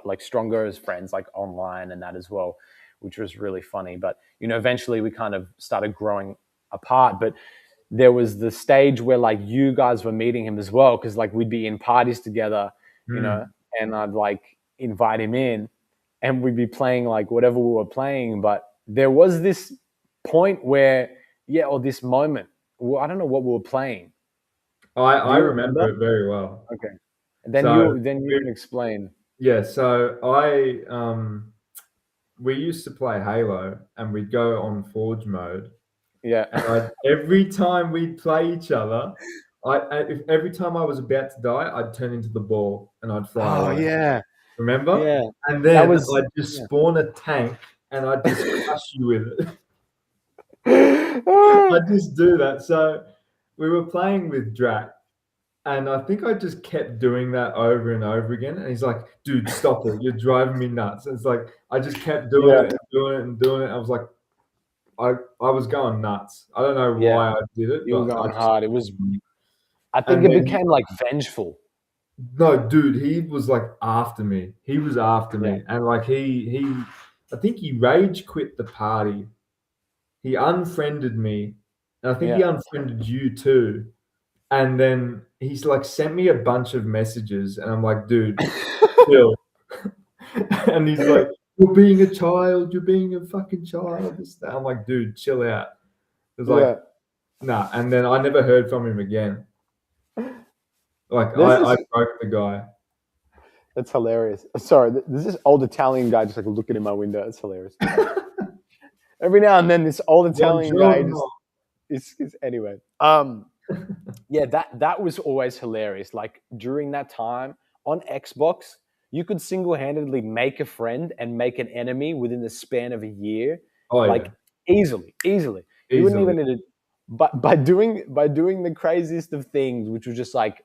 like stronger as friends, like online and that as well, which was really funny. But, you know, eventually we kind of started growing apart. But there was the stage where like you guys were meeting him as well, because like we'd be in parties together, you know, and I'd like invite him in and we'd be playing like whatever we were playing. But there was this point where, or this moment, well, I don't know what we were playing. I remember it very well. Okay. And then you can explain. Yeah, so we used to play Halo and we'd go on Forge mode. Yeah. And every time we'd play each other, every time I was about to die, I'd turn into the ball and I'd fly away. Oh, yeah. Remember? Yeah. And then I'd just spawn a tank and I'd just crush you with it. I'd just do that. So we were playing with Drac, and I think I just kept doing that over and over again. And he's like, dude, stop it. You're driving me nuts. And it's like, I just kept doing it and doing it and doing it. I was like, I was going nuts. I don't know why I did it. You were going hard. It was I think And it then became like vengeful. no, dude, he was like after me. He was after Yeah. me, and like I think he rage quit the party. He unfriended me, and I think he Yeah. unfriended you too. And then he's like sent me a bunch of messages, and I'm like, dude, chill. And he's like, "You're being a child. You're being a fucking child." This, that. I'm like, dude, chill out. It was Yeah. like, nah. And then I never heard from him again. Like This I is broke the guy. That's hilarious. Sorry, there's this old Italian guy just like looking in my window. It's hilarious. Every now and then, this old Italian guy just is anyway. Yeah, that was always hilarious. Like during that time on Xbox, you could single-handedly make a friend and make an enemy within the span of a year, Oh like yeah, easily. You wouldn't easily. even need it. But by doing the craziest of things, which was just like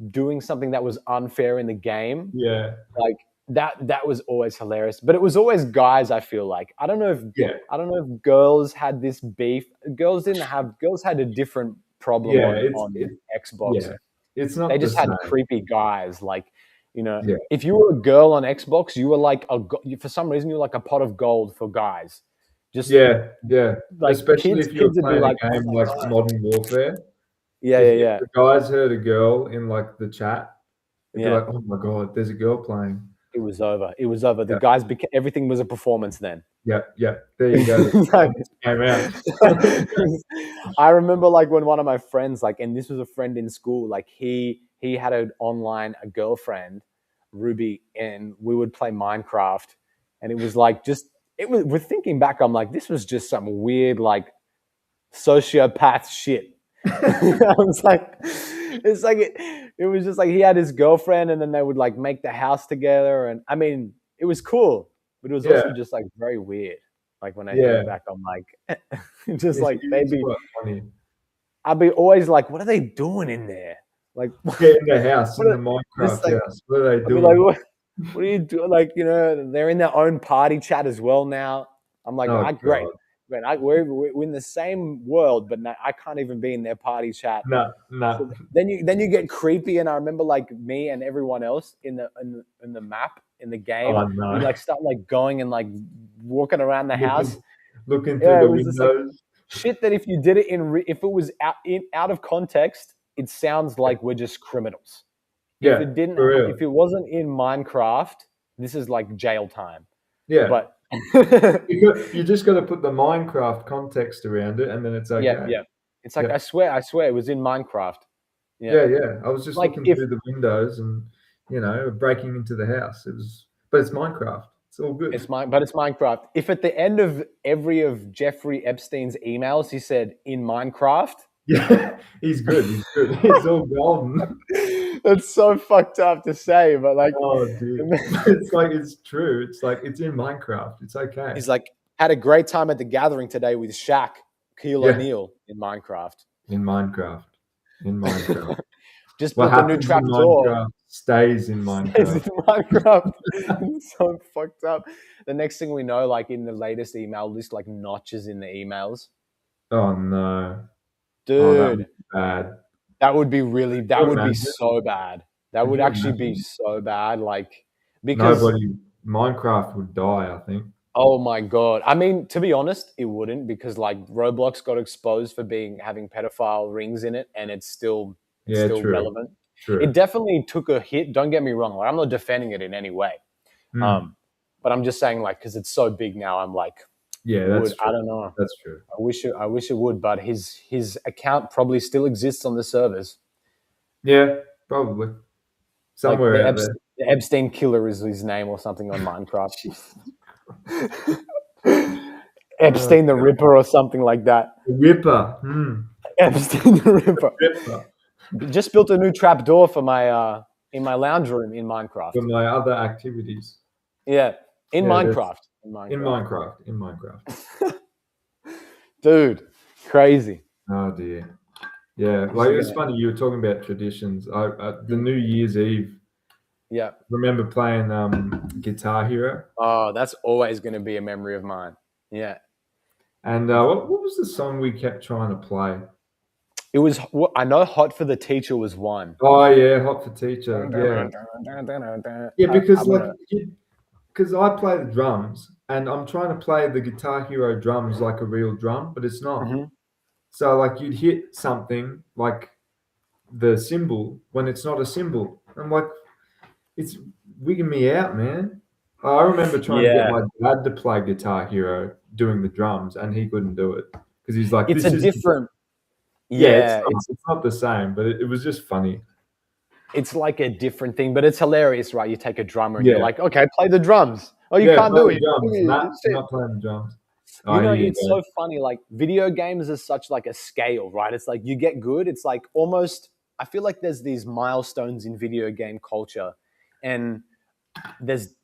doing something that was unfair in the game, Yeah, like that was always hilarious. But it was always guys. I feel like I don't know if girls had this beef. Girls had a different problem yeah. on Xbox. Yeah. It's They not the just had same. creepy guys. Like, Yeah, if you were a girl on Xbox, you were like for some reason you were like a pot of gold for guys. Just yeah, yeah. like Especially kids if you're would be playing like, a game like Modern Warfare. yeah, If yeah, the guys heard a girl in like the chat, it'd be yeah. like, "Oh my god, there's a girl playing." It was over. It was over. The Yeah, guys everything was a performance then. yeah, yeah. There you go. Like, Came out. I remember like when one of my friends, like, and this was a friend in school, like he had a girlfriend, Ruby, and we would play Minecraft, and it was like with thinking back, I'm like, this was just some weird like sociopath shit. I was like, it was just like he had his girlfriend, and then they would like make the house together, and I mean, it was cool, but it was Yeah, also just like very weird. Like when I yeah. think back, I'm like, just It's, like it's quite funny. I'd be always like, what are they doing in there? Like, Yeah, in the house, in the just Minecraft like, house. What are they I'd be like, doing? what are you doing? Like, they're in their own party chat as well now. I'm like, Oh great. god. We're in the same world, but now I can't even be in their party chat. No, So no. then you get creepy, and I remember like me and everyone else in the map in the game, Oh we no. like start like going and like walking around the house. Looking through Yeah, the it was just like windows. shit that if you did it if it was out of context, it sounds like we're just criminals. Yeah, for real. If it wasn't in Minecraft, this is like jail time. Yeah. But You just got to put the Minecraft context around it, and then it's okay. yeah. It's like Yeah. I swear it was in Minecraft. Yeah, yeah. I was just Like looking through the windows and breaking into the house. But it's Minecraft. It's all good. It's Minecraft. If at the end of every of Jeffrey Epstein's emails he said in Minecraft, Yeah, he's good. He's good. It's all golden. that's so fucked up to say, but like, Oh, dude. It's like it's true. It's like it's in Minecraft. It's okay. he's like, had a great time at the gathering today with Shaq, Keel Yeah. O'Neal in Minecraft. In Minecraft. In Minecraft. Just What built a new happens in trap door. Minecraft stays in It's Minecraft. in Minecraft. It's so fucked up. The next thing we know, like in the latest email list, like notches in the emails. Oh no. Dude, Oh, that would be bad. that would be really, that you would be imagine? so bad. That Could would you actually be imagine? so bad. Like, because, Minecraft would die, I think. oh my God. I mean, to be honest, it wouldn't, because like Roblox got exposed for having pedophile rings in it, and it's still True. relevant. True. It definitely took a hit. Don't get me wrong. Like, I'm not defending it in any way. But I'm just saying, like, because it's so big now, I'm like, Yeah, that's true. I don't know. That's true. I wish it would, but his account probably still exists on the servers. Yeah, probably. Somewhere Like out there. the Epstein killer is his name or something on Minecraft. Epstein the Ripper or something like that. The Ripper. Epstein the Ripper. Ripper. Just built a new trap door for my in my lounge room in Minecraft. For my other activities. Yeah, in Yeah, Minecraft. In Minecraft. Dude, crazy. Oh dear. Yeah, like it's funny you were talking about traditions. The New Year's Eve. Yeah. Remember playing Guitar Hero? Oh, that's always going to be a memory of mine. Yeah. And what was the song we kept trying to play? It was. I know "Hot for the Teacher" was one. Oh yeah, Hot for Teacher. Yeah, yeah, because I'm like gonna. because I play the drums and I'm trying to play the Guitar Hero drums like a real drum, but it's not. Mhm. So like you'd hit something like the cymbal when it's not a cymbal. I'm like, it's wigging me out, man. I remember trying to get Yeah, my dad to play Guitar Hero doing the drums, and he couldn't do it because he's like, it's a "This is different. yeah, Yeah, it's not the same." But it was just funny. it's like a different thing, but it's hilarious, right? You take a drummer and you're Yeah, like, okay, play the drums. Oh, you yeah, can't play do the it. drums. You're Shit. not playing the drums. You Oh, know, here you it's go. so funny. Like video games is such like a scale, right? It's like you get good. It's like almost. I feel like there's these milestones in video game culture, and there's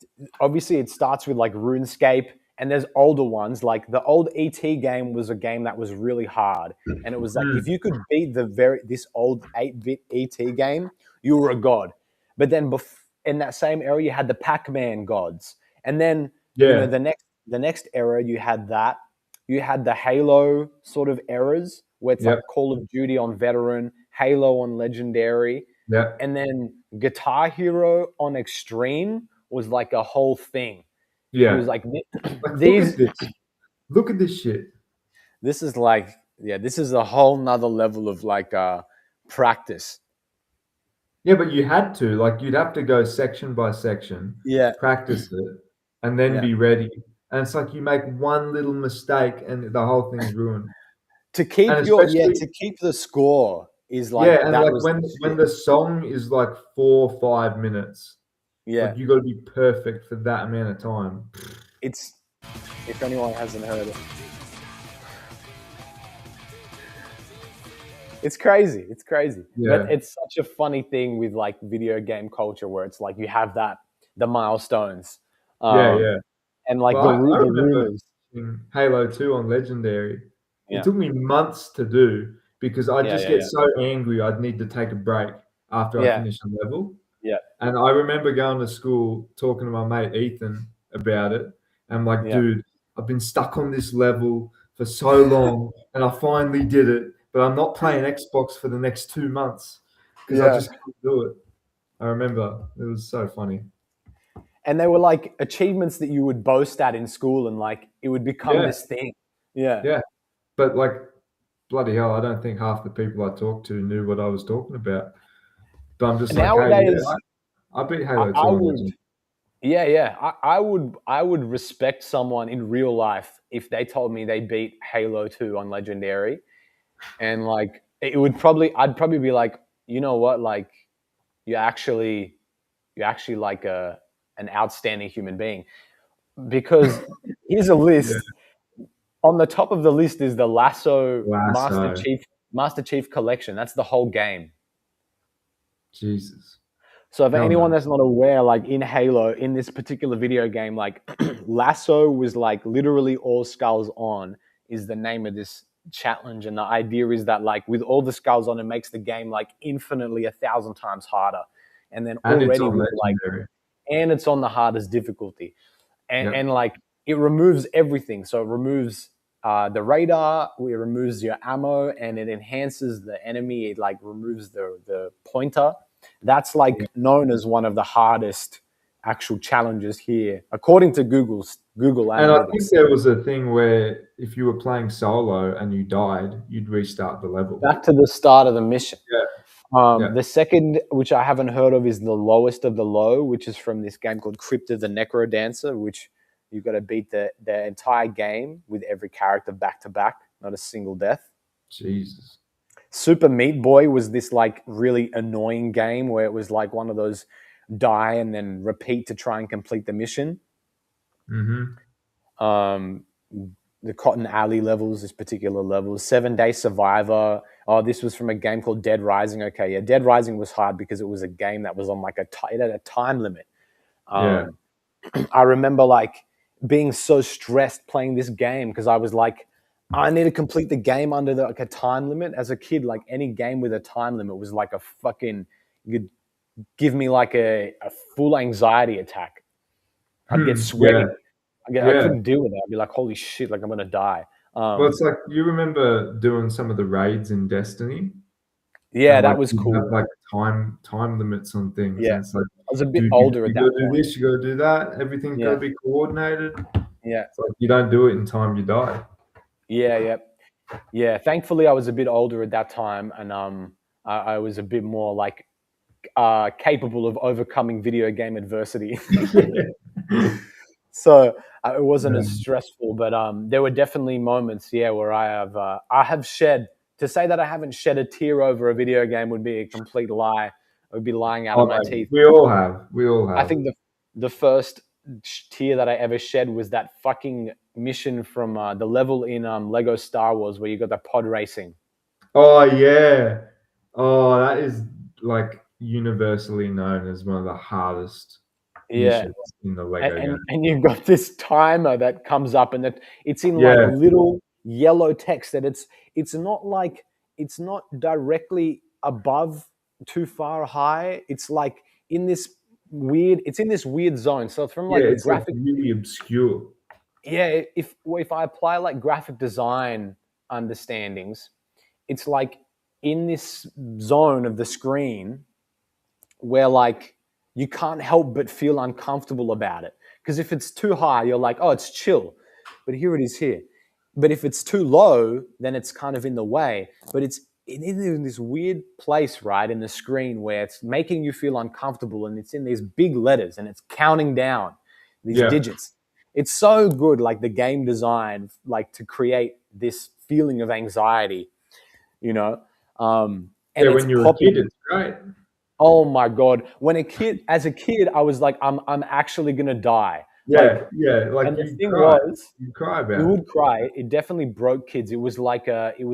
obviously it starts with like RuneScape, and there's older ones like the old ET game was a game that was really hard, and it was like if Mm, you could beat this old 8-bit ET game, you were a god. But then in that same era, you had the Pac-Man gods, and then yeah, the next era you had that you had the Halo sort of eras where it's like yep, Call of Duty on veteran, Halo on legendary, yep. and then Guitar Hero on Extreme was like a whole thing. It was Yeah. like Like, look at these. this. Look at this shit. This is like, yeah, this is a whole nother level of like practice. Yeah, but you had to. Like, you'd have to go section by section, Yeah, practice it, and then yeah. be ready. And it's like you make one little mistake and the whole thing's ruined. To keep And your especially, to keep the score is like yeah, and that like was the when shit. the song is like 4 or 5 minutes, Yeah, like you got to be perfect for that amount of time. it's if anyone hasn't heard it, it's crazy. It's crazy, but Yeah, it's such a funny thing with like video game culture where it's like you have the milestones, yeah, um, yeah. and like Well, I the remember rumors. in Halo 2 on Legendary, it Yeah, took me months to do because I'd yeah, just yeah, get yeah, so angry I'd need to take a break after I yeah, finished a level. yeah, And I remember going to school talking to my mate Ethan about it. And I'm like, yeah, dude, I've been stuck on this level for so long and I finally did it, but I'm not playing Xbox for the next 2 months because I yeah. just couldn't do it. I remember it was so funny. And they were like achievements that you would boast at in school, and like it would become Yeah, this thing. Yeah. yeah. But like, bloody hell, I don't think half the people I talked to knew what I was talking about. But I'm just like, hey, yeah, Nowadays, I beat I, Halo 2 I on would, Legend. yeah, yeah, I would respect someone in real life if they told me they beat Halo 2 on Legendary, and like I'd probably be like, you know what, like you actually, you're actually like an outstanding human being, because here's a Yeah, list. On the top of the list is the Lasso Lasso. Master Chief Collection. That's the whole game. Jesus. So for Hell anyone no. that's not aware, like in Halo, in this particular video game, like Lasso was like literally all skulls on is the name of this challenge. And the idea is that like with all the skulls on, it makes the game like infinitely 1,000 times harder. And then And it's already on with like, Legendary. and it's on the hardest difficulty. And Yep. like it removes everything. So it removes the radar, it removes your ammo, and it enhances the enemy. It like removes the pointer. That's Yeah. like known as one of the hardest actual challenges here, according to Google And I think Analytics. there was a thing where if you were playing solo and you died, you'd restart the level. Back to the start of the mission. Yeah. Yeah. The second, which I haven't heard of, is the lowest of the low, which is from this game called Crypto the Necro Dancer, which you've got to beat the entire game with every character back to back, not a single death. Jesus. Super Meat Boy was this like really annoying game where it was like one of those die and then repeat to try and complete the mission. Mm-hmm. The Cotton Alley levels, this particular level, 7 Day Survivor. Oh, this was from a game called Dead Rising. Okay, yeah, Dead Rising was hard because it was a game that was on like it had a time limit. Yeah. I remember like being so stressed playing this game because I was like, I need to complete the game under like a time limit. As a kid, like any game with a time limit was like a fucking, you'd give me like a full anxiety attack. I'd get Yeah. sweaty. I Yeah. couldn't deal with it. I'd be like, holy shit, like I'm gonna die. Well, it's like you remember doing some of the raids in Destiny. Yeah, And that like was you have cool. like time limits on things, Yeah, and it's like, I was a bit dude, older you at that gotta do point. this, you gotta do that. Everything's Yeah, gotta be coordinated. yeah, It's like you don't do it in time, you die. yeah. Yeah, thankfully I was a bit older at that time, and I was a bit more like capable of overcoming video game adversity. So it wasn't as Yeah. stressful, but there were definitely moments, yeah, where I have shed. To say that I haven't shed a tear over a video game would be a complete lie. I would be lying out of Oh, my mate, teeth. we all have. We all I have. think the first tear that I ever shed was that fucking mission from the level in Lego Star Wars where you got the pod racing. Oh yeah. Oh, that is like universally known as one of the hardest Yeah, missions in the Lego game. and you've got this timer that comes up, and that it's in like Yeah, little yellow text, that it's not like it's not directly above too far high. It's like in this it's in this weird zone. So from yeah, like it's like graphic, really obscure. yeah, if I apply like graphic design understandings, it's like in this zone of the screen where like you can't help but feel uncomfortable about it. Because if it's too high, you're like, oh, it's chill. But here it is here. But if it's too low, then it's kind of in the way. But it's in this weird place, right, in the screen where it's making you feel uncomfortable, and it's in these big letters and it's counting down these Yeah. digits. It's so good, like the game design, like to create this feeling of anxiety, you know. And Yeah, it's when you're a popping. kid, it's great. Oh my God. As a kid, I was like, I'm actually gonna die. Yeah, Like, yeah, like and the you thing cry. was, You cry you about it. would cry. It definitely broke kids. It was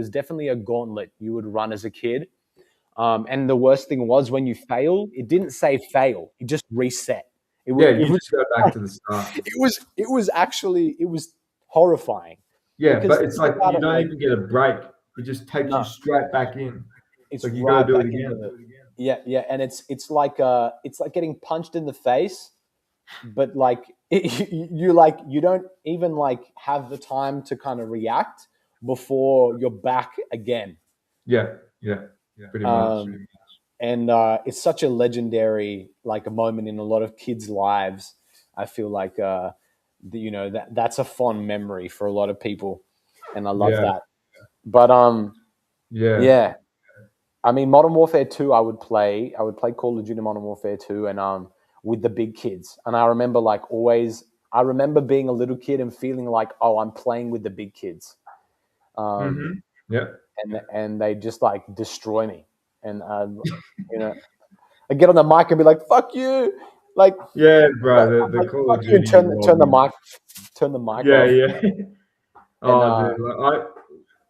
definitely a gauntlet you would run as a kid. And the worst thing was when you failed, it didn't say fail. It just reset. Yeah, It you was, just go back to the start. it was horrifying Yeah, because but it's think like about you it, don't like, even get a break. It just takes you no, straight back in. It's it's like you got to right do it back into again. the, yeah. And it's like getting punched in the face, but like you don't even like have the time to kind of react before you're back again. Yeah, yeah, pretty much. um and it's such a legendary like a moment in a lot of kids lives. I feel like that's a fond memory for a lot of people, and I love Yeah, that. But yeah. yeah, I mean, Modern Warfare 2, I would play Call of Duty Modern Warfare 2, and with the big kids. And I remember like always, I remember being a little kid and feeling like, oh, I'm playing with the big kids. Um, Mm-hmm. Yeah, and they just like destroy me. And you know, I get on the mic and be like, "Fuck you!" Like, yeah, bro. The like Call of fuck you, and Duty lobby. turn the mic Yeah, off. yeah. And Oh, dude, like,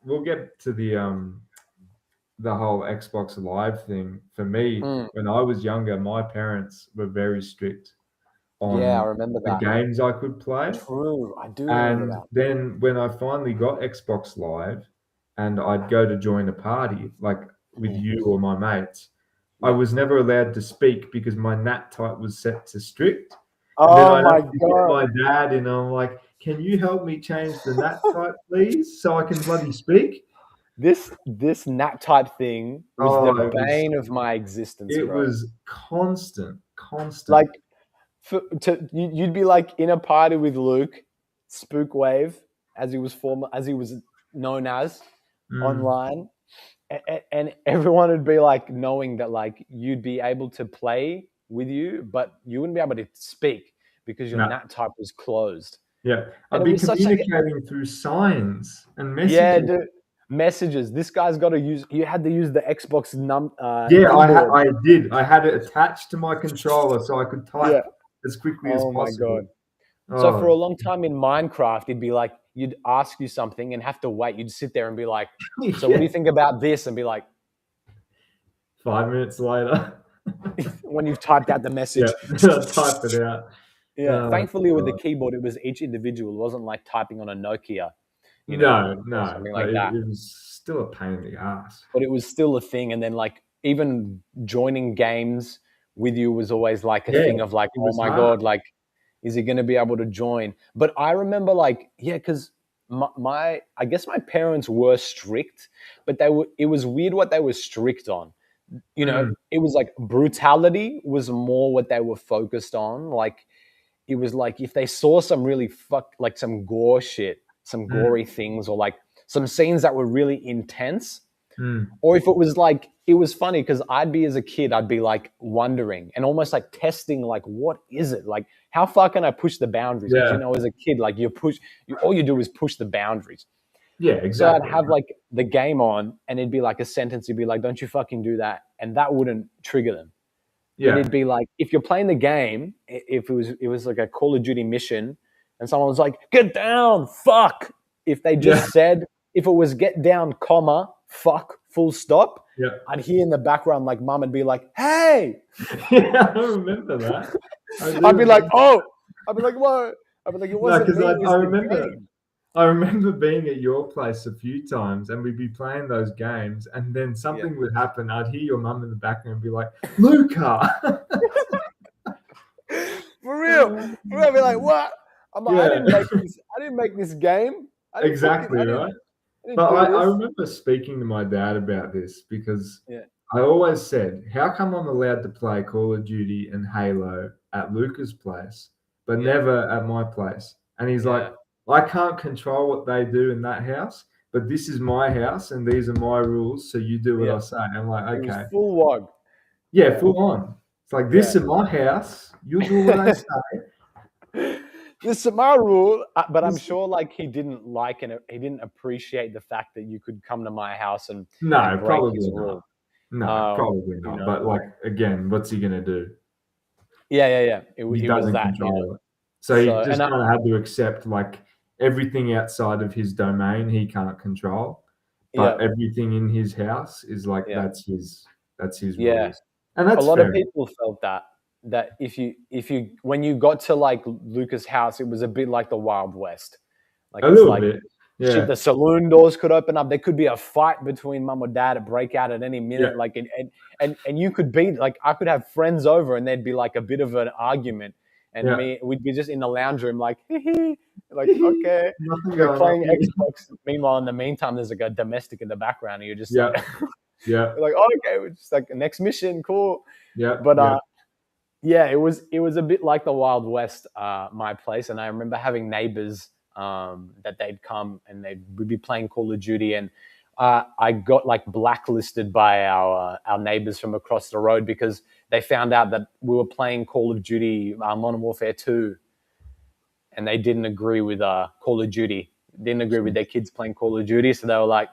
we'll get to the whole Xbox Live thing. For me, mm, when I was younger, my parents were very strict yeah, I on remember the that. games I could play. True, I do remember And that. then when I finally got Xbox Live and I'd go to join a party, like with Mm. you or my mates, I Yeah. was never allowed to speak because my NAT type was set to strict. And then Oh I'd my have to get my God. dad in, and I'm like, can you help me change the NAT type, please, so I can bloody speak? This nap type thing was the Oh, bane of my existence, it bro. was constant. Like, you'd be like in a party with Luke, Spookwave, as he was known as Mm, online, and everyone would be like knowing that like you'd be able to play with you, but you wouldn't be able to speak because your no, nat type was closed. yeah. And I'd it be was such like, communicating through signs and yeah, messages. dude, messages. This guy's got to use. You had to use the Xbox Yeah, keyboard. I did. I had it attached to my controller so I could Yeah. type as quickly as Oh my possible. God. So for a Oh, long time in Minecraft, it'd be like you'd ask you something and have to wait. You'd sit there and be like, "So what do yeah. you think about this?" And be like, 5 minutes later. when you've typed out the Yeah, message. type it out. Yeah. Oh, Thankfully, with the God. keyboard, it was each individual. It wasn't like typing on a Nokia, No, or no, something but like that. it was still a pain in the ass. But it was still a thing. And then like even joining games with you was always like a Yeah, thing of like, it oh was my hard. God, like, is he going to be able to join? But I remember like, yeah, because I guess my parents were strict, but it was weird what they were strict on. It was like brutality was more what they were focused on. Like it was like if they saw some really like some gore shit, some gory things, or like some scenes that were really intense, or if it was like, it was funny because I'd be, as a kid, I'd be like wondering and almost like testing, like, what is it? Like, how far can I push the boundaries? Because, as a kid, like all you do is push the boundaries. Yeah, exactly. So I'd have like the game on and it'd be like a sentence. You'd be like, don't you fucking do that. And that wouldn't trigger them. Yeah. But it'd be like, if you're playing the game, if it was like a Call of Duty mission and someone was like, get down, fuck. If they just said, if it was get down, comma, fuck, full stop, I'd hear in the background, like mum would be like, hey. Yeah, I remember that. I'd be like, oh. I'd be like, what? I'd be like, it wasn't me. I remember being at your place a few times and we'd be playing those games and then something would happen. I'd hear your mum in the background and be like, Luca. For real. I'd be like, what? I'm like, I didn't make this game. Exactly, right? But I remember speaking to my dad about this because I always said, how come I'm allowed to play Call of Duty and Halo at Luca's place, but never at my place? And he's like, I can't control what they do in that house, but this is my house and these are my rules, so you do what I say. I'm like, okay. It was full wog. Yeah, full on. It's like, this is my house. You do what I say. This is my rule. But I'm sure like he didn't like and he didn't appreciate the fact that you could come to my house and break his rule. No, probably not. But like, again, what's he going to do? Yeah. He doesn't control it. So he just kind of had to accept like everything outside of his domain he can't control, but everything in his house is like that's his rules. And that's a lot of people felt that if you when you got to like Luca's house, it was a bit like the Wild West. Like a little bit. Yeah. Shit, the saloon doors could open up. There could be a fight between mum or dad, a breakout at any minute. Yeah. Like and you could be like, I could have friends over and there'd be like a bit of an argument. And we'd be just in the lounge room, like, like, okay, we're playing Xbox. Meanwhile, in the meantime, there's like a domestic in the background, and you're just like, like, oh, okay, we're just like next mission, cool. Yeah. But it was a bit like the Wild West, my place, and I remember having neighbors that they'd come and we'd be playing Call of Duty, and I got like blacklisted by our neighbors from across the road because they found out that we were playing Call of Duty Modern Warfare 2 and they didn't agree with Call of Duty. Didn't agree with their kids playing Call of Duty. So they were like,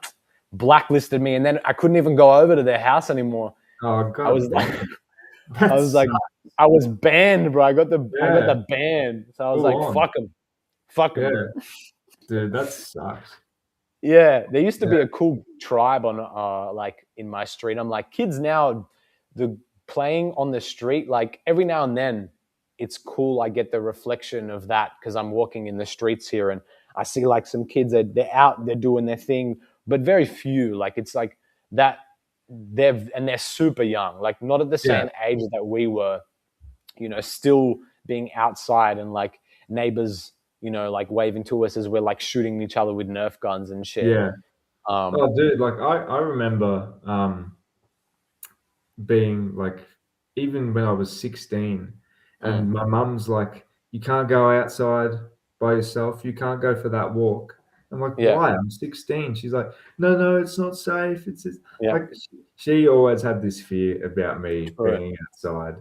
blacklisted me. And then I couldn't even go over to their house anymore. Oh, God. I was banned, bro. I got the ban. So I was like, fuck them. Fuck them. Yeah. Dude, that sucks. Yeah, there used to be a cool tribe on like in my street. I'm like, kids now, the playing on the street, like every now and then it's cool. I get the reflection of that because I'm walking in the streets here and I see like some kids that they're out, they're doing their thing, but very few. Like it's like that they're super young, like not at the same age that we were, still being outside and like neighbors, like waving to us as we're like shooting each other with Nerf guns and shit. Yeah. Oh, dude, like I remember being like, even when I was 16 and my mum's like, you can't go outside by yourself. You can't go for that walk. I'm like, why? I'm 16. She's like, no, it's not safe. It's like she always had this fear about me being outside.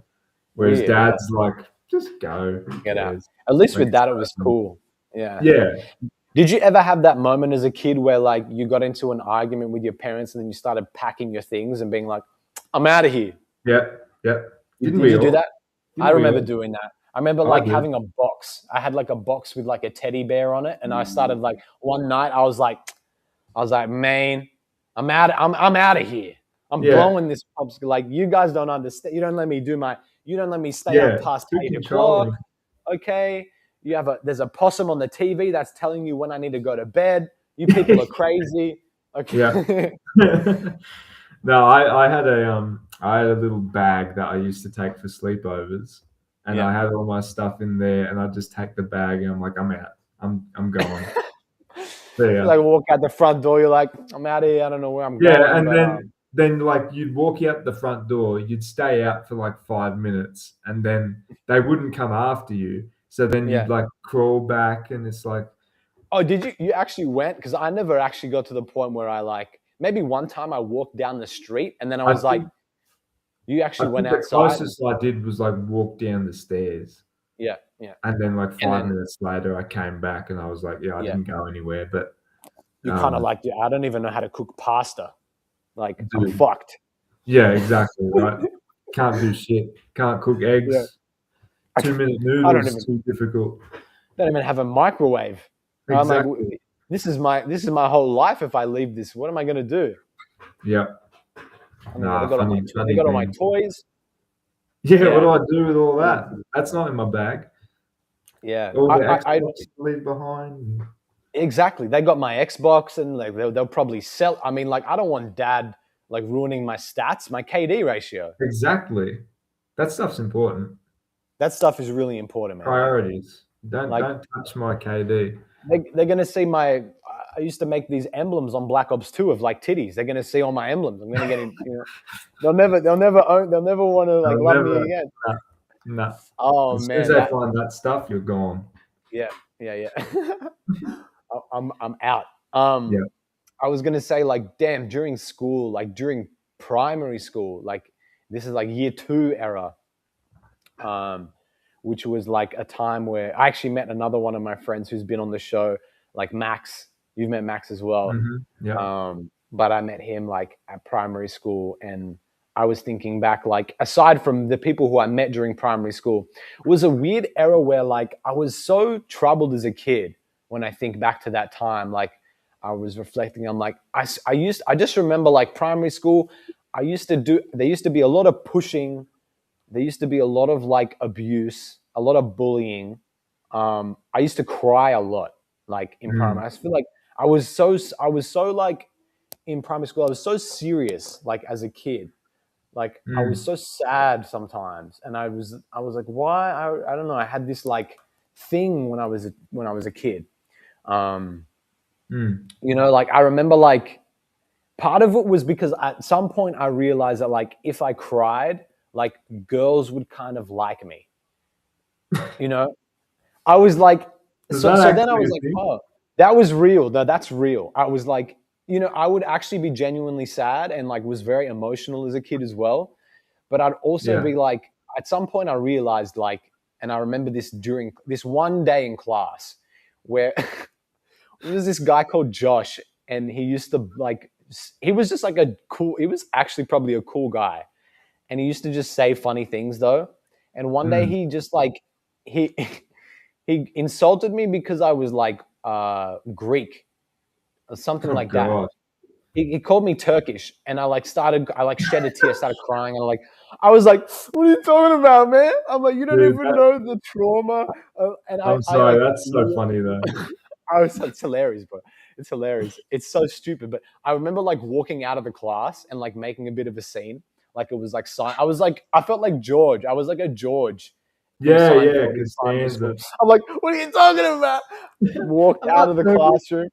Whereas dad's like, just go. Get out. At least with that, it was cool. Yeah. Yeah. Did you ever have that moment as a kid where like you got into an argument with your parents and then you started packing your things and being like, I'm out of here? Yeah. Did you do that? I remember doing that. I remember like having a box. I had like a box with like a teddy bear on it. And I started like one night I was like, man, I'm out of here. I'm blowing this popsicle. Like you guys don't understand. You don't let me stay up past 8 o'clock. Okay. There's a possum on the TV that's telling you when I need to go to bed. You people are crazy. Okay. Yeah. No, I had a little bag that I used to take for sleepovers, and I had all my stuff in there, and I just take the bag, and I'm like, I'm out. I'm going. You like walk out the front door. You're like, I'm out of here. I don't know where I'm going. Yeah, and But, then like you'd walk out the front door, you'd stay out for like 5 minutes, and then they wouldn't come after you. So then Yeah. you'd like crawl back, and it's like, oh, did you? You actually went? Because I never actually got to the point where I like. Maybe one time I walked down the street and then I was like, you actually went the outside. closest I did was like walk down the stairs. Yeah, yeah. And then like And 5 minutes later, I came back and I was like, yeah, I Yeah. didn't go anywhere. But You kind of like, yeah, I don't even know how to cook pasta. Like, I'm dude, fucked. yeah, exactly, right? Can't do shit. Can't cook eggs. Yeah. 2-minute noodles, too difficult. Don't even have a microwave. Exactly. I'm like, this is my whole life. If I leave this, what am I gonna do? Yeah. I mean, they got all my toys. Yeah, what do I do with all that? That's not in my bag. Yeah, all the Xbox to leave behind. Exactly. They got my Xbox, and like they'll probably sell. I mean, like I don't want Dad like ruining my stats, my KD ratio. Exactly. That stuff's important. That stuff is really important, man. Priorities. Don't touch my KD. They're gonna see my. I used to make these emblems on Black Ops 2 of like titties. They're gonna see all my emblems. I'm gonna get in. You know, they'll never want to like love me again. No. Oh as man. As soon as they find that stuff, you're gone. Yeah. I'm out. Yeah. I was gonna say like, damn, during school, like during primary school, like this is like year 2 era. Which was like a time where I actually met another one of my friends who's been on the show, like Max. You've met Max as well. Mm-hmm. Yeah. But I met him like at primary school, and I was thinking back, like aside from the people who I met during primary school, it was a weird era where like I was so troubled as a kid. When I think back to that time, like I was reflecting, I'm like, I just remember like primary school, there used to be a lot of pushing. There used to be a lot of like abuse, a lot of bullying. I used to cry a lot, like in primary. I feel like I was so like in primary school. I was so serious, like as a kid. Like I was so sad sometimes, and I was like, why? I don't know. I had this like thing when I was a kid. You know, like I remember like part of it was because at some point I realized that like if I cried, like girls would kind of like me. You know, I was like, so then I was like, oh, that was real. That's real. I was like, you know, I would actually be genuinely sad and like was very emotional as a kid as well. But I'd also be like, at some point I realized like, and I remember this during this one day in class where there was this guy called Josh, and he used to like, he was just like he was actually probably a cool guy. And he used to just say funny things though. And one day he just like, he insulted me because I was like Greek or something like that. He called me Turkish, and I shed a tear, started crying, and I was like, "What are you talking about, man?" I'm like, "You don't even know the trauma." And I'm sorry, that's so funny though. It's hilarious, bro. It's hilarious. It's so stupid, but I remember like walking out of the class and like making a bit of a scene, like it was like I felt like George. I was like a George. Yeah. I'm like, "What are you talking about?" Walked out of the classroom.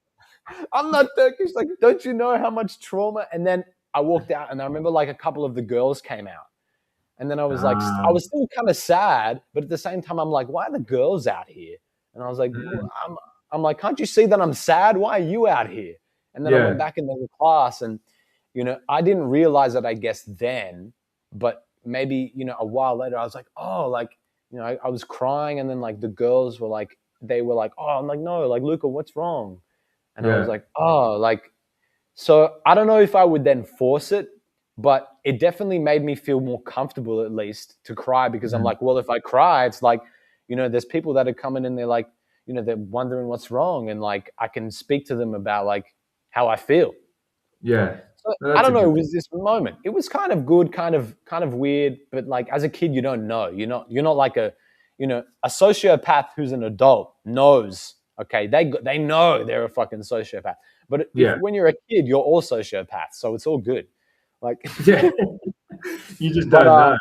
I'm not Turkish. Like, don't you know how much trauma? And then I walked out, and I remember like a couple of the girls came out, and then I was like, I was still kind of sad, but at the same time, I'm like, why are the girls out here? And I was like, I'm like, can't you see that I'm sad? Why are you out here? And then I went back into the class, and you know, I didn't realize it, I guess then, but maybe you know, a while later, I was like, oh, like you know, I was crying, and then like the girls were like, they were like, oh, I'm like, no, like Luca, what's wrong? And I was like, oh, like, so I don't know if I would then force it, but it definitely made me feel more comfortable at least to cry, because I'm like, well, if I cry, it's like, you know, there's people that are coming in, they're like, you know, they're wondering what's wrong. And like, I can speak to them about like how I feel. Yeah. So, I don't know, it was this moment. It was kind of good, kind of weird, but like as a kid, you don't know. You're not like a sociopath who's an adult knows. Okay, they know they're a fucking sociopath. But when you're a kid, you're all sociopaths, so it's all good. Like, you just don't know.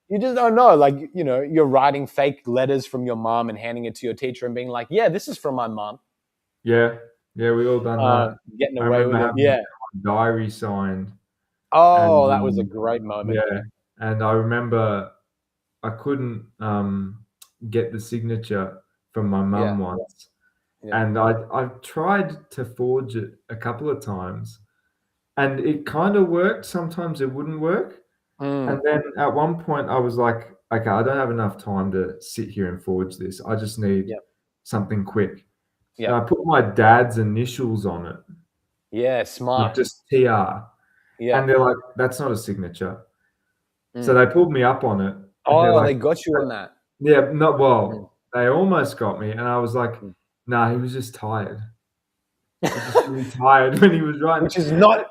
You just don't know. Like, you know, you're writing fake letters from your mom and handing it to your teacher and being like, "Yeah, this is from my mom." Yeah. Yeah, we all done that. getting I away remember with it. having Yeah. my diary signed, Oh, and that was a great moment. yeah, and I remember I couldn't get the signature from my Yeah. mum once, Yeah. and I tried to forge it a couple of times, and it kind of worked. Sometimes it wouldn't work, and Mm, then at one point I was like, okay, I don't have enough time to sit here and forge this. I just need yeah. something quick. And Yeah. I put my dad's initials on it, Yeah. like Smart. just TR. Yeah. And they're like, that's not a signature. So Mm. they pulled me up on it, and they're Oh, like, they got you on that. yeah, not Mm, well. They almost got me, and I was like, mm. nah, he was just tired. He was just really tired when he was writing. Which is not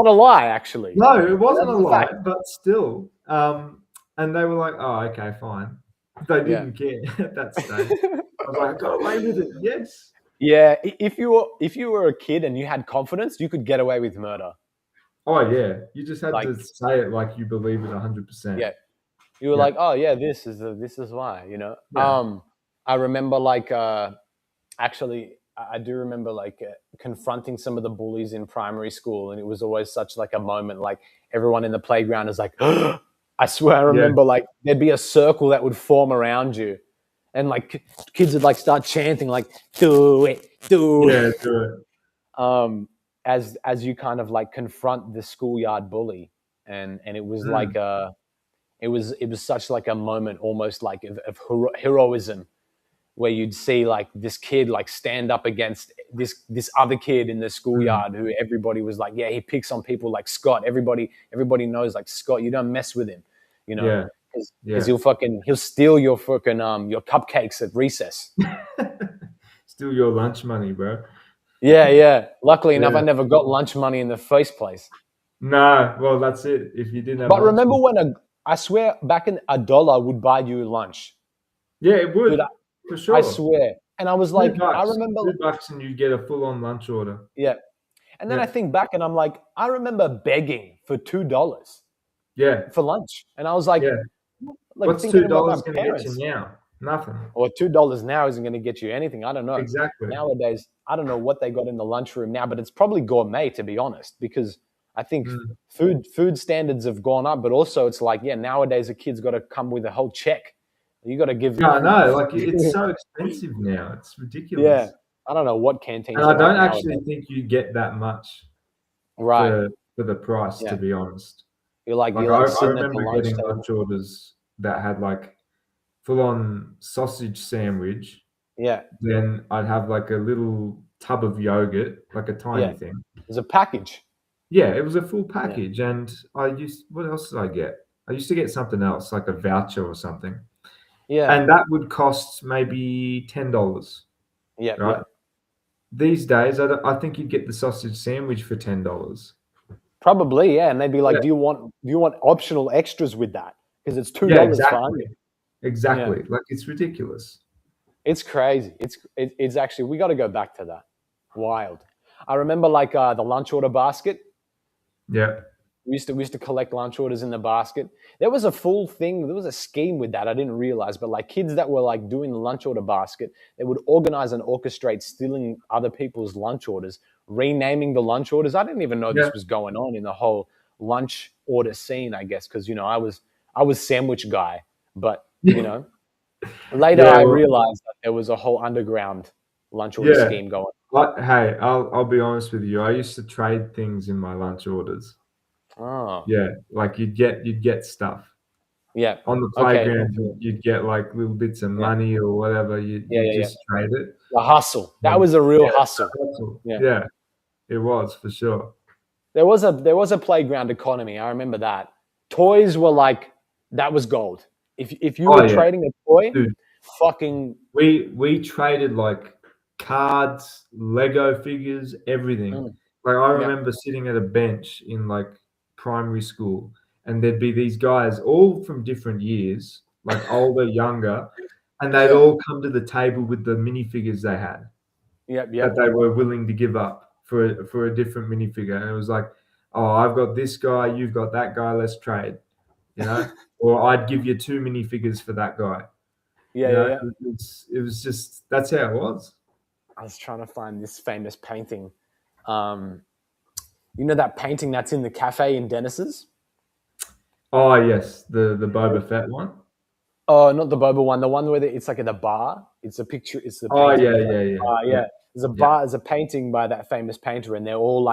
a lie, actually. No, it wasn't a That's a lie, fact. but still. And they were like, oh, okay, fine. They Yeah. didn't care at that stage. I was like, I got away with it. Yes. Yeah. If you were a kid and you had confidence, you could get away with murder. Oh yeah. You just had Like, to say it like you believe it 100%. yeah. You were Yeah. like, oh yeah, this is why, you know. Yeah. I remember actually, I do remember confronting some of the bullies in primary school, and it was always such like a moment. Like everyone in the playground is like, I swear, I Yeah. remember like there'd be a circle that would form around you, and like kids would like start chanting like, "Do it, do Yeah. it." Do it. As you kind of like confront the schoolyard bully, and it was like Mm. it was such like a moment almost like of heroism, where you'd see like this kid like stand up against this other kid in the Mm. schoolyard who everybody was like, yeah, he picks on people like Scott. Everybody knows like Scott, you don't mess with him, you know, Yeah. because Yeah. he'll steal your your cupcakes at recess. Steal your lunch money, bro. Yeah. Luckily enough, I Yeah. never got lunch money in the first place. No, well, that's it. If you didn't have But lunch remember money. when I swear back in $1 would buy you lunch. Yeah, it would, Dude, for I sure. swear. And I was 2 like, I bucks. remember, 2 bucks and you get a full-on lunch order. yeah. And then I Yeah. think back and I'm like, I remember begging for $2 Yeah. for lunch. And I was like, Yeah. What's thinking about my $2 gonna get you parents. now? Nothing. Or $2 now isn't going to get you anything. I don't know. Exactly. Nowadays, I don't know what they got in the lunchroom now, but it's probably gourmet, to be honest, because I think Mm. food standards have gone up. But also, it's like, yeah, nowadays a kid's got to come with a whole check. You got to give. Yeah, I know, like, it's so expensive now, it's Yeah, ridiculous. I don't know what canteens And are I like don't nowadays. actually think you get that much Right. for the price, Yeah. to be honest. You're like I sitting at the remember lunch getting table. lunch orders that had, like, full-on sausage sandwich, Yeah. then I'd have, like, a little tub of yogurt, like a tiny Yeah. thing. There's a package. Yeah, it was a full package, and what else did I get? I used to get something else, like a voucher or something, Yeah. and that would cost maybe $10, Yeah. right? Yeah. These days, I think you'd get the sausage sandwich for $10. Probably, yeah. And they'd be like, Yeah. do you want optional extras with that? Because it's $2 Yeah, for exactly. onion. Exactly. Like, it's ridiculous. It's crazy. It's actually, we got to go back to that. Wild. I remember like the lunch order basket. Yeah. We used to collect lunch orders in the basket. There was a full thing. There was a scheme with that. I didn't realize, but like kids that were like doing the lunch order basket, they would organize and orchestrate stealing other people's lunch orders, renaming the lunch orders. I didn't even know Yeah. this was going on in the whole lunch order scene, I guess, because I was sandwich guy, but later Yeah, I well, realized that there was a whole underground lunch order yeah. scheme going. Hey, I'll be honest with you. I used to trade things in my lunch orders. Oh, Yeah, like you'd get stuff. yeah. On the Okay. playground, you'd get like little bits of Yeah. money or whatever. You Yeah. just trade it. The hustle. That was a real Yeah, hustle. that's all. Yeah. Yeah, it was for sure. There was a playground economy. I remember that. Toys were like, that was gold. If you Oh were yeah, trading a toy, dude. fucking We traded like cards, Lego figures, everything. Like I yeah. remember sitting at a bench in like primary school, and there'd be these guys all from different years, like older, younger, and they'd Yeah. all come to the table with the minifigures they had Yep. that they were willing to give up for a different minifigure. And it was like, oh, I've got this guy, you've got that guy, let's trade, you know? Or I'd give you 2 minifigures for that guy. Yeah, You know, yeah. it was just that's how it was. I was trying to find this famous painting. You know that painting that's in the cafe in Dennis's? Oh yes, the Boba Fett one. Oh, not the Boba one. The one where it's like at the bar. It's a picture. It's the Oh painting yeah, of like yeah, the yeah, bar. yeah, Yeah, there's a yeah. bar. There's a painting by that famous painter, and they're all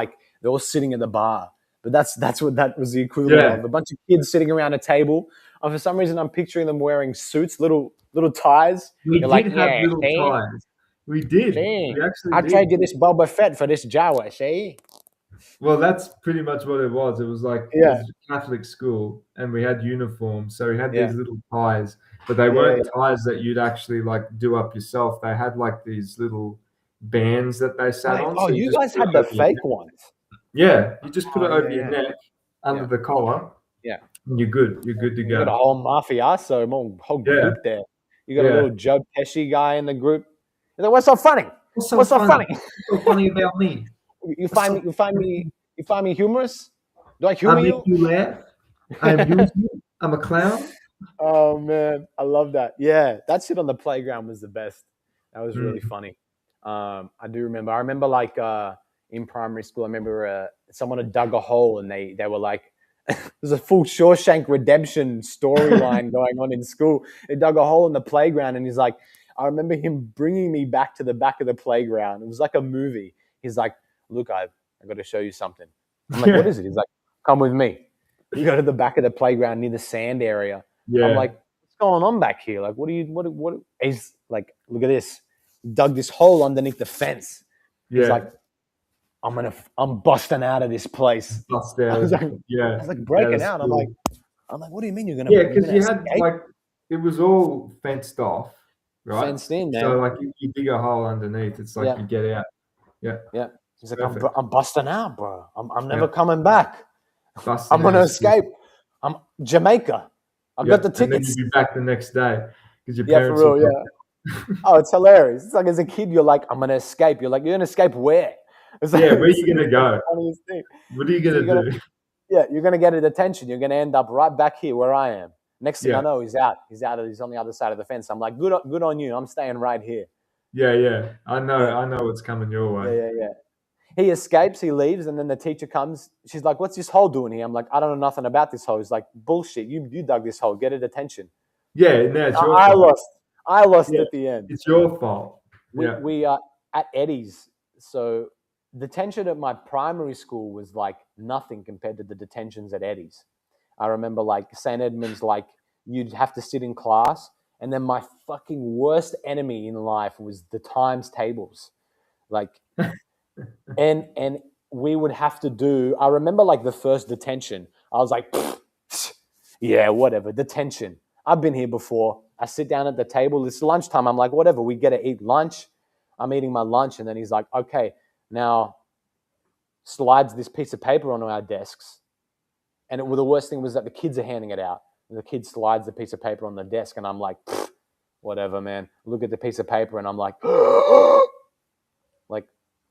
sitting at the bar. But that's what that was the equivalent Yeah. of a bunch of kids sitting around a table. And for some reason, I'm picturing them wearing suits, little ties. We They're like, did have yeah, little see, ties. We did. see, We actually I did. trade you this Boba Fett for this Jawa. See, Well, that's pretty much what it was. It was like it yeah, was a Catholic school, and we had uniforms, so we had yeah, these little ties, but they yeah, weren't ties that you'd actually like do up yourself. They had like these little bands that they sat Wait, on, oh, so you you just guys put had it the over your fake neck. ones. Yeah, you just put Oh it over yeah, your yeah, neck under yeah, the collar, yeah. and you're good. You're good to You got a go. whole mafioso, whole Yeah, group there. You got a yeah. little Joe Pesci guy in the group. He's like, "What's so funny? What's so What's so funny? funny? What's so funny about me? You What's find so me? You find me? You find me humorous? Do I I humor make you?" you laugh. I amuse you. I'm a clown. Oh man, I love that. Yeah, that shit on the playground was the best. That was really Mm. funny. I do remember. I remember like in primary school. I remember someone had dug a hole and they were like, there's a full Shawshank Redemption storyline going on in school. They dug a hole in the playground and he's like, I remember him bringing me back to the back of the playground. It was like a movie. He's like, look, I got to show you something. I'm like, what Yeah, is it? He's like, come with me. You go to the back of the playground near the sand area. I'm yeah, like, what's going on back here? Like, what? He's like, look at this. He dug this hole underneath the fence. He's yeah. like, I'm busting out of this place. Bust I was out. like, Yeah, out of breaking out. school. I'm like, what do you mean Yeah, you're because gonna you had escape? like it was all fenced off, right? Fenced in, So man. like you dig a hole underneath, it's like Yeah, you get out. Yeah, yeah. He's like, perfect. I'm busting out, bro. I'm never Yeah, coming back. I'm busting out gonna of school. escape. I'm Jamaica. I got Yeah, the and then tickets. you'd be back the next day because your Yeah, for parents will real. go. Yeah. Oh, it's hilarious. It's like as a kid, you're like, I'm gonna escape. You're like, you're gonna escape where? It's like, Yeah, where are it's you gonna the go? funniest thing. What are you So gonna do? you're gonna get a detention. You're gonna end up right back here where I am. Next thing I Yeah, know, he's out. He's out. He's on the other side of the fence. I'm like, good on you. I'm staying right here. yeah, yeah. Yeah, I know what's coming your yeah, way. yeah, yeah. He escapes. He leaves, and then the teacher comes. She's like, "What's this hole doing here?" I'm like, "I don't know nothing about this hole." He's like, "Bullshit. You dug this hole. Get a detention." Yeah, now it's your I fault. lost. I lost Yeah, at the end. it's your fault. Yeah, We are at Eddie's. So the detention at my primary school was like nothing compared to the detentions at Eddie's. I remember like St. Edmund's, like you'd have to sit in class, and then my fucking worst enemy in life was the times tables. Like, and we would have to do. I remember like the first detention. I was like, yeah, whatever, detention. I've been here before. I sit down at the table. It's lunchtime. I'm like, whatever. We get to eat lunch. I'm eating my lunch, and then he's like, okay, now slides this piece of paper onto our desks. And the worst thing was that the kids are handing it out. And the kid slides the piece of paper on the desk, and I'm like, whatever, man. Look at the piece of paper, and I'm like, like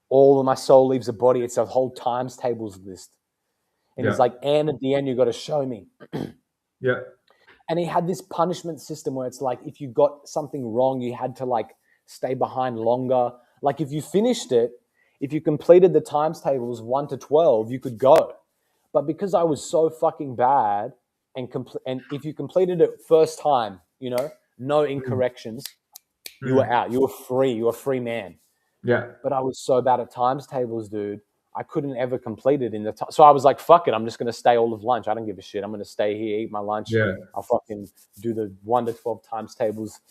all of my soul leaves the body. It's a whole times tables list. And he's yeah, like, and at the end, you got to show me. yeah, And he had this punishment system where it's like, if you got something wrong, you had to like stay behind longer. Like if you finished it, if you completed the times tables 1 to 12, you could go. But because I was so fucking bad, and if you completed it first time, no mm, incorrections, you were mm, out. You were free. You were a free man. yeah, But I was so bad at times tables, dude. I couldn't ever complete it in the time. So I was like, fuck it. I'm just going to stay all of lunch. I don't give a shit. I'm going to stay here, eat my lunch. yeah. I'll fucking do the 1 to 12 times tables.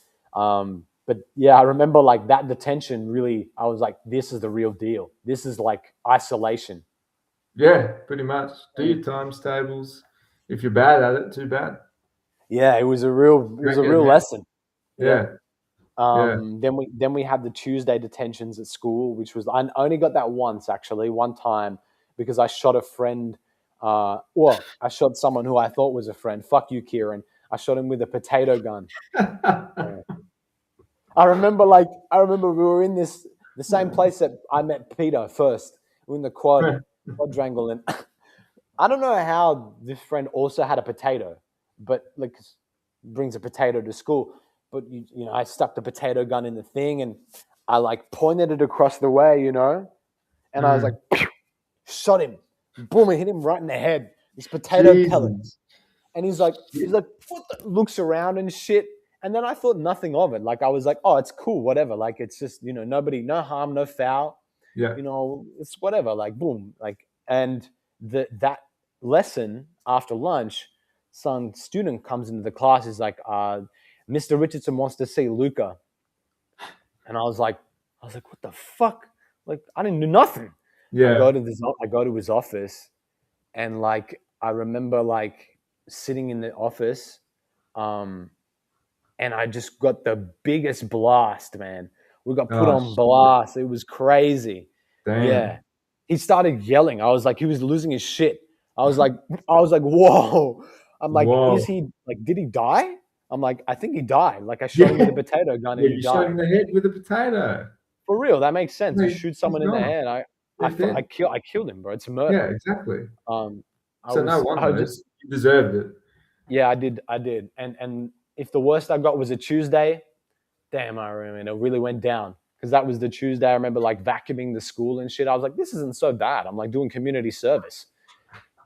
But yeah, I remember like that detention really, I was like, this is the real deal. This is like isolation. Yeah, pretty much. Do your times tables. If you're bad at it, too bad. Yeah, it was a real lesson. Yeah. Yeah, yeah. Then we had the Tuesday detentions at school, which was, I only got that once actually, one time, because I shot a friend. I shot someone who I thought was a friend. Fuck you, Kieran. I shot him with a potato gun. I remember we were in the same place that I met Peter first. We were in the quadrangle, and I don't know how this friend also had a potato, but like brings a potato to school. But I stuck the potato gun in the thing, and I like pointed it across the way, you know, and I was like, shot him, boom, I hit him right in the head. This potato pellet, Jesus. and he's like, what the? Looks around and shit. And then I thought nothing of it. Like I was like, oh, it's cool, whatever. Like it's just, you know, nobody, no harm, no foul. Yeah. You know, it's whatever. Like boom, like and that lesson after lunch, some student comes into the class. Is like, Mr. Richardson wants to see Luca, and I was like, what the fuck? Like I didn't do nothing. Yeah. I go to his office, and like I remember like sitting in the office, and I just got the biggest blast, man. We got put on blast. It was crazy. Damn. Yeah. He started yelling. I was like, he was losing his shit. I was like, whoa. I'm like, Whoa. is he like, did he die? I'm like, I think he died. Like I shot him with a potato gun and he you shot him died. in the head with a potato. For real, that makes sense. No, You shoot someone in the head. I killed him, bro. It's a murder. Yeah, exactly. No wonder. You deserved it. Yeah, I did. And if the worst I got was a Tuesday, damn, I remember it really went down. Because that was the Tuesday. I remember like vacuuming the school and shit. I was like, this isn't so bad. I'm like doing community service.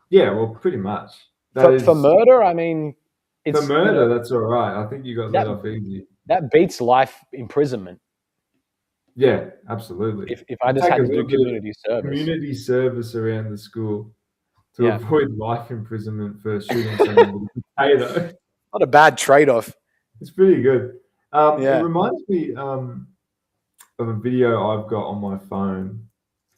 Yeah, well, pretty much. For murder, I mean, it's... For murder, you know, that's all right. I think you got let off easy. That beats life imprisonment. Yeah, absolutely. If I just had to do community service. Community service around the school to avoid life imprisonment for shooting someone with a potato. Not a bad trade-off. It's pretty good. It reminds me of a video I've got on my phone.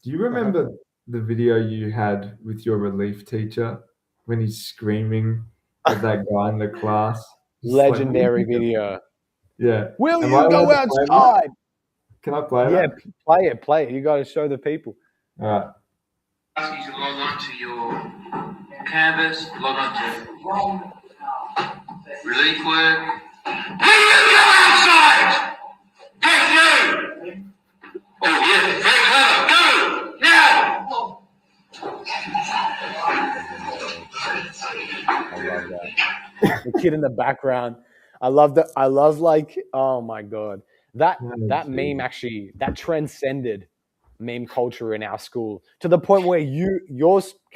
Do you remember the video you had with your relief teacher when he's screaming at that guy in the class? Legendary video. Yeah. Will you go outside? Can I play that? Yeah, play it. You got to show the people. All right. I ask you to log on to your canvas, log on to relief work. Will you go outside? Hey, you! Oh, yeah, very clever. Go! Now! I love that. The kid in the background. I love like, oh my God. That meme actually, that transcended meme culture in our school to the point where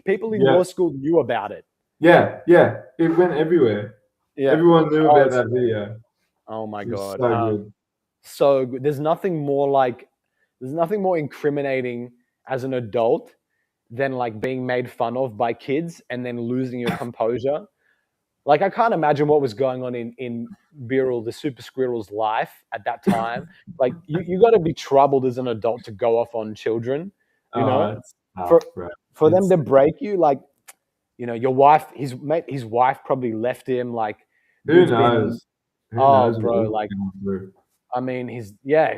people in your school knew about it. Yeah. It went everywhere. Yeah. Everyone knew about that video. Oh my God. So good. So good. There's nothing more incriminating as an adult than like being made fun of by kids and then losing your composure. Like I can't imagine what was going on in Birrell, the Super Squirrel's life at that time. Like you got to be troubled as an adult to go off on children, you know, for them to break you. Like, you know, your wife, his wife probably left him. Like, who knows? Bro, like, I mean,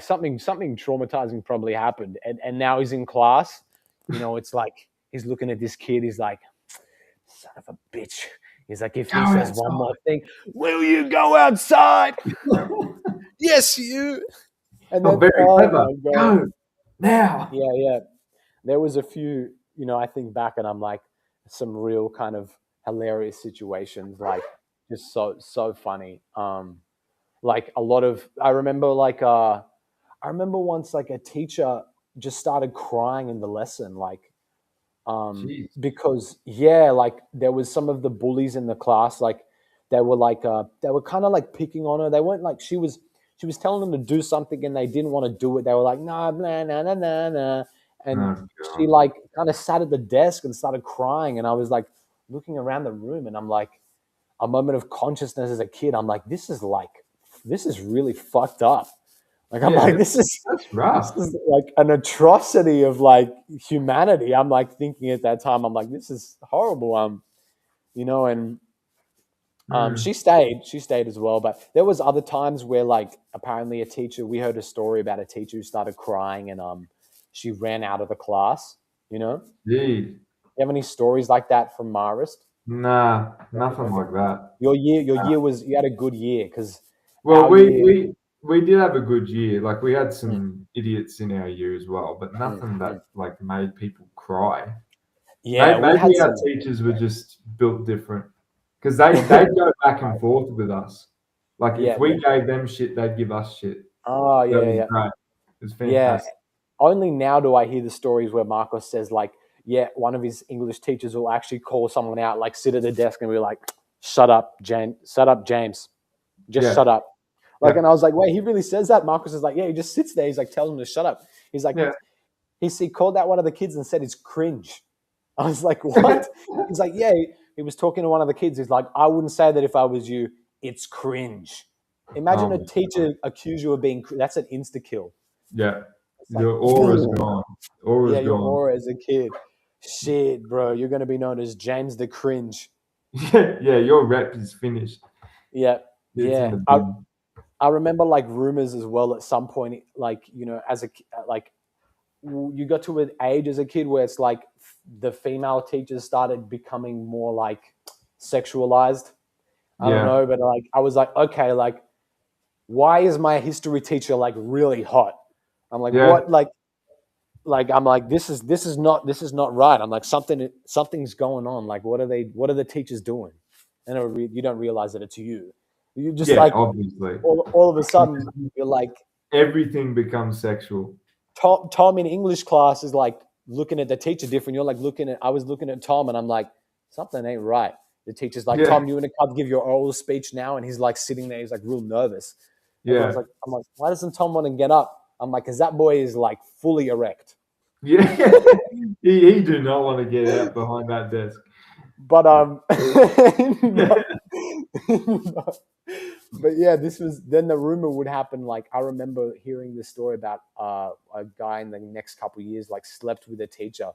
something traumatizing probably happened, and now he's in class. You know, it's like he's looking at this kid. He's like, son of a bitch. He's like, if he says one more thing, will you go outside? Yes, you. And then, very clever. Go now. Yeah. There was a few, you know, I think back and I'm like, some real kind of hilarious situations, like just so funny. Like a lot of, I remember once like a teacher just started crying in the lesson, like, because like there was some of the bullies in the class, like they were kind of like picking on her. They weren't like, she was telling them to do something and they didn't want to do it. They were like, nah. And she like kind of sat at the desk and started crying. And I was like looking around the room and I'm like, a moment of consciousness as a kid. I'm like, this is really fucked up. Like, I'm like, that's rough. This is like an atrocity of like humanity. I'm like thinking at that time, I'm like, this is horrible. You know, and she stayed as well. But there was other times where like apparently we heard a story about a teacher who started crying and she ran out of the class, you know? You have any stories like that from Marist? Nah, nothing like that. Your year was, you had a good year because we did have a good year. Like we had some idiots in our year as well, but nothing that like made people cry. Yeah, maybe our teachers were just built different because they'd go back and forth with us. Like if we gave them shit, they'd give us shit. Oh yeah, Right. It's Yeah. fantastic. Only now do I hear the stories where Marcos says like, yeah, one of his English teachers will actually call someone out, like sit at the desk and be like, shut up, James. Shut up, James. Just Yeah, shut up. Like, yeah, and I was like, wait, he really says that? Marcus is like, yeah, he just sits there. He's like, tells him to shut up. He's like, yeah. he called out one of the kids and said it's cringe. I was like, what? He's like, yeah, he was talking to one of the kids. He's like, I wouldn't say that if I was you. It's cringe. Imagine a my teacher God. accuse you of being, that's an insta kill. Yeah. It's like, Your aura's gone. Aura's yeah, your gone. aura as a kid. Shit, bro, you're going to be known as James the Cringe. Yeah, your rep is finished. Yeah, It's in yeah. the bin. I remember like rumors as well at some point, like, as a, like, you got to an age as a kid where it's like the female teachers started becoming more like sexualized. I don't Yeah, know, but like I was like, okay, like why is my history teacher like really hot? I'm like, yeah, what? Like I'm like, this is not right. I'm like, something's going on. Like, what are the teachers doing? And you don't realize that it's you. You just yeah. like Obviously, all of a sudden you're like, everything becomes sexual. Tom in English class is like looking at the teacher different. You're like I was looking at Tom and I'm like, something ain't right. The teacher's like, Yeah, Tom, you want to come give your oral speech now? And he's like sitting there, he's like real nervous. yeah, I'm like, why doesn't Tom want to get up? I'm like, because that boy is like fully erect. yeah. He do not want to get out behind that desk. But Yeah, but yeah, then the rumor would happen. Like I remember hearing this story about a guy in the next couple of years like slept with a teacher.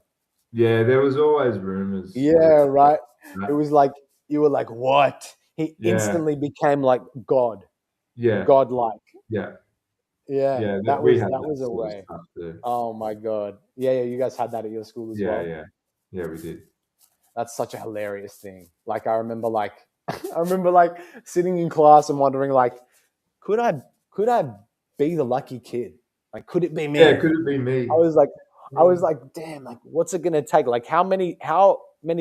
yeah. There was always rumors. Yeah, right. It That. was like you were like, what? He Yeah, instantly became like God, yeah, godlike. yeah, Yeah, yeah. that We was had that that was a sort of way. stuff too. Oh my God. Yeah, yeah. You guys had that at your school as Yeah, well. yeah, yeah. We did. That's such a hilarious thing. Like I remember like I remember like sitting in class and wondering like, could I be the lucky kid? Like, could it be me? Yeah, could it be me? I was like, damn, like what's it gonna take? Like how many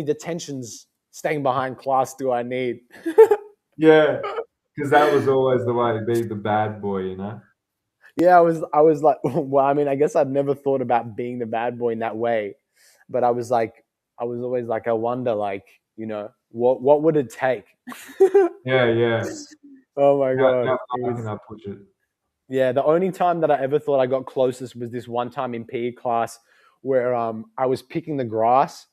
detentions staying behind class do I need? Yeah, because that was always the way to be the bad boy, you know? Yeah, I was like, well, I mean, I guess I've never thought about being the bad boy in that way, but I was always like, I wonder, like, what would it take? Yeah, yeah. Oh my How, God. how It far can was, I push it? yeah, the only time that I ever thought I got closest was this one time in PE class where I was picking the grass.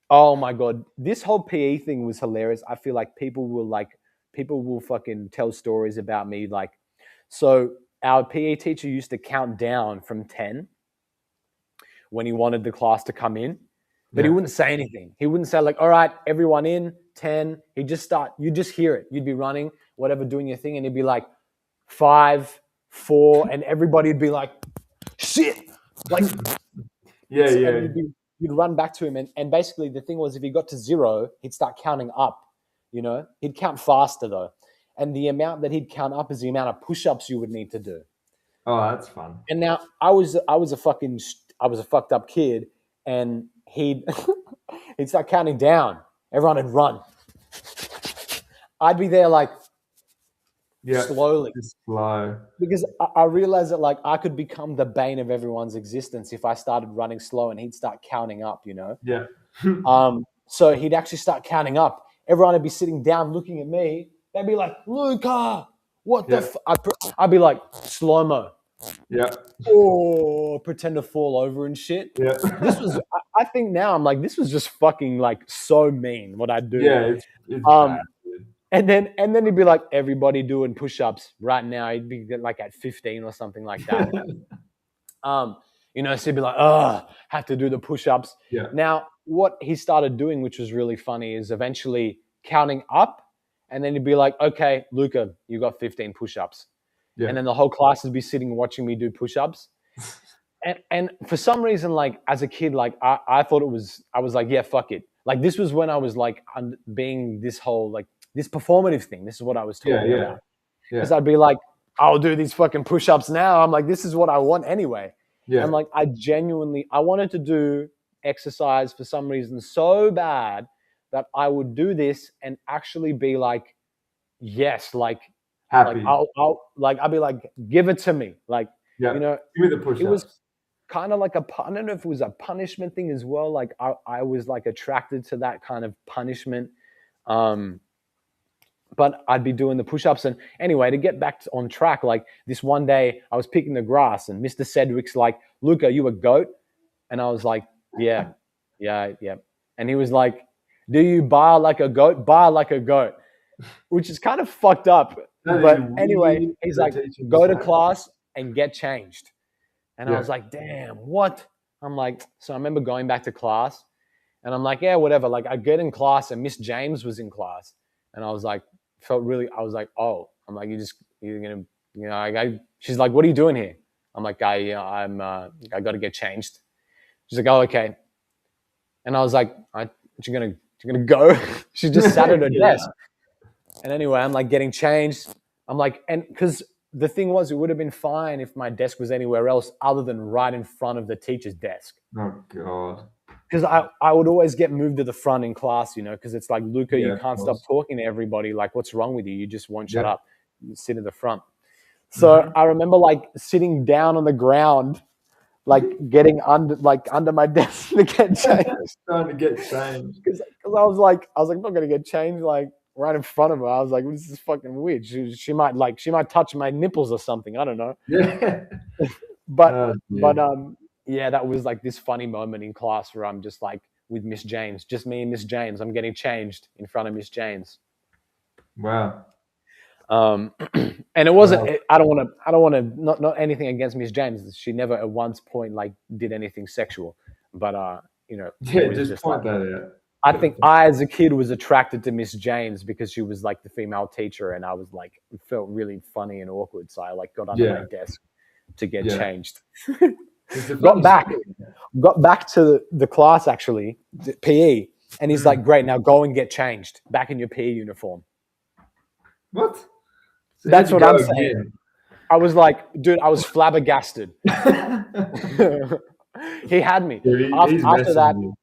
Oh my God. This whole PE thing was hilarious. I feel like people will fucking tell stories about me. Like, so our PE teacher used to count down from 10 when he wanted the class to come in, but he Yeah, wouldn't say anything. He wouldn't say like, all right, everyone in 10. He'd just start, you'd just hear it. You'd be running, whatever, doing your thing. And he'd be like 5, 4, and everybody'd be like, shit. Like, yeah, and yeah, you'd run back to him. And basically the thing was, if he got to 0, he'd start counting up, he'd count faster though. And the amount that he'd count up is the amount of push-ups you would need to do. Oh, that's fun. And now I was a fucked up kid, and he'd he'd start counting down. Everyone would run. I'd be there like Yeah, slowly, just slow. because I realized that like I could become the bane of everyone's existence if I started running slow, and he'd start counting up. Yeah, So he'd actually start counting up. Everyone would be sitting down looking at me. They'd be like, Luca, what the yeah, I'd be like, slow-mo. yeah, Or pretend to fall over and shit. yeah, I think now I'm like, this was just fucking like so mean what I do. yeah. It's Um, bad. Dude. and then he'd be like, everybody doing push-ups right now. He'd be like at 15 or something like that. So he'd be like, oh, have to do the push-ups. Yeah, Now, what he started doing, which was really funny, is eventually counting up, and then he'd be like, okay, Luca, you got 15 push-ups. yeah, And then the whole class would be sitting watching me do push-ups. And for some reason, like as a kid, like I thought I was like, yeah, fuck it. Like this was when I was like being this whole, like this performative thing. This is what I was talking yeah, about. yeah, Because I'd be like, I'll do these fucking push-ups now. I'm like, this is what I want anyway. yeah, And like, I wanted to do exercise for some reason so bad that I would do this and actually be like, yes, like happy. I'll be like, give it to me. Like, Yeah. You know, Give me the it push-ups. was kind of like I don't know if it was a punishment thing as well. Like I was like attracted to that kind of punishment. But I'd be doing the push-ups. And anyway, to get back on track, like this one day I was picking the grass and Mr. Sedgwick's like, "Luke, are you a goat?" And I was like, "Yeah, yeah, yeah." And he was like, "Do you bar like a goat? Bar like a goat," which is kind of fucked up. That But is anyway, weird he's for a like, teacher "Go to say. class and get changed." And I Yeah. was like, "Damn, what?" I'm like, so I remember going back to class and I'm like, "Yeah, whatever." Like I get in class and Miss James was in class. And I was like, I was like, "Oh," I'm like, you're going to, she's like, "What are you doing here?" I'm like, I got to get changed." She's like, "Oh, okay." And I was like, you're gonna go?" She just sat at her Yeah. desk. And anyway, I'm like getting changed. I'm like, and because the thing was, it would have been fine if my desk was anywhere else other than right in front of the teacher's desk. Oh God. Because I would always get moved to the front in class, because it's like, "Luca, Yeah, you of can't stop course. talking to everybody. Like, what's wrong with you? You just won't shut Yeah. up. You sit in the front." So Mhm. I remember like sitting down on the ground, like getting under my desk to get changed. Trying to get changed. Because I was like, I'm not gonna get changed like right in front of her. I was like, "This is fucking weird. She might touch my nipples or something. I don't know." Yeah. But Oh, but dear. yeah, that was like this funny moment in class where I'm just like with Miss James, just me and Miss James. I'm getting changed in front of Miss James. Wow. And it wasn't. Wow. I don't want to. Not anything against Miss James. She never at one point like did anything sexual. But Yeah, it was just just like, point that out. I think I, as a kid, was attracted to Miss James because she was like the female teacher, and I was like, it felt really funny and awkward. So I like got under my Yeah. desk to get Yeah. changed. It's a got funny back, story. got back to the class actually, PE, and he's like, "Great, now go and get changed back in your PE uniform." What? So That's here what we I'm go saying. I was like, dude, I was flabbergasted. again. He had me. Dude, he's After messing that, with you.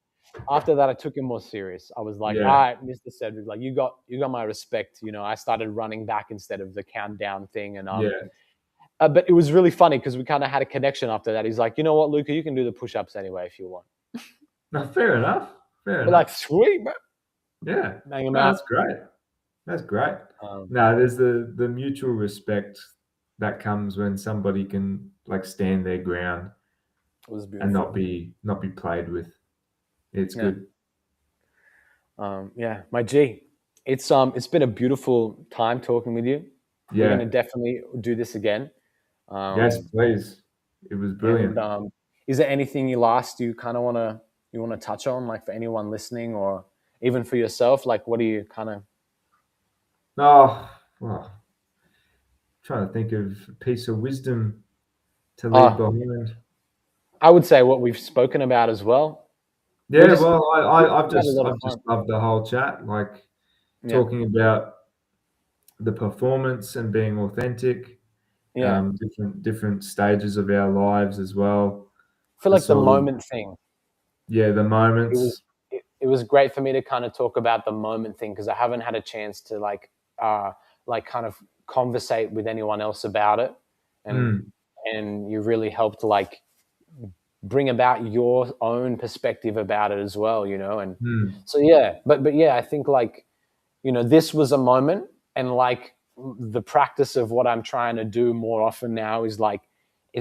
I took him more serious. I was like, "All Yeah. right, Mr. Cedric, like you got my respect." I started running back instead of the countdown thing, and Yeah. but it was really funny because we kind of had a connection after that. He's like, "You know what, Luca, you can do the push-ups anyway if you want." No, fair enough. Fair We're enough. like, "Sweet, bro." Yeah. Bang him No, out. that's great. That's great. Um, No, there's the mutual respect that comes when somebody can like stand their ground it was beautiful. and not be played with. It's Yeah. good. Yeah, my G, it's been a beautiful time talking with you. We're Yeah. gonna definitely do this again. Yes, please. It was brilliant. And is there anything you kind of want to touch on, like for anyone listening, or even for yourself? Like, what do you kind of? Oh, well, trying to think of a piece of wisdom to leave behind. I would say what we've spoken about as well. Yeah, just- well, I've had a just lot of I've just fun. loved the whole chat, like Yeah. talking about the performance and being authentic. Yeah, Different stages of our lives as well. I feel like the sort of- moment thing. Yeah, the moments. It was great for me to kind of talk about the moment thing because I haven't had a chance to like kind of conversate with anyone else about it, and you really helped like bring about your own perspective about it as well, and so yeah, but yeah, I think like this was a moment, and like the practice of what I'm trying to do more often now is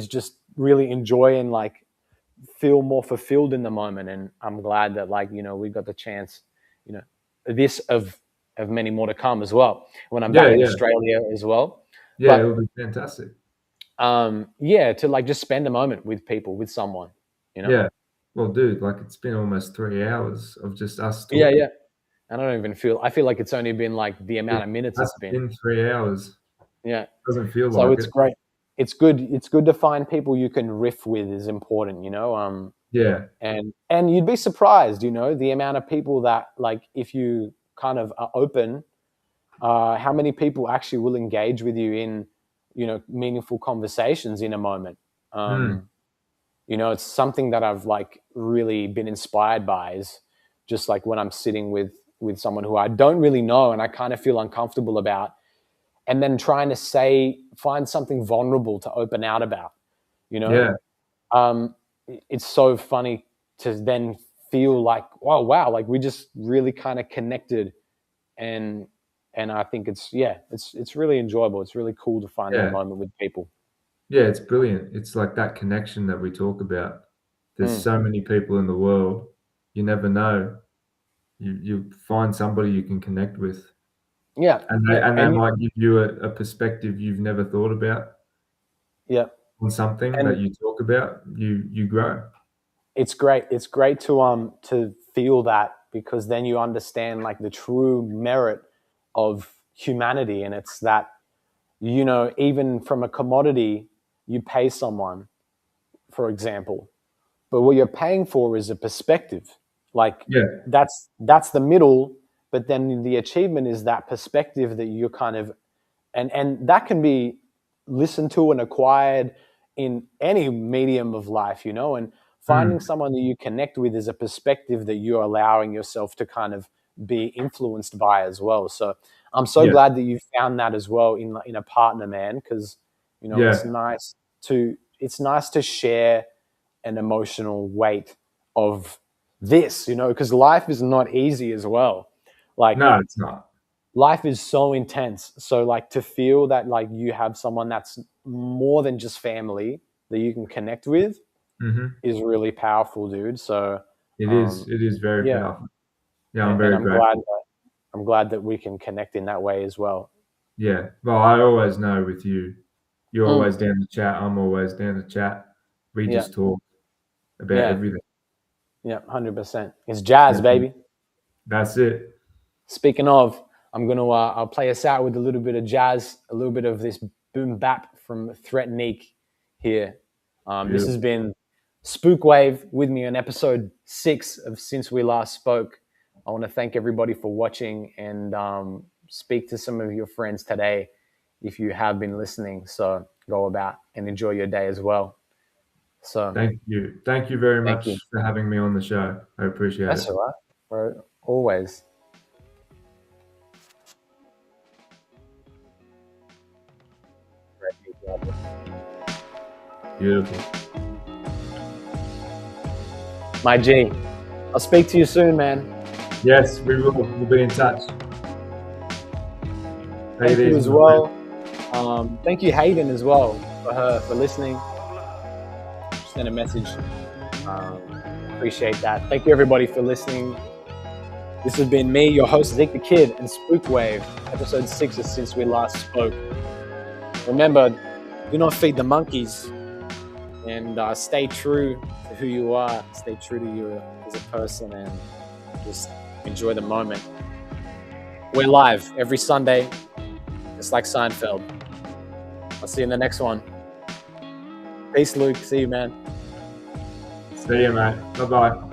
just really enjoy and like feel more fulfilled in the moment. And I'm glad that like we got the chance, this of many more to come as well when I'm back in Australia as well. Yeah, But, it'll be fantastic. To like just spend a moment with people, with someone, Yeah. Well, dude, like it's been almost 3 hours of just us talking. Yeah. I don't even I feel like it's only been like the amount of minutes it's been. In 3 hours. Yeah. Doesn't feel so like it's it. great. It's good to find people you can riff with is important, Yeah. And you'd be surprised, the amount of people that like if you kind of are open, how many people actually will engage with you in, meaningful conversations in a moment. It's something that I've like really been inspired by is just like when I'm sitting with someone who I don't really know and I kind of feel uncomfortable about, and then trying to find something vulnerable to open out about. you know? Yeah. It's so funny to then feel like, oh, wow, like we just really kind of connected. And I think it's really enjoyable. It's really cool to find that Yeah. moment with people. Yeah, it's brilliant. It's like that connection that we talk about. There's so many people in the world. You never know. You find somebody you can connect with. Yeah. And they might give you a perspective you've never thought about Yeah. on something And that you talk about. You grow. it's great. It's great to feel that, because then you understand like the true merit of humanity. And it's that, you know, even from a commodity, you pay someone, for example, but what you're paying for is a perspective. Like Yeah. that's the middle, but then the achievement is that perspective that you're kind of, and that can be listened to and acquired in any medium of life, you know, and finding someone that you connect with is a perspective that you're allowing yourself to kind of be influenced by as well. So I'm so Yeah. glad that you found that as well in a partner, man, because, you know, Yeah. it's nice to share an emotional weight of this, you know, because life is not easy as well. Like, No, it's not. life is so intense. So like to feel that like you have someone that's more than just family that you can connect with is really powerful, dude. So It is. It is very yeah, powerful. Yeah, I'm and very grateful. I'm glad that we can connect in that way as well. Yeah. Well, I always know with you, you're Mm. always down to chat. I'm always down to chat. We Yeah, just talk about yeah, everything. yeah, 100%. It's jazz, baby. That's it. Speaking of, I'm gonna I'll play us out with a little bit of jazz, a little bit of this boom bap from Threatnique here. This has Beautiful. been Spookwave with me on episode 6 of Since We Last Spoke. I want to thank everybody for watching, and speak to some of your friends today if you have been listening. So go about and enjoy your day as well. So Thank you. Thank you very thank you. much for having me on the show. I appreciate That's it. all right, bro. Always. Beautiful. My G. I'll speak to you soon, man. Yes, we will. We'll be in touch. Thank you as well. Thank you, Hayden, as well, for listening. Send a message. Appreciate that. Thank you, everybody, for listening. This has been me, your host, Zeke the Kid, and Spookwave, episode 6 of Since We Last Spoke. Remember, do not feed the monkeys, and stay true to who you are. Stay true to you as a person, and just enjoy the moment. We're live every Sunday, just like Seinfeld. I'll see you in the next one. Peace, Luke. See you, man. See you, mate. Bye-bye.